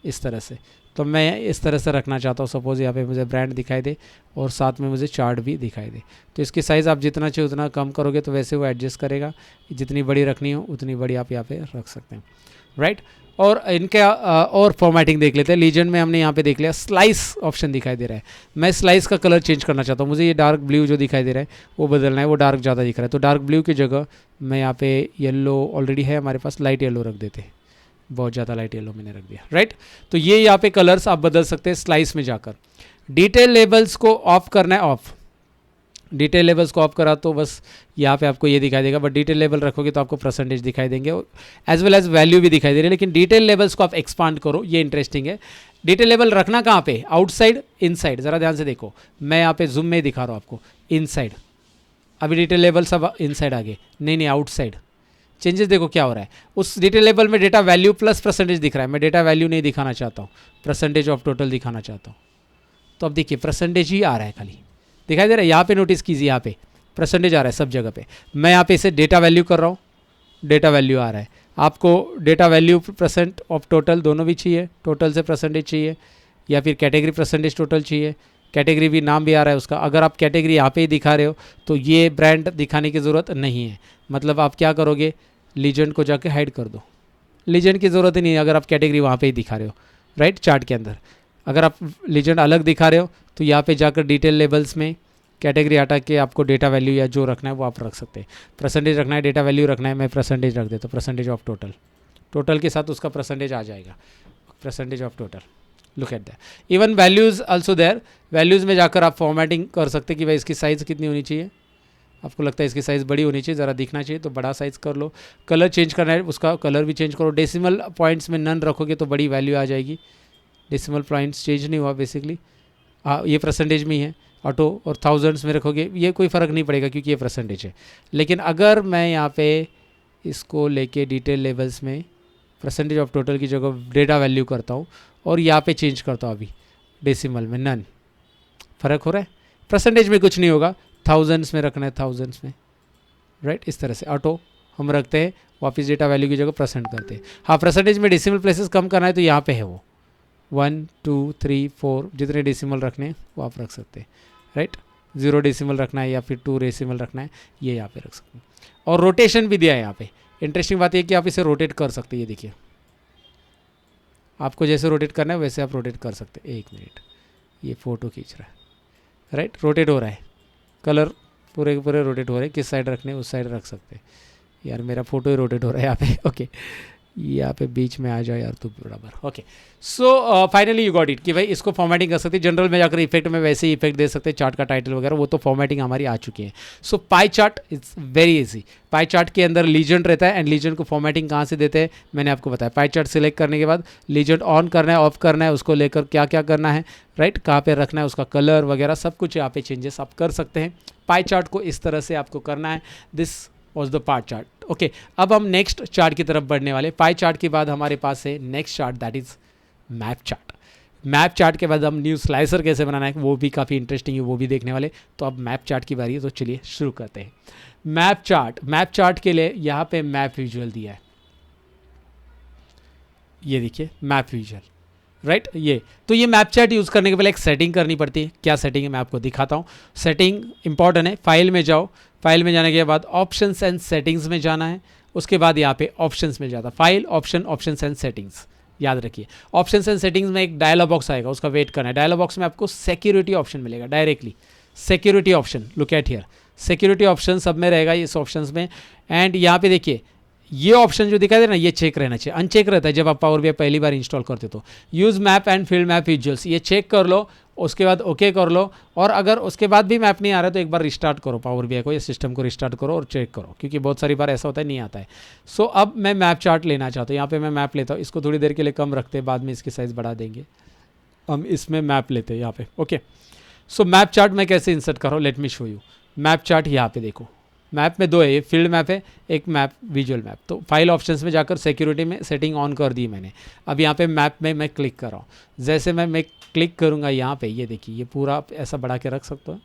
B: इस तरह से। तो मैं इस तरह से रखना चाहता हूँ, सपोज़ यहाँ पे मुझे ब्रांड दिखाई दे और साथ में मुझे चार्ट भी दिखाई दे। तो इसकी साइज़ आप जितना चाहिए उतना कम करोगे तो वैसे वो एडजस्ट करेगा, जितनी बड़ी रखनी हो उतनी बड़ी आप यहाँ पे रख सकते हैं, राइट। और इनके और फॉर्मेटिंग देख लेते हैं। लीजेंड में हमने यहाँ पे देख लिया, स्लाइस ऑप्शन दिखाई दे रहा है। मैं स्लाइस का कलर चेंज करना चाहता हूँ, मुझे ये डार्क ब्लू जो दिखाई दे रहा है वो बदलना है, वो डार्क ज़्यादा दिख रहा है। तो डार्क ब्लू की जगह मैं यहाँ पे येलो ऑलरेडी है हमारे पास, लाइट येलो रख देते हैं, बहुत ज़्यादा लाइट येलो मैंने रख दिया, राइट। तो ये यहाँ पे कलर्स आप बदल सकते हैं स्लाइस में जाकर। डिटेल लेबल्स को ऑफ करना है, ऑफ। डिटेल लेबल्स को ऑफ करा तो बस यहाँ पे आपको ये दिखाई देगा, बट डिटेल लेबल रखोगे तो आपको परसेंटेज दिखाई देंगे एज वेल एज वैल्यू भी दिखाई दे रही है। लेकिन डिटेल लेबल्स को आप एक्सपांड करो, ये इंटरेस्टिंग है। डिटेल लेबल रखना कहाँ पे, आउटसाइड इनसाइड, ज़रा ध्यान से देखो, मैं यहाँ पे जूम में दिखा रहा हूँ आपको, इनसाइड। अभी डिटेल लेबल सब इनसाइड आ गए, नहीं आउटसाइड। चेंजेस देखो क्या हो रहा है, उस डिटेल लेबल में डेटा वैल्यू प्लस परसेंटेज दिख रहा है, मैं डेटा वैल्यू नहीं दिखाना चाहता हूँ, परसेंटेज ऑफ टोटल दिखाना चाहता हूँ। तो अब देखिए परसेंटेज ही आ रहा है, खाली दिखाई दे रहा है। यहाँ पे नोटिस कीजिए, यहाँ पे परसेंटेज आ रहा है सब जगह पे। मैं यहाँ पे इसे डेटा वैल्यू कर रहा हूँ, डेटा वैल्यू आ रहा है। आपको data value percent of total दोनों भी चाहिए, टोटल से परसेंटेज चाहिए या फिर कैटेगरी परसेंटेज टोटल चाहिए, कैटेगरी भी नाम भी आ रहा है उसका। अगर आप कैटेगरी यहाँ पे ही दिखा रहे हो तो ये ब्रांड दिखाने की ज़रूरत नहीं है। मतलब आप क्या करोगे, लीजेंड को जाके हाइड कर दो, लीजेंड की ज़रूरत ही नहीं है अगर आप कैटेगरी वहाँ पे ही दिखा रहे हो, राइट, चार्ट के अंदर। अगर आप लीजेंड अलग दिखा रहे हो तो यहाँ पे जाकर डिटेल लेबल्स में कैटेगरी हटा के आपको डेटा वैल्यू या जो रखना है वो आप रख सकते हैं। परसेंटेज रखना है, डेटा वैल्यू रखना है, मैं परसेंटेज रख देता हूँ, परसेंटेज ऑफ टोटल। टोटल के साथ उसका परसेंटेज आ जाएगा, percentage of total. Look at that. Even values also there, values में जाकर आप फॉर्मेटिंग कर सकते हैं कि भाई इसकी साइज़ कितनी होनी चाहिए। आपको लगता है इसकी साइज़ बड़ी होनी चाहिए, ज़रा दिखना चाहिए तो बड़ा साइज़ कर लो। कलर चेंज करना है, उसका कलर भी चेंज करो। डेसिमल पॉइंट्स में नन रखोगे तो बड़ी वैल्यू आ जाएगी, डेसिमल पॉइंट्स चेंज नहीं हुआ बेसिकली। हाँ, ये परसेंटेज में ही है ऑटो, और थाउजेंड्स में रखोगे ये कोई फ़र्क नहीं पड़ेगा क्योंकि ये परसेंटेज है। लेकिन अगर मैं यहाँ पे इसको लेके डिटेल लेवल्स में परसेंटेज ऑफ टोटल की जगह डेटा वैल्यू करता हूँ और यहाँ पे चेंज करता हूँ अभी डेसिमल में, नन, फ़र्क हो रहा है। परसेंटेज में कुछ नहीं होगा, थाउजेंड्स में रखना है, थाउजेंड्स में, राइट। इस तरह से ऑटो हम रखते हैं, वापस डेटा वैल्यू की जगह परसेंट करते हैं। हाँ, परसेंटेज में डेसिमल प्लेसेस कम करना है तो यहाँ पे है वो 1 2 3 4 जितने डेसिमल रखने हैं वो आप रख सकते हैं, राइट। 0 डेसिमल रखना है या फिर 2 डेसिमल रखना है, ये यहाँ पे रख सकते हैं। और रोटेशन भी दिया है यहाँ पे। इंटरेस्टिंग बात यह कि आप इसे रोटेट कर सकते हैं, ये देखिए, आपको जैसे रोटेट करना है वैसे आप रोटेट कर सकते हैं। 1 मिनट, ये फ़ोटो खींच रहा है, राइट, रोटेट हो रहा है, कलर पूरे के पूरे रोटेट हो रहे हैं। किस साइड रखने उस साइड रख सकते हैं। यार मेरा फोटो ही रोटेट हो रहा है यहाँ पे, ओके, यहाँ पे बीच में आ जाओ यार तू बराबर, okay. So finally you got it कि भाई इसको फॉर्मेटिंग कर सकते हैं। जनरल में जाकर इफेक्ट में वैसे ही इफेक्ट दे सकते हैं, चार्ट का टाइटल वगैरह, वो तो फॉर्मेटिंग हमारी आ चुकी है। So pie chart it's very easy. Pie chart के अंदर लीजेंड रहता है, एंड लीजेंड को फॉर्मेटिंग कहाँ से देते हैं मैंने आपको बताया। पाई चार्ट सिलेक्ट करने के बाद लीजेंड ऑन करना है, ऑफ करना है, उसको लेकर क्या क्या करना है, राइट, कहाँ पे रखना है, उसका कलर वगैरह सब कुछ यहाँ पे चेंजेस आप कर सकते हैं। पाई चार्ट को इस तरह से आपको करना है। This was the pie chart, okay. अब हम नेक्स्ट चार्ट की तरफ बढ़ने वाले। पाई चार्ट के बाद हमारे पास है next chart, that is map chart. Map chart के बाद हम न्यू स्लाइसर कैसे बनाना है वो भी काफ़ी इंटरेस्टिंग है, वो भी देखने वाले। तो अब मैप चार्ट की बारी है, तो चलिए शुरू करते हैं। मैप चार्ट के लिए यहाँ पे मैप विजुअल दिया है, ये देखिए मैप विजुअल, राइट। ये तो ये मैप चार्ट यूज़ करने के पहले एक सेटिंग करनी पड़ती है। क्या सेटिंग है मैं आपको दिखाता हूँ। सेटिंग इंपॉर्टेंट है। फाइल में जाओ, फाइल में जाने के बाद ऑप्शंस एंड सेटिंग्स में जाना है। उसके बाद यहाँ पे ऑप्शंस मिल जाता है, फाइल ऑप्शंस एंड सेटिंग्स, याद रखिए। ऑप्शंस एंड सेटिंग्स में एक डायलॉग बॉक्स आएगा, उसका वेट करना है। डायलॉग बॉक्स में आपको सिक्योरिटी ऑप्शन मिलेगा directly, security option, look at here, security option सब में रहेगा इस ऑप्शंस में। एंड यहाँ पे देखिए ये ऑप्शन जो दिखाई दे रहा है ना, ये चेक रहना चाहिए। अनचेक रहता है जब आप पावर बीआई पहली बार इंस्टॉल करते हो तो। Use map and field map visuals, ये चेक कर लो, उसके बाद ओके कर लो। और अगर उसके बाद भी मैप नहीं आ रहा है तो एक बार रिस्टार्ट करो पावर बीआई को या सिस्टम को रिस्टार्ट करो और चेक करो, क्योंकि बहुत सारी बार ऐसा होता है नहीं आता है। सो अब मैं मैप चार्ट लेना चाहता हूँ, यहाँ पे मैं मैप लेता हूँ, इसको थोड़ी देर के लिए कम रखते हैं, बाद में इसकी साइज़ बढ़ा देंगे। हम इसमें मैप लेते हैं यहाँ पे, ओके। सो मैप चार्ट मैं कैसे इंसर्ट कर रहा हूँ, late me show you. Map chart यहाँ पे देखो, मैप में दो है, ये फील्ड मैप है, एक मैप विजुअल मैप। तो फाइल ऑप्शंस में जाकर सिक्योरिटी में सेटिंग ऑन कर दी मैंने। अब यहाँ पे मैप में मैं क्लिक कर रहा हूँ, जैसे मैं क्लिक करूँगा यहाँ पे, ये देखिए ये पूरा ऐसा बढ़ा के रख सकते हो,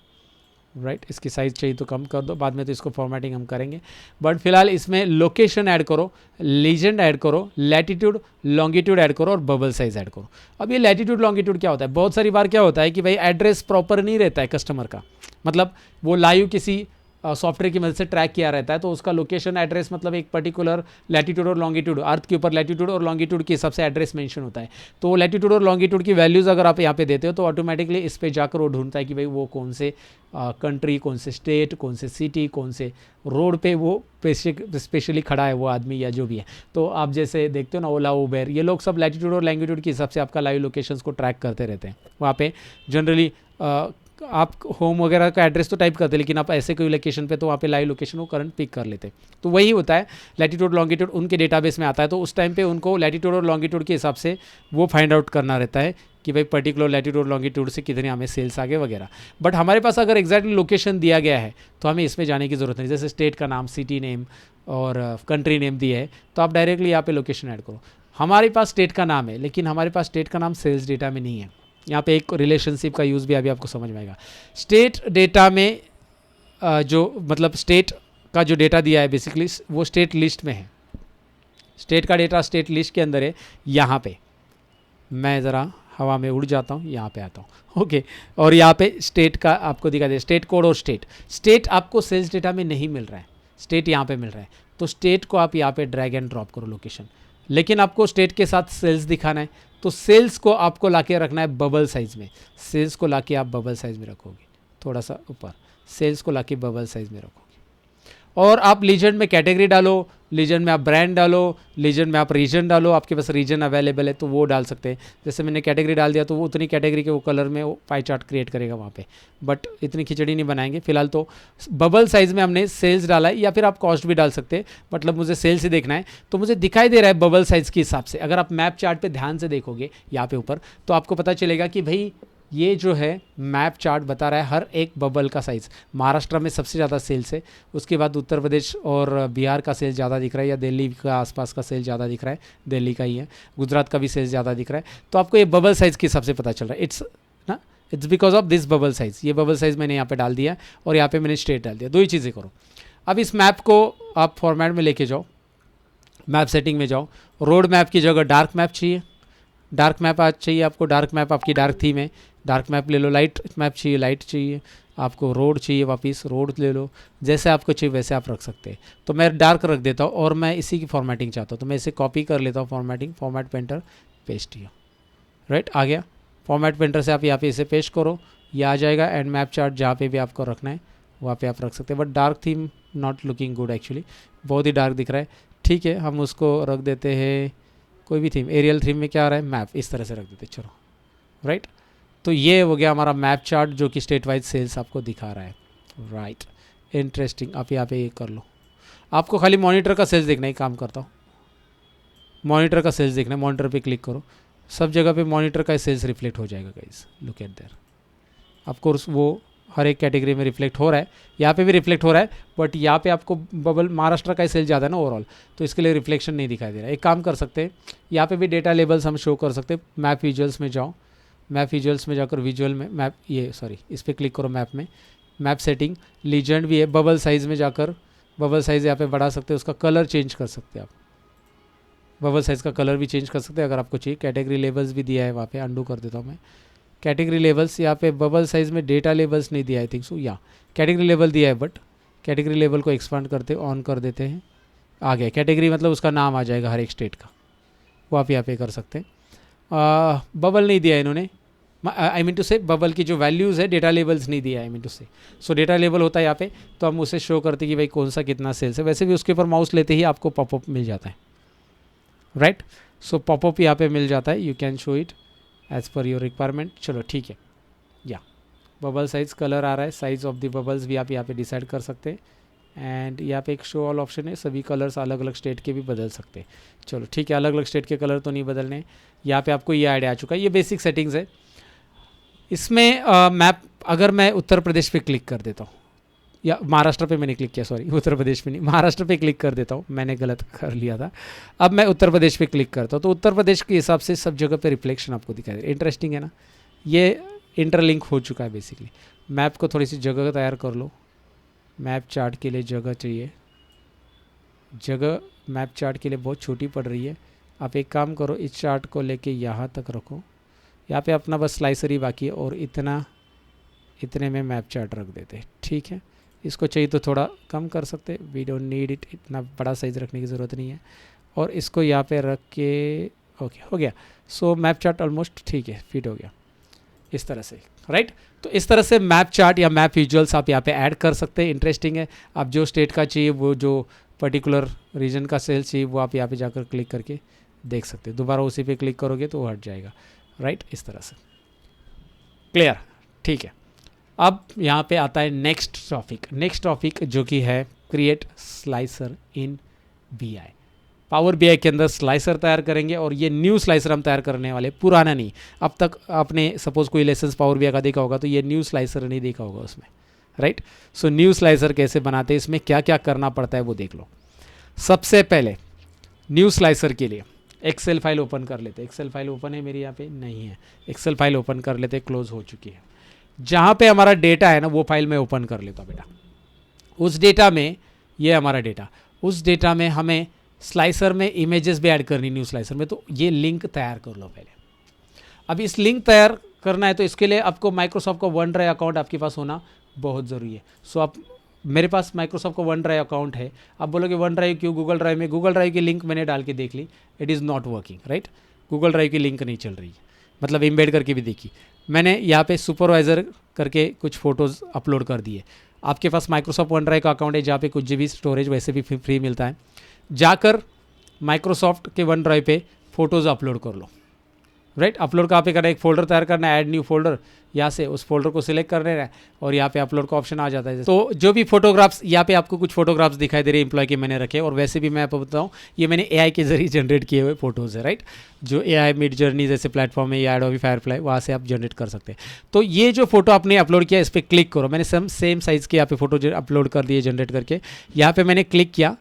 B: राइट। इसकी साइज़ चाहिए तो कम कर दो, बाद में तो इसको फॉर्मेटिंग हम करेंगे। बट फिलहाल इसमें लोकेशन ऐड करो, लीजेंड ऐड करो, लैटिट्यूड लॉन्गिट्यूड ऐड करो और बबल साइज ऐड करो। अब ये लैटिट्यूड लॉन्गिट्यूड क्या होता है, बहुत सारी बार क्या होता है कि भाई एड्रेस प्रॉपर नहीं रहता है कस्टमर का, मतलब वो लाइव किसी सॉफ्टवेयर की मदद से ट्रैक किया रहता है, तो उसका लोकेशन एड्रेस मतलब एक पर्टिकुलर लैटिट्यूड और लॉन्गिट्यूड, अर्थ के ऊपर लैटिट्यूड और लॉन्गिट्यूड के हिसाब से एड्रेस मेंशन होता है। तो लैटिट्यूड और लॉन्गिट्यूड की वैल्यूज़ अगर आप यहाँ पे देते हो तो ऑटोमेटिकली इस पे जाकर वो ढूंढता है कि भाई वो कौन से कंट्री, कौन से स्टेट, कौन से सिटी, कौन से रोड पे वो स्पेशली खड़ा है वो आदमी या जो भी है। तो आप जैसे देखते हो ना ओला, उबेर, ये लोग सब लैटिट्यूड और लॉन्गिट्यूड के हिसाब से आपका लाइव लोकेशंस को ट्रैक करते रहते हैं। वहाँ पे जनरली आप होम वगैरह का एड्रेस तो टाइप करते हैं, लेकिन आप ऐसे कोई लोकेशन पे तो वहाँ पे लाइव लोकेशन वो करंट पिक कर लेते हैं। तो वही होता है, लैटिट्यूड लॉन्गिट्यूड उनके डेटाबेस में आता है, तो उस टाइम पे उनको लैटिट्यूड और लॉन्गिट्यूड के हिसाब से वो फाइंड आउट करना रहता है कि भाई पर्टिकुलर लैटिट्यूड लॉन्गिट्यूड से कितने हमें सेल्स आ गए वगैरह। बट हमारे पास अगर एग्जैक्टली लोकेशन दिया गया है तो हमें इसमें जाने की ज़रूरत नहीं। जैसे स्टेट का नाम, सिटी नेम और कंट्री नेम दिया है तो आप डायरेक्टली यहाँ पे लोकेशन ऐड करो। हमारे पास स्टेट का नाम है, लेकिन हमारे पास स्टेट का नाम सेल्स डेटा में नहीं है। यहाँ पे एक रिलेशनशिप का यूज़ भी अभी आपको समझ में आएगा। स्टेट डेटा में जो मतलब स्टेट का जो डेटा दिया है बेसिकली वो स्टेट लिस्ट में है। स्टेट का डेटा स्टेट लिस्ट के अंदर है। यहाँ पे मैं ज़रा हवा में उड़ जाता हूँ, यहाँ पे आता हूँ, ओके। और यहाँ पे स्टेट का आपको दिखा दे, स्टेट कोड और स्टेट आपको सेल्स डेटा में नहीं मिल रहा है, स्टेट यहाँ पे मिल रहा है। तो स्टेट को आप यहाँ पे ड्रैग एंड ड्रॉप करो लोकेशन, लेकिन आपको स्टेट के साथ सेल्स दिखाना है तो सेल्स को आपको लाके रखना है बबल साइज़ में। सेल्स को लाके आप बबल साइज़ में रखोगे, थोड़ा सा ऊपर, सेल्स को लाके बबल साइज़ में रखोगे। और आप लीजेंड में कैटेगरी डालो, लीजेंड में आप ब्रांड डालो, लीजेंड में आप रीजन डालो, आपके पास रीजन अवेलेबल है तो वो डाल सकते हैं। जैसे मैंने कैटेगरी डाल दिया तो वो उतनी कैटेगरी के वो कलर में वो पाई चार्ट क्रिएट करेगा वहाँ पे, बट इतनी खिचड़ी नहीं बनाएंगे फिलहाल। तो बबल साइज़ में हमने सेल्स डाला है, या फिर आप कॉस्ट भी डाल सकते हैं, मतलब मुझे सेल्स ही देखना है तो मुझे दिखाई दे रहा है बबल साइज़ के हिसाब से। अगर आप मैप चार्ट पर ध्यान से देखोगे यहाँ पे ऊपर तो आपको पता चलेगा कि भाई ये जो है मैप चार्ट बता रहा है हर एक बबल का साइज़। महाराष्ट्र में सबसे ज़्यादा सेल्स है, उसके बाद उत्तर प्रदेश और बिहार का सेल्स ज़्यादा दिख रहा है, या दिल्ली का आसपास का सेल्स ज़्यादा दिख रहा है, दिल्ली का ही है, गुजरात का भी सेल्स ज़्यादा दिख रहा है। तो आपको ये बबल साइज़ के हिसाब से पता चल रहा है। It's because of this bubble size. ये बबल साइज़ मैंने यहाँ पे डाल दिया और यहाँ पे मैंने स्टेट डाल दिया, दो ही चीज़ें करो। अब इस मैप को आप फॉर्मेट में लेके जाओ, मैप सेटिंग में जाओ, रोड मैप की जगह डार्क मैप चाहिए, डार्क मैप आज चाहिए आपको, डार्क मैप आपकी डार्क थीम है, डार्क मैप ले लो। लाइट मैप चाहिए, लाइट चाहिए आपको, रोड चाहिए वापस, रोड ले लो, जैसे आपको चाहिए वैसे आप रख सकते हैं। तो मैं डार्क रख देता हूँ और मैं इसी की फॉर्मेटिंग चाहता हूँ तो मैं इसे कॉपी कर लेता हूँ, फॉर्मेटिंग, फॉर्मेट पेंटर, पेस्ट किया, राइट, आ गया। फॉर्मेट पेंटर से आप यहाँ पे इसे पेस्ट करो, ये आ जाएगा। एंड मैप चार्ट जहाँ पे भी आपको रखना है वहाँ पे आप रख सकते हैं, but dark theme not looking good actually, बहुत ही डार्क दिख रहा है। ठीक है, हम उसको रख देते हैं कोई भी थीम, एरियल थीम में क्या आ रहा है मैप, इस तरह से रख देते, चलो, राइट। तो ये हो गया हमारा मैप चार्ट जो कि स्टेट वाइज सेल्स आपको दिखा रहा है, राइट। इंटरेस्टिंग, आप यहाँ पे ये कर लो। आपको खाली मॉनिटर का सेल्स देखना ही काम करता हूँ, मॉनिटर का सेल्स देखना है, मॉनिटर पे क्लिक करो, सब जगह पे मॉनिटर का सेल्स रिफ्लेक्ट हो जाएगा guys, look at there. Of course वो हर एक कैटेगरी में रिफ्लेक्ट हो रहा है, यहाँ पे भी रिफ्लेक्ट हो रहा है, बट यहाँ पे आपको बबल महाराष्ट्र का सेल ज़्यादा है ना ओवरऑल, तो इसके लिए रिफ्लेक्शन नहीं दिखाई दे रहा है। एक काम कर सकते हैं, यहाँ पे भी डेटा लेबल्स हम शो कर सकते हैं। मैप विजुअल्स में जाओ, मैप विजुअल्स में जाकर विजुअल में मैप, ये सॉरी इस पर क्लिक करो, मैप में मैप सेटिंग, लीजेंड भी है, बबल साइज़ में जाकर बबल साइज़ यहाँ पे बढ़ा सकते हैं, उसका कलर चेंज कर सकते हैं आप, बबल साइज़ का कलर भी चेंज कर सकते हैं अगर आपको चाहिए। कैटेगरी लेबल्स भी दिया है वहाँ पे, अंडू कर देता हूँ मैं। कैटेगरी लेवल्स यहाँ पे बबल साइज़ में डेटा लेवल्स नहीं दिया, आई थिंक सो, या कैटेगरी लेवल दिया है, बट कैटेगरी लेवल को एक्सपांड करते ऑन कर देते हैं, आ गया कैटेगरी, मतलब उसका नाम आ जाएगा हर एक स्टेट का, वो आप यहाँ पे कर सकते हैं। बबल नहीं दिया इन्होंने, आई मीन टू से बबल की जो वैल्यूज़ है डेटा लेवल्स नहीं दिया, आई मीन टू से। सो डेटा लेवल होता है यहाँ पे, तो हम उसे शो करते कि भाई कौन सा कितना सेल्स है। वैसे भी उसके ऊपर माउस लेते ही आपको पॉपअप मिल जाता है, राइट। सो पॉपअप यहाँ पे मिल जाता है, you can show it as per your requirement. चलो ठीक है, या बबल साइज कलर आ रहा है, साइज ऑफ द बबल्स भी आप यहाँ पे डिसाइड कर सकते हैं। एंड यहाँ पे एक शो ऑल ऑप्शन है, सभी कलर्स अलग अलग स्टेट के भी बदल सकते हैं। चलो ठीक है, अलग अलग स्टेट के कलर तो नहीं बदलने। यहाँ पे आपको ये आइडिया आ चुका है, ये बेसिक सेटिंग्स है। इसमें मैप अगर मैं उत्तर प्रदेश पे क्लिक कर देता हूँ, या महाराष्ट्र पे मैंने क्लिक किया, सॉरी उत्तर प्रदेश पे नहीं, महाराष्ट्र पे क्लिक कर देता हूँ, मैंने गलत कर लिया था। अब मैं उत्तर प्रदेश पे क्लिक करता हूँ तो उत्तर प्रदेश के हिसाब से सब जगह पे रिफ्लेक्शन आपको दिखाई दे रहा है। इंटरेस्टिंग है ना, ये इंटरलिंक हो चुका है बेसिकली। मैप को थोड़ी सी जगह तैयार कर लो, मैप चार्ट के लिए जगह चाहिए, जगह मैप चार्ट के लिए बहुत छोटी पड़ रही है। आप एक काम करो, इस चार्ट को लेके यहाँ तक रखो, यहाँ पे अपना बस स्लाइसर ही बाकी है, और इतने में मैप चार्ट रख देते हैं, ठीक है। इसको चाहिए तो थोड़ा कम कर सकते, वी डोंट नीड इट, इतना बड़ा साइज़ रखने की ज़रूरत नहीं है। और इसको यहाँ पे रख के ओके हो गया। सो मैप चार्ट ऑलमोस्ट ठीक है, फिट हो गया इस तरह से, राइट। तो इस तरह से मैप चार्ट या मैप विजुअल्स आप यहाँ पे ऐड कर सकते हैं। इंटरेस्टिंग है, आप जो स्टेट का चाहिए, वो जो पर्टिकुलर रीजन का सेल चाहिए, वो आप यहाँ पे जाकर क्लिक करके देख सकते हैं। दोबारा उसी पे क्लिक करोगे तो वो हट जाएगा, राइट, इस तरह से। क्लियर, ठीक है। अब यहाँ पे आता है नेक्स्ट टॉपिक जो कि है क्रिएट स्लाइसर इन BI। पावर BI के अंदर स्लाइसर तैयार करेंगे, और ये न्यू स्लाइसर हम तैयार करने वाले, पुराना नहीं। अब तक आपने सपोज कोई लेसन पावर BI का देखा होगा तो ये न्यू स्लाइसर नहीं देखा होगा उसमें, राइट। सो न्यू स्लाइसर कैसे बनाते हैं, इसमें क्या क्या करना पड़ता है वो देख लो। सबसे पहले न्यू स्लाइसर के लिए एक्सेल फाइल ओपन कर लेते हैं। एक्सेल फाइल ओपन है मेरी, यहाँ पे नहीं है। एक्सेल फाइल ओपन कर लेते, क्लोज हो चुकी है। जहाँ पे हमारा डेटा है ना, वो फाइल मैं ओपन कर लेता हूँ बेटा। उस डेटा में, ये हमारा डेटा, उस डेटा में हमें स्लाइसर में इमेजेस भी ऐड करनी, न्यू स्लाइसर में। तो ये लिंक तैयार कर लो पहले। अब इस लिंक तैयार करना है तो इसके लिए आपको माइक्रोसॉफ्ट का वन ड्राइव अकाउंट आपके पास होना बहुत ज़रूरी है। सो आप, मेरे पास माइक्रोसॉफ्ट का वन ड्राइव अकाउंट है। आप बोलोगे वन ड्राइव क्यों, गूगल ड्राइव में, गूगल ड्राइव की लिंक मैंने डाल के देख ली, it is not working, right. Google drive की लिंक नहीं चल रही है, मतलब इम्बेड करके भी देखी मैंने। यहाँ पे सुपरवाइज़र करके कुछ फ़ोटोज़ अपलोड कर दिए। आपके पास माइक्रोसॉफ्ट वन ड्राइव का अकाउंट है जहाँ पे कुछ GB स्टोरेज वैसे भी फ्री मिलता है, जाकर माइक्रोसॉफ्ट के वन ड्राइव पे फ़ोटोज़ अपलोड कर लो, राइट। अपलोड कहाँ पे करना है, एक फोल्डर तैयार करना है, ऐड न्यू फोल्डर, यहाँ से उस फोल्डर को सिलेक्ट कर लेना है, और यहाँ पे अपलोड का ऑप्शन आ जाता है। तो जो भी फोटोग्राफ्स, यहाँ पे आपको कुछ फोटोग्राफ्स दिखाई दे रहे हैं एम्प्लॉय के मैंने रखे, और वैसे भी मैं आपको बताऊँ, ये मैंने AI के जरिए जनरेट किए हुए फोटोज़ है, राइट। जो AI मिड जर्नी जैसे प्लेटफॉर्म है या एडोबी फायरफ्लाई, वहाँ से आप जनरेट कर सकते हैं। तो ये जो फोटो आपने अपलोड किया, इस पर क्लिक करो। मैंने सेम साइज़ के यहाँ पे फोटो अपलोड कर दिए जनरेट करके। यहाँ पे मैंने क्लिक किया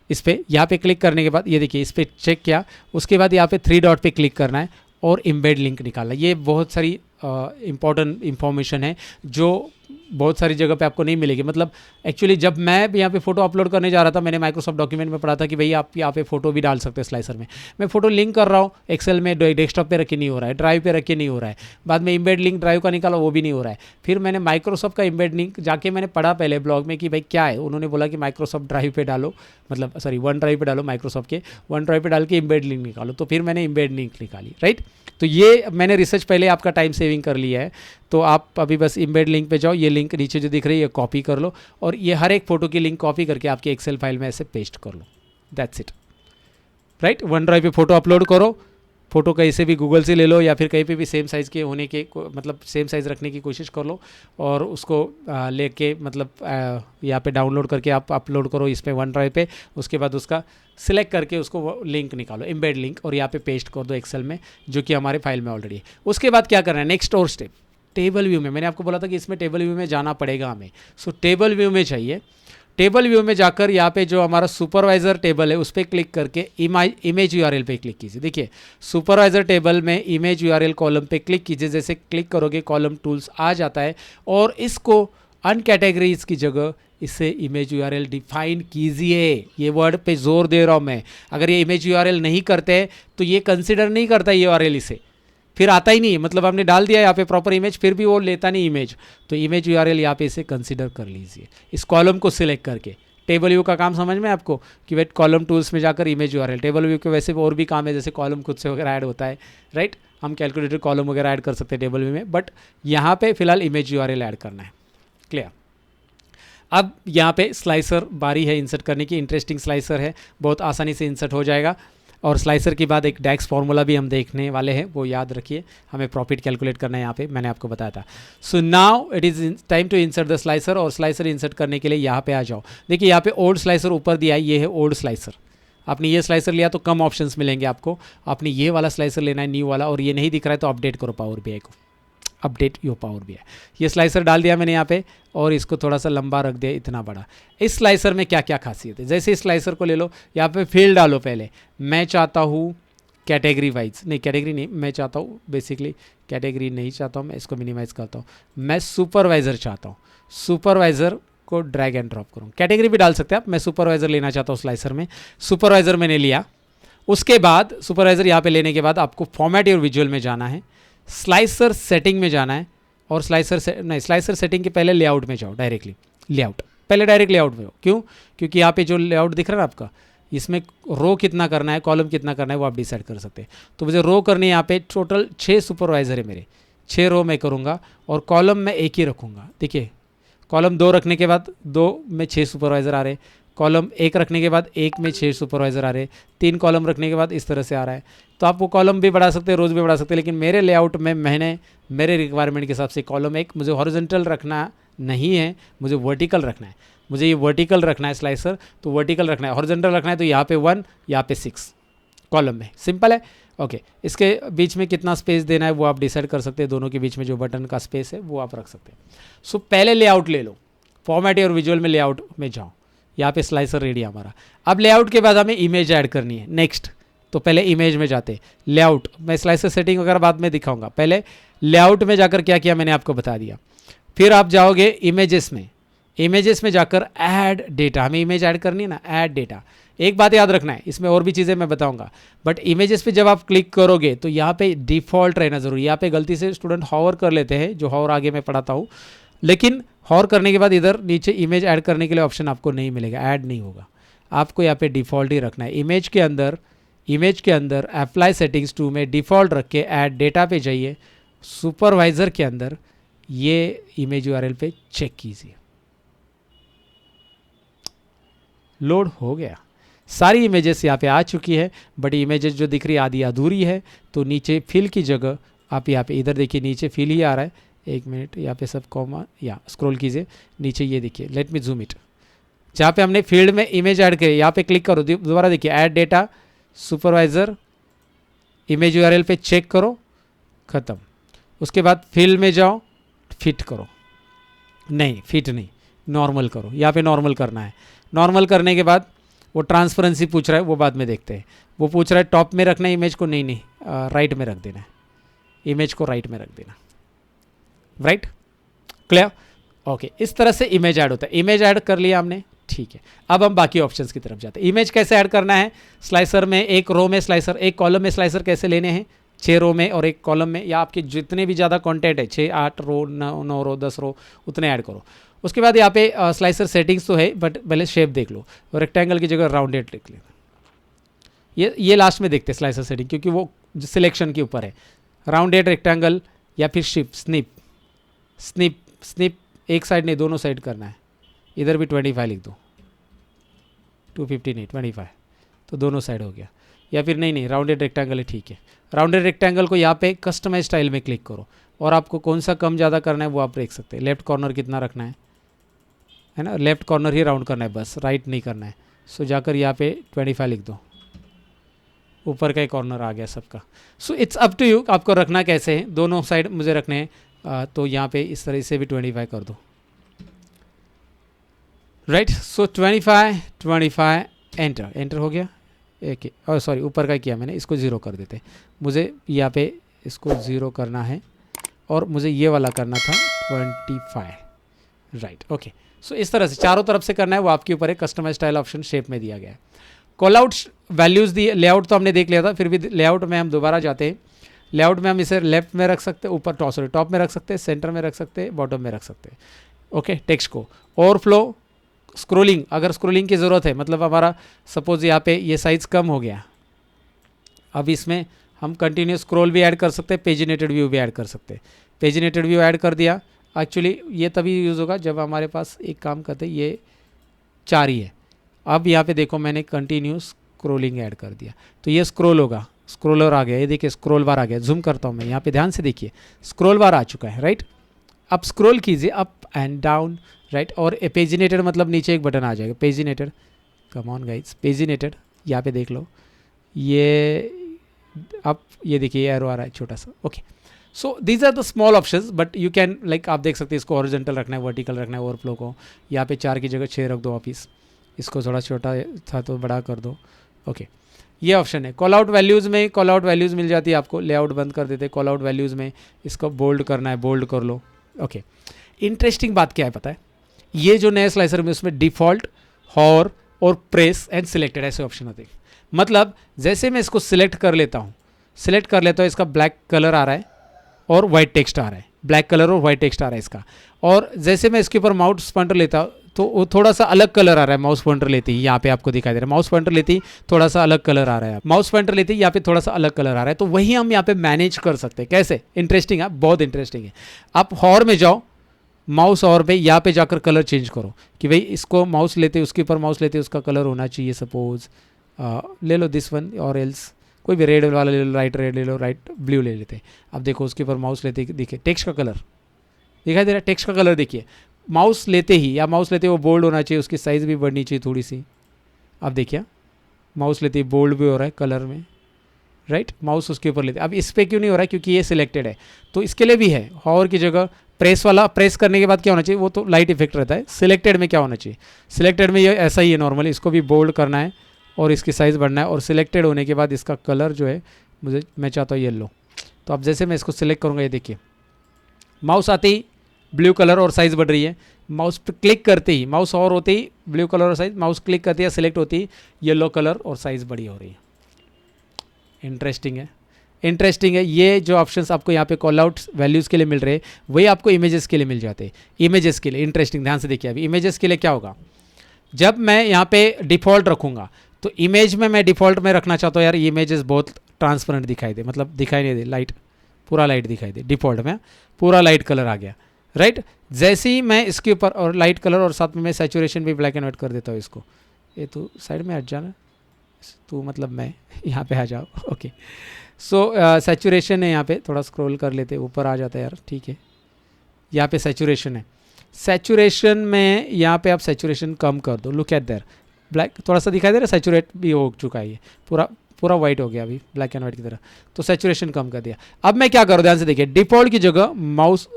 B: इस पर, यहाँ पे क्लिक करने के बाद ये देखिए, इस पर चेक किया। उसके बाद यहाँ पे 3 डॉट पे क्लिक करना है और इम्बेड लिंक निकालना। ये बहुत सारी इंपॉर्टेंट इंफॉर्मेशन है जो बहुत सारी जगह पे आपको नहीं मिलेगी। मतलब एक्चुअली जब मैं यहाँ पे फ़ोटो अपलोड करने जा रहा था, मैंने माइक्रोसॉफ्ट डॉक्यूमेंट में पढ़ा था कि भाई आप यहाँ पे फ़ोटो भी डाल सकते हैं स्लाइसर में। मैं फ़ोटो लिंक कर रहा हूँ एक्सेल में, डेस्कटॉप पे रख के नहीं हो रहा है, ड्राइव पे रख के नहीं हो रहा है। बाद में इम्बेड लिंक ड्राइव का निकाला, वो भी नहीं हो रहा है। फिर मैंने माइक्रोसॉफ्ट का इम्बेड लिंक जाके मैंने पढ़ा पहले ब्लॉग में कि भाई क्या है। उन्होंने बोला कि माइक्रोसॉफ्ट ड्राइव पे डालो, मतलब सॉरी वन ड्राइव पे डालो, माइक्रोसॉफ्ट के वन ड्राइव पे डाल के इम्बेड लिंक निकालो। तो फिर मैंने इम्बेड लिंक निकाली, राइट। तो ये मैंने रिसर्च पहले आपका टाइम सेविंग कर लिया है। तो आप अभी बस इम्बेड लिंक पे जाओ, ये लिंक नीचे जो दिख रही है कॉपी कर लो, और ये हर एक फ़ोटो की लिंक कॉपी करके आपके एक्सेल फाइल में ऐसे पेस्ट कर लो, that's it, right. One drive पे फ़ोटो अपलोड करो, फ़ोटो कहीं से भी गूगल से ले लो या फिर कहीं पे भी सेम साइज़ के होने के, मतलब सेम साइज़ रखने की कोशिश कर लो, और उसको लेके मतलब यहाँ पे डाउनलोड करके आप अपलोड करो इस पे वन ड्राइव पे। उसके बाद उसका सिलेक्ट करके उसको लिंक निकालो, एम्बेड लिंक, और यहाँ पे पेस्ट कर दो एक्सेल में, जो कि हमारे फाइल में ऑलरेडी है। उसके बाद क्या करना है, नेक्स्ट और स्टेप, टेबल व्यू में। मैंने आपको बोला था कि इसमें टेबल व्यू में जाना पड़ेगा हमें। सो टेबल व्यू में चाहिए, टेबल व्यू में जाकर यहाँ पे जो हमारा सुपरवाइज़र टेबल है उस पर क्लिक करके इमेज URL पे क्लिक कीजिए। देखिए सुपरवाइज़र टेबल में इमेज URL कॉलम पे क्लिक कीजिए। जैसे क्लिक करोगे कॉलम टूल्स आ जाता है, और इसको अनकैटेगरीज की जगह इससे इमेज URL डिफाइन कीजिए। ये वर्ड पे जोर दे रहा हूँ मैं। अगर ये इमेज URL नहीं करते तो ये कंसिडर नहीं करता ये URL, इसे फिर आता ही नहीं। मतलब आपने डाल दिया यहाँ पे प्रॉपर इमेज, फिर भी वो लेता नहीं इमेज। तो इमेज URL यहाँ पे इसे कंसिडर कर लीजिए। इस कॉलम को सिलेक्ट करके टेबल व्यू का काम समझ में आपको कि वेट कॉलम टूल्स में जाकर इमेज यूआरएल, टेबल व्यू के वैसे और भी काम है, जैसे कॉलम खुद से वगैरह ऐड होता है, राइट। हम कैलकुलेटर कॉलम वगैरह ऐड कर सकते हैं टेबल व्यू में, बट यहाँ पे फिलहाल इमेज यूआरएल ऐड करना है। क्लियर। अब यहाँ पे स्लाइसर बारी है इंसर्ट करने की, इंटरेस्टिंग स्लाइसर है, बहुत आसानी से इंसर्ट हो जाएगा। और स्लाइसर के बाद एक डैक्स फार्मूला भी हम देखने वाले हैं, वो याद रखिए, हमें प्रॉफिट कैलकुलेट करना है यहाँ पे, मैंने आपको बताया था। So now it is time to insert the slicer, और स्लाइसर इंसर्ट करने के लिए यहाँ पे आ जाओ। देखिए यहाँ पे ओल्ड स्लाइसर ऊपर दिया है, ये है ओल्ड स्लाइसर। आपने ये स्लाइसर लिया तो कम ऑप्शंस मिलेंगे आपको, आपने ये वाला स्लाइसर लेना है, न्यू वाला, और ये नहीं दिख रहा है तो अपडेट करो पावर बीआई को, अपडेट योर पावर बीआई। ये स्लाइसर डाल दिया मैंने यहाँ पे, और इसको थोड़ा सा लंबा रख दिया, इतना बड़ा। इस स्लाइसर में क्या क्या खासियत है, जैसे इस स्लाइसर को ले लो, यहाँ पे फील्ड डालो पहले। मैं चाहता हूँ कैटेगरी वाइज, नहीं कैटेगरी नहीं, मैं चाहता हूँ बेसिकली कैटेगरी नहीं चाहता हूँ मैं, इसको मिनिमाइज़ करता हूँ। मैं सुपरवाइज़र चाहता हूँ, सुपरवाइज़र को ड्रैग एंड ड्रॉप करूँ। कैटेगरी भी डाल सकते हैं आप, मैं सुपरवाइज़र लेना चाहता हूँ स्लाइसर में, सुपरवाइज़र मैंने लिया। उसके बाद सुपरवाइज़र यहाँ पे लेने के बाद आपको फॉर्मेट और विजुअल में जाना है, स्लाइसर सेटिंग में जाना है, और स्लाइसर सेटिंग के पहले लेआउट में जाओ, डायरेक्टली लेआउट, पहले डायरेक्ट लेआउट में हो। क्यों? क्योंकि यहाँ पे जो लेआउट दिख रहा है ना आपका, इसमें रो कितना करना है, कॉलम कितना करना है, वो आप डिसाइड कर सकते हैं। तो मुझे रो करनी है, यहाँ पे टोटल 6 सुपरवाइज़र है मेरे, 6 रो मैं करूँगा, और कॉलम में एक ही रखूँगा। देखिए कॉलम 2 रखने के बाद 2 में 6 सुपरवाइज़र आ रहे, कॉलम 1 रखने के बाद 1 में 6 सुपरवाइज़र आ रहे, 3 कॉलम रखने के बाद इस तरह से आ रहा है। तो आप वो कॉलम भी बढ़ा सकते हैं, रोज़ भी बढ़ा सकते हैं, लेकिन मेरे लेआउट में मैंने मेरे रिक्वायरमेंट के हिसाब से कॉलम 1 मुझे हॉरिजॉन्टल रखना नहीं है, मुझे वर्टिकल रखना है, मुझे ये वर्टिकल रखना है स्लाइसर, तो वर्टिकल रखना है। हॉरिजॉन्टल रखना है तो यहाँ पे 1, यहाँ पे 6 कॉलम में, सिंपल है। ओके, इसके बीच में कितना स्पेस देना है वो आप डिसाइड कर सकते हैं, दोनों के बीच में जो बटन का स्पेस है वो आप रख सकते हैं। सो पहले लेआउट ले लो, फॉर्मेट और विजुअल में लेआउट में जाओ, यहाँ पे स्लाइसर रेडी है हमारा। अब लेआउट के बाद हमें इमेज ऐड करनी है, नेक्स्ट। तो पहले इमेज में जाते, लेआउट, मैं स्लाइसर सेटिंग वगैरह बाद में दिखाऊंगा, पहले लेआउट में जाकर क्या किया मैंने आपको बता दिया। फिर आप जाओगे इमेजेस में, इमेजेस में जाकर ऐड डेटा, हमें इमेज ऐड करनी है ना, ऐड डेटा। एक बात याद रखना है, इसमें और भी चीज़ें मैं बताऊंगा, बट इमेजेस पे जब आप क्लिक करोगे तो यहाँ पे डिफ़ॉल्ट रहना ज़रूरी। यहाँ पे गलती से स्टूडेंट हॉवर कर लेते हैं, जो हॉवर आगे मैं पढ़ाता हूँ, लेकिन हॉवर करने के बाद इधर नीचे इमेज ऐड करने के लिए ऑप्शन आपको नहीं मिलेगा, ऐड नहीं होगा, आपको यहाँ पे डिफ़ॉल्ट ही रखना है। इमेज के अंदर अप्लाई सेटिंग्स टू में डिफ़ॉल्ट रख के ऐड डेटा पे जाइए, सुपरवाइज़र के अंदर ये इमेज यूआरएल पे चेक कीजिए, लोड हो गया, सारी इमेजेस यहाँ पे आ चुकी है। बट इमेजेस जो दिख रही है आधी अधूरी है, तो नीचे फिल की जगह आप यहाँ पे इधर देखिए, नीचे फिल ही आ रहा है। एक मिनट, यहाँ पे सब कॉमा, या स्क्रॉल कीजिए नीचे, ये देखिए, लेट मी जूम इट, जहाँ पे हमने फील्ड में इमेज ऐड करी, यहाँ पे क्लिक करो, दोबारा देखिए, add data, supervisor, image URL पे चेक करो, ख़त्म। उसके बाद फील्ड में जाओ, फिट करो, नहीं फिट नहीं, नॉर्मल करो, यहाँ पे नॉर्मल करना है। नॉर्मल करने के बाद वो ट्रांसपेरेंसी पूछ रहा है, वो बाद में देखते हैं। वो पूछ रहा है टॉप में रखना है इमेज को, नहीं राइट में रख देना है, इमेज को राइट में रख देना, राइट, क्लियर, ओके। इस तरह से इमेज ऐड होता है। इमेज ऐड कर लिया हमने, ठीक है। अब हम बाकी ऑप्शंस की तरफ जाते हैं। इमेज कैसे ऐड करना है, स्लाइसर में एक रो में स्लाइसर, एक कॉलम में स्लाइसर कैसे लेने हैं, 6 रो में और एक कॉलम में, या आपके जितने भी ज़्यादा कंटेंट है, 6, 8 रो, 9 रो, 10 रो, उतने ऐड करो। उसके बाद यहाँ पे स्लाइसर सेटिंग्स तो है, बट पहले शेप देख लो, रेक्टेंगल की जगह राउंडेड लिख लेना। ये लास्ट में देखते हैं स्लाइसर सेटिंग, क्योंकि वो सिलेक्शन के ऊपर है, राउंडेड, रेक्टेंगल, या फिर स्निप एक साइड नहीं, दोनों साइड करना है। इधर भी 25 लिख दो, 250 नहीं 25, तो दोनों साइड हो गया। या फिर नहीं राउंडेड रेक्टेंगल है, ठीक है। राउंडेड रेक्टेंगल को यहाँ पे कस्टमाइज स्टाइल में क्लिक करो, और आपको कौन सा कम ज़्यादा करना है वो आप देख सकते हैं। लेफ्ट कॉर्नर कितना रखना है ना, लेफ्ट कॉर्नर ही राउंड करना है बस, राइट नहीं करना है। सो जाकर यहाँ पे 25 लिख दो, ऊपर का ही कॉर्नर आ गया सबका। So it's up to you, आपको रखना कैसे है, दोनों साइड मुझे रखने हैं, तो यहाँ पे इस तरह से भी 25 कर दो, राइट। सो 25 एंटर हो गया। एक और सॉरी, ऊपर का किया मैंने, इसको 0 कर देते, मुझे यहाँ पे इसको 0 करना है, और मुझे ये वाला करना था 25, राइट, ओके। सो इस तरह से चारों तरफ से करना है, वो आपके ऊपर है। कस्टमाइज स्टाइल ऑप्शन शेप में दिया गया है। कॉल आउट वैल्यूज़ दिए, लेआउट तो हमने देख लिया था, फिर भी लेआउट में हम दोबारा जाते हैं। लेआउट में हम इसे लेफ्ट में रख सकते हैं, ऊपर टॉप में रख सकते हैं, सेंटर में रख सकते हैं, बॉटम में रख सकते हैं, ओके। टेक्स्ट को ओवरफ्लो स्क्रोलिंग, अगर स्क्रोलिंग की ज़रूरत है, मतलब हमारा सपोज यहाँ पे ये साइज़ कम हो गया, अब इसमें हम कंटिन्यूस स्क्रॉल भी ऐड कर सकते हैं, पेजिनेटेड व्यू भी ऐड कर सकते हैं। पेजिनेटेड व्यू ऐड कर दिया, एक्चुअली ये तभी यूज़ होगा जब हमारे पास एक काम करते हैं, ये 4 ही है। अब यहाँ पे देखो मैंने कंटिन्यूस स्क्रोलिंग ऐड कर दिया, तो ये स्क्रॉल होगा, स्क्रोलर आ गया, ये देखिए स्क्रॉल बार आ गया। जूम करता हूँ मैं, यहाँ पे ध्यान से देखिए स्क्रॉल बार आ चुका है, राइट। अब स्क्रॉल कीजिए अप एंड डाउन, राइट। और पेजिनेटेड मतलब नीचे एक बटन आ जाएगा, पेजिनेटेड, कम ऑन गाइस, पेजिनेटेड, यहाँ पे देख लो, ये अब ये देखिए एरो आ रहा है छोटा सा, okay. So these are the small options, but you can like आप देख सकते हैं इसको हॉरिजॉन्टल रखना है, वर्टिकल रखना है, ओवरफ्लो को यहाँ पे 4 की जगह 6 रख दो ऑफिस, इसको थोड़ा छोटा था तो बड़ा कर दो, ओके। ये ऑप्शन है। कॉल आउट वैल्यूज़ में कॉल आउट वैल्यूज़ मिल जाती है आपको, लेआउट बंद कर देते, कॉल आउट वैल्यूज़ में इसको बोल्ड करना है, बोल्ड कर लो, ओके। इंटरेस्टिंग बात क्या है पता है, ये जो नए स्लाइसर में उसमें डिफ़ॉल्ट, हॉर और प्रेस एंड सिलेक्टेड ऐसे ऑप्शन होते हैं। मतलब जैसे मैं इसको सिलेक्ट कर लेता हूँ, इसका ब्लैक कलर आ रहा है और वाइट टेक्स्ट आ रहा है, ब्लैक कलर और वाइट टेक्स्ट आ रहा है इसका। और जैसे मैं इसके ऊपर माउस पॉइंटर लेता हूँ तो वो थोड़ा सा अलग कलर आ रहा है, माउस पॉइंटर लेते ही यहाँ पे आपको दिखाई दे रहा है, माउस पॉइंटर लेते ही थोड़ा सा अलग कलर आ रहा है, माउस पॉइंटर लेते ही यहाँ पे थोड़ा सा अलग कलर आ रहा है। तो वही हम यहाँ पे मैनेज कर सकते हैं। कैसे? इंटरेस्टिंग है, बहुत इंटरेस्टिंग है। आप हॉर में जाओ, माउस और पे यहाँ पे जाकर कलर चेंज करो कि भाई इसको माउस लेते उसके ऊपर माउस लेते उसका कलर होना चाहिए, सपोज ले लो दिस वन, और एल्स कोई भी रेड वाला ले लो, राइट रेड ले लो, राइट ब्लू ले लेते। अब देखो उसके ऊपर माउस लेते देखिए टेक्स्ट का कलर दिखाई दे रहा है, टेक्स्ट का कलर देखिए, माउस लेते ही या माउस लेते वो बोल्ड होना चाहिए, उसकी साइज़ भी बढ़नी चाहिए थोड़ी सी। अब देखिए माउस लेते ही बोल्ड भी हो रहा है कलर में, राइट। माउस उसके ऊपर लेते, अब इस पर क्यों नहीं हो रहा है? क्योंकि ये सिलेक्टेड है। तो इसके लिए भी है, हॉर की जगह प्रेस वाला, प्रेस करने के बाद क्या होना चाहिए, वो तो लाइट इफेक्ट रहता है। सिलेक्टेड में क्या होना चाहिए, सिलेक्टेड में ये ऐसा ही है नॉर्मली, इसको भी बोल्ड करना है और इसकी साइज़ बढ़ना है। और सिलेक्टेड होने के बाद इसका कलर जो है मैं चाहता हूँ येलो। तो अब जैसे मैं इसको सिलेक्ट करूँगा, ये देखिए माउस आते ही ब्लू कलर और साइज़ बढ़ रही है, माउस पे क्लिक करते ही, माउस और होते ही ब्लू कलर और साइज़, माउस क्लिक करते ही सिलेक्ट होती ही येलो कलर और साइज़ बड़ी हो रही है। इंटरेस्टिंग है, इंटरेस्टिंग है। ये जो ऑप्शंस आपको यहाँ पे कॉल आउट वैल्यूज़ के लिए मिल रहे हैं, वही आपको इमेजेस के लिए मिल जाते हैं। इमेजेस के लिए इंटरेस्टिंग, ध्यान से देखिए। अभी इमेजेस के लिए क्या होगा, जब मैं यहाँ पे डिफ़ॉल्ट रखूँगा तो इमेज में मैं डिफ़ॉल्ट में रखना चाहता हूँ यार इमेजेस बहुत ट्रांसपेरेंट दिखाई दे, मतलब दिखाई नहीं दे, लाइट पूरा लाइट दिखाई दे, डिफ़ॉल्ट में पूरा लाइट कलर आ गया, राइट। जैसे ही मैं इसके ऊपर और लाइट कलर और साथ में मैं सैचुरेशन भी ब्लैक एंड वाइट कर देता हूँ इसको। ये तो साइड में हट जाना, तो मतलब मैं यहाँ पे आ जाओ, ओके। सो सैचुरेशन है, यहाँ पे थोड़ा स्क्रॉल कर लेते, ऊपर आ जाता है यार, ठीक है। यहाँ पे सैचुरेशन है, सैचुरेशन में यहाँ पे आप सैचुरेशन कम कर दो, लुक एट देयर, ब्लैक थोड़ा सा दिखाई दे रहा है, सैचुरेट भी हो चुका है, ये पूरा वाइट हो गया अभी ब्लैक एंड वाइट की तरह। तो सैचुरेशन कम कर दिया। अब मैं क्या करूँ, ध्यान से देखिए, डिफ़ॉल्ट की जगह माउस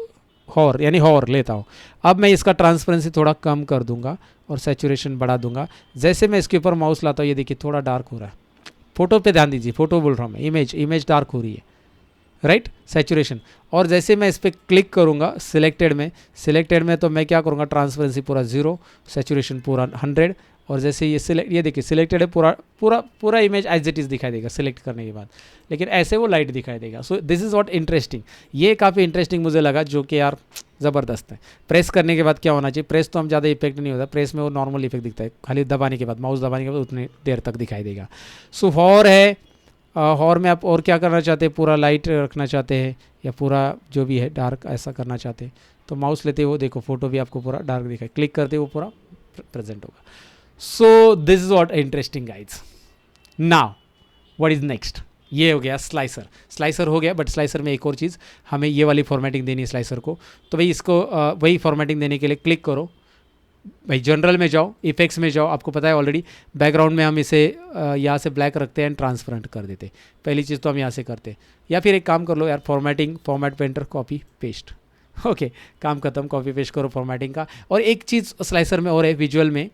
B: हॉर यानी हॉर लेता हूँ। अब मैं इसका ट्रांसपेरेंसी थोड़ा कम कर दूंगा और सैचुरेशन बढ़ा दूंगा। जैसे मैं इसके ऊपर माउस लाता हूँ, ये देखिए थोड़ा डार्क हो रहा है। फोटो पे ध्यान दीजिए, फोटो बोल रहा हूँ मैं, इमेज डार्क हो रही है, राइट, सैचुरेशन। और जैसे मैं इस पर क्लिक करूँगा सिलेक्टेड में तो मैं क्या करूँगा, ट्रांसपेरेंसी पूरा 0, सैचुरेशन पूरा 100। और जैसे ये देखिए सिलेक्टेड है, पूरा इमेज एज इट इज़ दिखाई देगा सिलेक्ट करने के बाद, लेकिन ऐसे वो लाइट दिखाई देगा। So this is what interesting, ये काफ़ी इंटरेस्टिंग मुझे लगा, जो कि यार ज़बरदस्त है। प्रेस करने के बाद क्या होना चाहिए, प्रेस तो हम ज़्यादा इफेक्ट नहीं होता, प्रेस में वो नॉर्मल इफेक्ट दिखता है, खाली दबाने के बाद, माउस दबाने के बाद उतनी देर तक दिखाई देगा। सो हॉर है, हॉर में आप और क्या करना चाहते हैं, पूरा लाइट रखना चाहते हैं या पूरा जो भी है डार्क ऐसा करना चाहते हैं, तो माउस लेते वो देखो फोटो भी आपको पूरा डार्क दिखाए, क्लिक करते वो पूरा प्रेजेंट होगा। सो this is what interesting guides. Now what is next, ये हो गया स्लाइसर हो गया, बट स्लाइसर में एक और चीज़, हमें ये वाली फॉर्मेटिंग देनी है स्लाइसर को। तो भाई इसको वही फॉर्मेटिंग देने के लिए क्लिक करो, भाई जनरल में जाओ, इफेक्ट्स में जाओ, आपको पता है ऑलरेडी बैकग्राउंड में हम इसे यहाँ से ब्लैक रखते हैं एंड ट्रांसपेरेंट कर देते। पहली चीज़ तो हम यहाँ से करते हैं, या फिर एक काम कर लो यार, format painter copy paste, okay, काम खत्म, कॉपी पेस्ट करो फॉर्मेटिंग का। और एक चीज़ स्लाइसर में और है, विजुअल में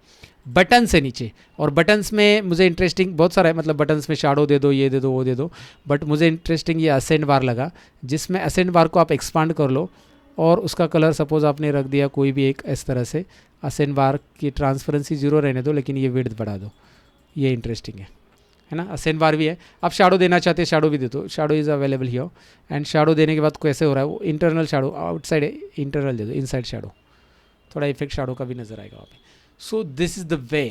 B: बटन से नीचे, और बटन्स में मुझे इंटरेस्टिंग बहुत सारा है, मतलब बटन्स में शैडो दे दो, ये दे दो, वो दे दो, बट मुझे इंटरेस्टिंग ये असेंड बार लगा, जिसमें असेंड बार को आप एक्सपांड कर लो और उसका कलर सपोज आपने रख दिया कोई भी एक इस तरह से, असेंड बार की ट्रांसपेरेंसी 0 रहने दो, लेकिन ये विड्थ बढ़ा दो, ये इंटरेस्टिंग है ना। असेंड बार भी है, आप शैडो देना चाहते हैं शैडो भी दे दो, shadow is available here. And shadow देने के बाद कैसे हो रहा है, वो इंटरनल शैडो, आउटसाइड है, इंटरनल दे दो, इनसाइड शैडो, थोड़ा इफेक्ट शैडो का भी नजर आएगा वहाँ पे। So this is the way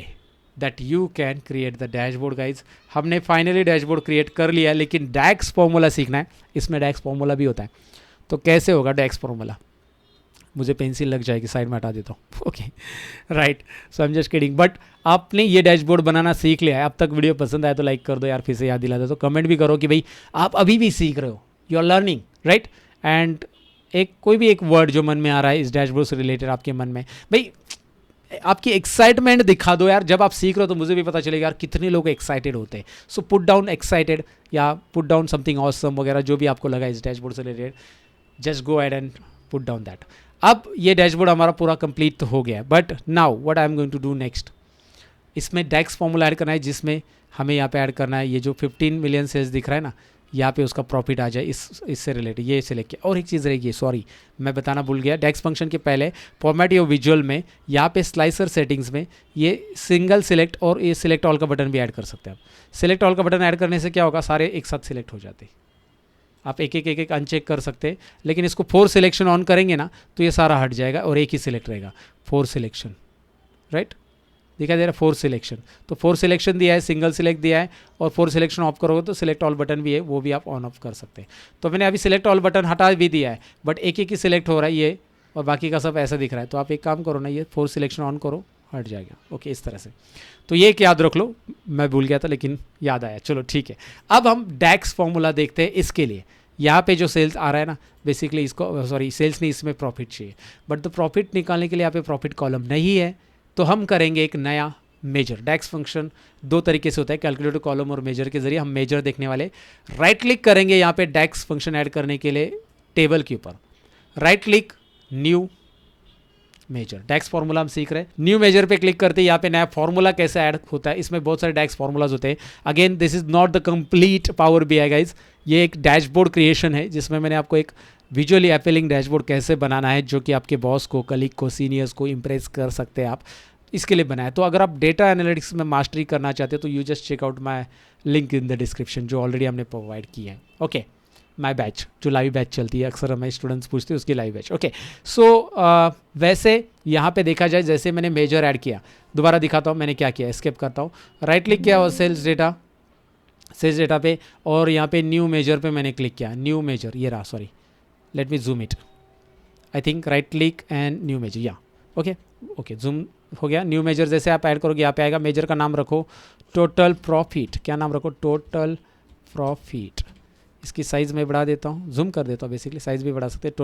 B: that you can create the dashboard guys. हमने फाइनली डैशबोर्ड क्रिएट कर लिया, लेकिन डैक्स फॉर्मूला सीखना है। इसमें डैक्स फॉर्मूला भी होता है, तो कैसे होगा डैक्स फॉर्मूला? मुझे पेंसिल लग जाएगी, साइड में हटा देता हूँ। Okay right, so I am just kidding. But आपने ये डैशबोर्ड बनाना सीख लिया है। अब तक वीडियो पसंद आया तो लाइक कर दो यार, फिर से याद दिला दो। तो कमेंट भी करो कि भाई आप अभी भी सीख रहे हो, you are learning right. And एक कोई भी एक वर्ड जो मन में आ रहा है इस डैशबोर्ड से रिलेटेड आपके मन में, भाई आपकी एक्साइटमेंट दिखा दो यार। जब आप सीख रहे हो तो मुझे भी पता चलेगा यार कितने लोग एक्साइटेड होते हैं। सो पुट डाउन एक्साइटेड या पुट डाउन समथिंग ऑसम वगैरह, जो भी आपको लगा इस डैशबोर्ड से related, just go ahead and put down that. अब ये डैशबोर्ड हमारा पूरा कंप्लीट तो हो गया, but now what I am going to do next, इसमें डैक्स फॉर्मूला ऐड करना है, जिसमें हमें यहाँ पे ऐड करना है ये जो 15 मिलियन सेल्स दिख रहा है ना, यहाँ पे उसका प्रॉफिट आ जाए इससे रिलेटेड, ये सिलेक्ट किया। और एक चीज़ रहेगी, सॉरी मैं बताना भूल गया, डैक्स फंक्शन के पहले फॉर्मेट योर विजुअल में यहाँ पे स्लाइसर सेटिंग्स में ये सिंगल सिलेक्ट और ये सिलेक्ट ऑल का बटन भी ऐड कर सकते हैं आप। सिलेक्ट ऑल का बटन ऐड करने से क्या होगा, सारे एक साथ सिलेक्ट हो जाते हैं। आप एक एक अनचेक कर सकते हैं, लेकिन इसको 4 सिलेक्शन ऑन करेंगे ना तो ये सारा हट जाएगा और एक ही सिलेक्ट रहेगा, 4 सिलेक्शन राइट। दिखाई दे रहा है 4 सिलेक्शन, तो 4 सिलेक्शन दिया है, सिंगल सिलेक्ट दिया है, और 4 सिलेक्शन ऑफ करोगे तो सिलेक्ट ऑल बटन भी है, वो भी आप ऑन ऑफ कर सकते हैं। तो मैंने अभी सिलेक्ट ऑल बटन हटा भी दिया है, बट एक ही सिलेक्ट हो रहा है ये, और बाकी का सब ऐसा दिख रहा है। तो आप एक काम करो ना, ये 4 सिलेक्शन ऑन करो, हट जाएगा। ओके इस तरह से। तो ये एक याद रख लो, मैं भूल गया था लेकिन याद आया, चलो ठीक है। अब हम डैक्स फॉर्मूला देखते हैं। इसके लिए यहाँ पे जो सेल्स आ रहा है ना, बेसिकली इसको सॉरी सेल्स नहीं, इसमें प्रॉफिट चाहिए, बट तो प्रॉफिट निकालने के लिए यहाँ पे प्रॉफिट कॉलम नहीं है, तो हम करेंगे एक नया मेजर। डैक्स फंक्शन 2 तरीके से होता है, कैलकुलेटर कॉलम और मेजर के जरिए हम मेजर देखने वाले। राइट क्लिक करेंगे यहाँ पे डैक्स फंक्शन ऐड करने के लिए टेबल के ऊपर, राइट क्लिक न्यू मेजर, डैक्स फॉर्मूला हम सीख रहे हैं। न्यू मेजर पे क्लिक करते हैं, यहाँ पे नया फॉर्मूला कैसे ऐड होता है। इसमें बहुत सारे डैक्स फॉर्मूलाज होते हैं। Again this is not the complete power BI guys, ये एक डैशबोर्ड क्रिएशन है जिसमें मैंने आपको एक विजुअली अपीलिंग डैशबोर्ड कैसे बनाना है जो कि आपके बॉस को, कलीग को, सीनियर्स को इम्प्रेस कर सकते हैं आप, इसके लिए बनाया। तो अगर आप डेटा एनालिटिक्स में मास्टरी करना चाहते हो तो you just check out my link in the description, जो ऑलरेडी हमने प्रोवाइड की है। ओके माई बैच, जो लाइव बैच चलती है, अक्सर हमें स्टूडेंट्स पूछते हैं उसकी लाइव बैच। ओके सो वैसे यहाँ पे देखा जाए, जैसे मैंने मेजर ऐड किया, दोबारा दिखाता हूँ मैंने क्या किया, एस्केप करता हूँ, राइट क्लिक किया और सेल्स डेटा पे, और यहाँ पे न्यू मेजर पे मैंने क्लिक किया, न्यू मेजर ये रहा, sorry let me zoom it, I think right click and new measure, या ओके जूम हो गया। न्यू मेजर जैसे आप ऐड करोगे यहाँ पे आएगा, मेजर का नाम रखो टोटल प्रॉफिट, क्या नाम रखो, टोटल प्रॉफिट। इसकी साइज़ में बढ़ा देता हूँ, जूम कर देता हूँ, बेसिकली साइज़ भी बढ़ा सकते हैं।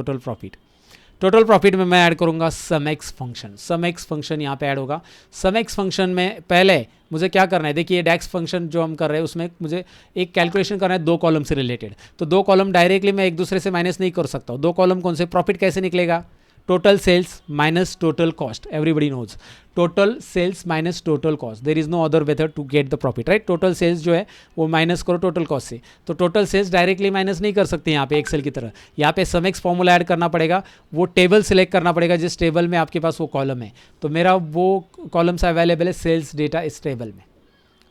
B: टोटल प्रॉफिट में मैं ऐड करूँगा समेक्स फंक्शन। समेक्स फंक्शन यहाँ पे ऐड होगा। समेक्स फंक्शन में पहले मुझे क्या करना है, देखिए डैक्स फंक्शन जो हम कर रहे हैं उसमें मुझे एक कैलकुलेशन करना है 2 कॉलम से रिलेटेड। तो 2 कॉलम डायरेक्टली मैं एक दूसरे से माइनस नहीं कर सकता हूँ। 2 कॉलम कौन से, प्रॉफिट कैसे निकलेगा, total sales minus total cost, everybody knows total sales minus total cost, there is no other method to get the profit right. Total sales जो है वो माइनस करो टोटल कॉस्ट से, तो टोटल सेल्स डायरेक्टली माइनस नहीं कर सकते यहाँ पे एक्सेल की तरह। यहाँ पे समेक्स फॉर्मूला ऐड करना पड़ेगा, वो टेबल सेलेक्ट करना पड़ेगा जिस टेबल में आपके पास वो कॉलम है। तो मेरा वो कॉलम से अवेलेबल है सेल्स डेटा इस टेबल में,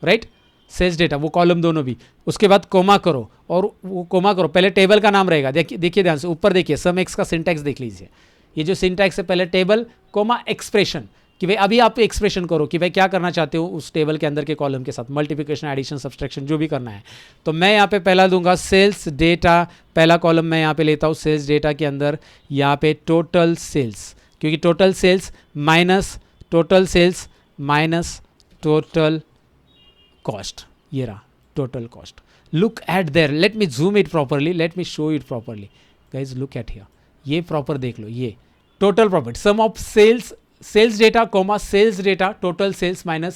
B: राइट सेल्स डेटा वो कॉलम दोनों भी। उसके बाद कोमा करो, और वो कोमा करो, पहले टेबल का नाम रहेगा, देखिए ध्यान से ऊपर देखिए, समेक्स का सिंटैक्स देख लीजिए, ये जो सिंटैक्स है पहले टेबल कोमा एक्सप्रेशन, कि भाई अभी आप एक्सप्रेशन करो कि भाई क्या करना चाहते हो उस टेबल के अंदर के कॉलम के साथ, मल्टीप्लिकेशन, एडिशन, सब्सट्रैक्शन जो भी करना है। तो मैं यहाँ पे पहला दूंगा सेल्स डेटा, पहला कॉलम मैं यहाँ पे लेता हूँ सेल्स डेटा के अंदर, यहाँ पे टोटल सेल्स, क्योंकि total sales minus total cost, ये रहा total cost. Look at there, let me zoom it properly, let me show it properly guys, look at here, ये प्रॉपर देख लो, ये total profit, sum of sales data comma sales data total sales minus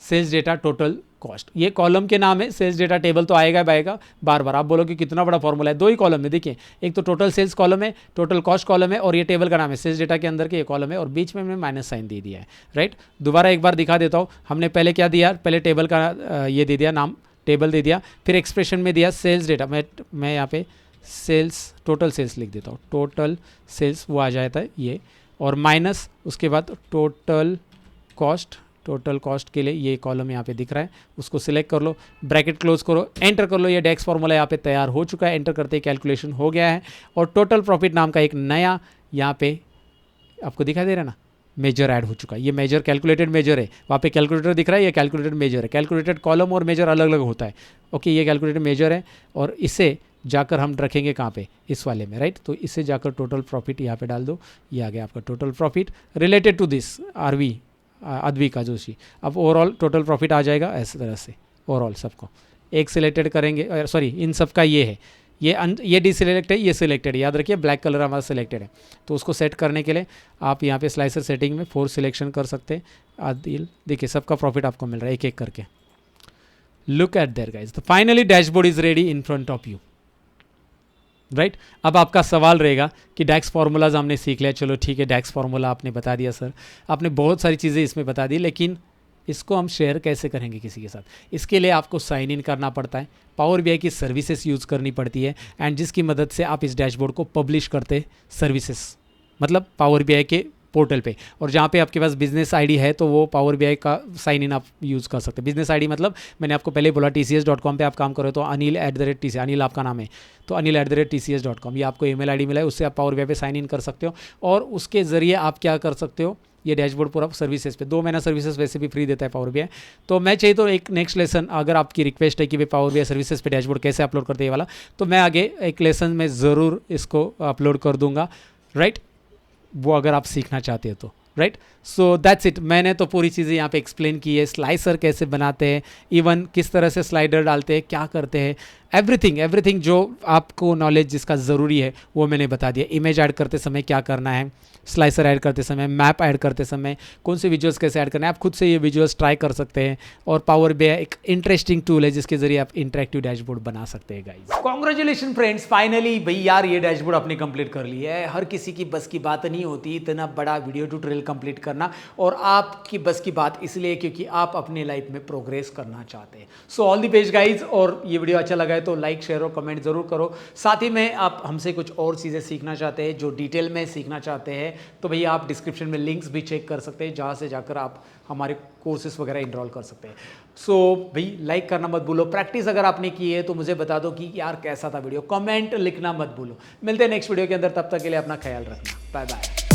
B: sales data total cost, ये कॉलम के नाम है। सेल्स डेटा टेबल तो आएगा बार बार, आप बोलोगे कितना बड़ा फॉर्मूला है, 2 ही कॉलम है, देखिए एक तो टोटल सेल्स कॉलम है, टोटल कॉस्ट कॉलम है, और ये टेबल का नाम है सेल्स डेटा के अंदर के ये कॉलम है, और बीच में मैंने माइनस साइन दे दिया है, राइट। दोबारा एक बार दिखा देता हूँ, हमने पहले क्या दिया, पहले टेबल का ये दे दिया नाम, टेबल दे दिया, फिर एक्सप्रेशन में दिया सेल्स डेटा, मैं यहाँ पे सेल्स टोटल सेल्स लिख देता हूँ, टोटल सेल्स वो आ जाता है ये, और माइनस उसके बाद टोटल कॉस्ट के लिए ये कॉलम यहाँ पे दिख रहा है, उसको सिलेक्ट कर लो, ब्रैकेट क्लोज करो, एंटर कर लो, ये डैक्स फॉर्मूला यहाँ पे तैयार हो चुका है। एंटर करते ही कैलकुलेशन हो गया है, और टोटल प्रॉफिट नाम का एक नया यहाँ पे आपको दिखाई दे रहा है ना, मेजर ऐड हो चुका है। ये मेजर कैलकुलेटेड मेजर है, वहाँ पे कैलकुलेटर दिख रहा है, ये कैलकुलेटेड मेजर है। कैलकुलेटेड कॉलम और मेजर अलग अलग होता है। ओके, ये कैलकुलेटेड मेजर है और इसे जाकर हम रखेंगे कहाँ पे, इस वाले में, राइट। तो इससे जाकर टोटल प्रॉफिट यहाँ पे डाल दो, ये आ गया आपका total profit related to this Aarvi Advika Joshi. अब ओवरऑल टोटल प्रॉफिट आ जाएगा ऐसे तरह से, ओवरऑल सबको एक सिलेक्टेड करेंगे, सॉरी इन सब का ये है, ये डिसिलेक्ट है, ये सिलेक्टेड है, याद रखिए ब्लैक कलर हमारा सिलेक्टेड है। तो उसको सेट करने के लिए आप यहाँ पे स्लाइसर सेटिंग में 4 सिलेक्शन कर सकते हैं। आदिल देखिए सबका प्रॉफिट आपको मिल रहा है एक एक करके। लुक एट देयर गाइज, तो finally dashboard is ready in front of you, right. अब आपका सवाल रहेगा कि डैक्स फार्मूलाज हमने सीख लिया, चलो ठीक है, डैक्स फार्मूला आपने बता दिया सर, आपने बहुत सारी चीज़ें इसमें बता दी, लेकिन इसको हम शेयर कैसे करेंगे किसी के साथ। इसके लिए आपको साइन इन करना पड़ता है, पावर बीआई की सर्विसेज यूज़ करनी पड़ती है, एंड जिसकी मदद से आप इस डैशबोर्ड को पब्लिश करते सर्विसेज, मतलब पावर बीआई के पोर्टल पे। और जहाँ पे आपके पास बिजनेस आईडी है तो वो पावर बीआई का साइन इन आप यूज़ कर सकते हैं। बिजनेस आईडी मतलब मैंने आपको पहले बोला tcs.com पे आप काम करो तो anil@tcs, अनिल आपका नाम है तो anil@tcs.com, ये आपको ईमेल आईडी मिला है, उससे आप पावर बीआई पे साइन इन कर सकते हो और उसके ज़रिए आप क्या कर सकते हो, ये डैशबोर्ड पूरा सर्विसेज पे 2 महीना सर्विसेज वैसे भी फ्री देता है पावर बीआई। तो मैं चाहिए तो एक नेक्स्ट लेसन, अगर आपकी रिक्वेस्ट है कि भाई पावर बीआई सर्विसेज पे डैशबोर्ड कैसे अपलोड करते हैं ये वाला, तो मैं आगे एक लेसन में ज़रूर इसको अपलोड कर दूंगा, राइट, वो अगर आप सीखना चाहते हो तो, राइट। सो दैट्स इट, मैंने तो पूरी चीज़ें यहाँ पे एक्सप्लेन की है, स्लाइसर कैसे बनाते हैं, इवन किस तरह से स्लाइडर डालते हैं, क्या करते हैं, एवरीथिंग जो आपको नॉलेज जिसका ज़रूरी है वो मैंने बता दिया। इमेज ऐड करते समय क्या करना है, स्लाइसर ऐड करते समय, मैप ऐड करते समय कौन से विजुअल्स कैसे ऐड करना है, आप खुद से ये विजुअल्स ट्राई कर सकते हैं। और पावर बीआई एक इंटरेस्टिंग टूल है जिसके जरिए आप इंटरेक्टिव डैशबोर्ड बना सकते हैं गाइज। कॉन्ग्रेचुलेशन फ्रेंड्स, फाइनली भाई यार ये डैशबोर्ड आपने कंप्लीट कर लिया है। हर किसी की बस की बात नहीं होती इतना बड़ा वीडियो ट्यूटोरियल कंप्लीट करना, और आपकी बस की बात इसलिए क्योंकि आप अपने लाइफ में प्रोग्रेस करना चाहते हैं। So all the best guys, और ये वीडियो अच्छा लगा है तो लाइक शेयर और कमेंट जरूर करो। साथ ही में आप हमसे कुछ और चीज़ें सीखना चाहते हैं, जो डिटेल में सीखना चाहते हैं, तो भैया आप डिस्क्रिप्शन में लिंक्स भी चेक कर सकते हैं, जहाँ से जाकर आप हमारे कोर्सेज वगैरह इनरोल कर सकते हैं। सो भाई लाइक करना मत भूलो, प्रैक्टिस अगर आपने की है तो मुझे बता दो कि यार कैसा था वीडियो, कमेंट लिखना मत भूलो। मिलते हैं नेक्स्ट वीडियो के अंदर, तब तक के लिए अपना ख्याल रखना, बाय बाय।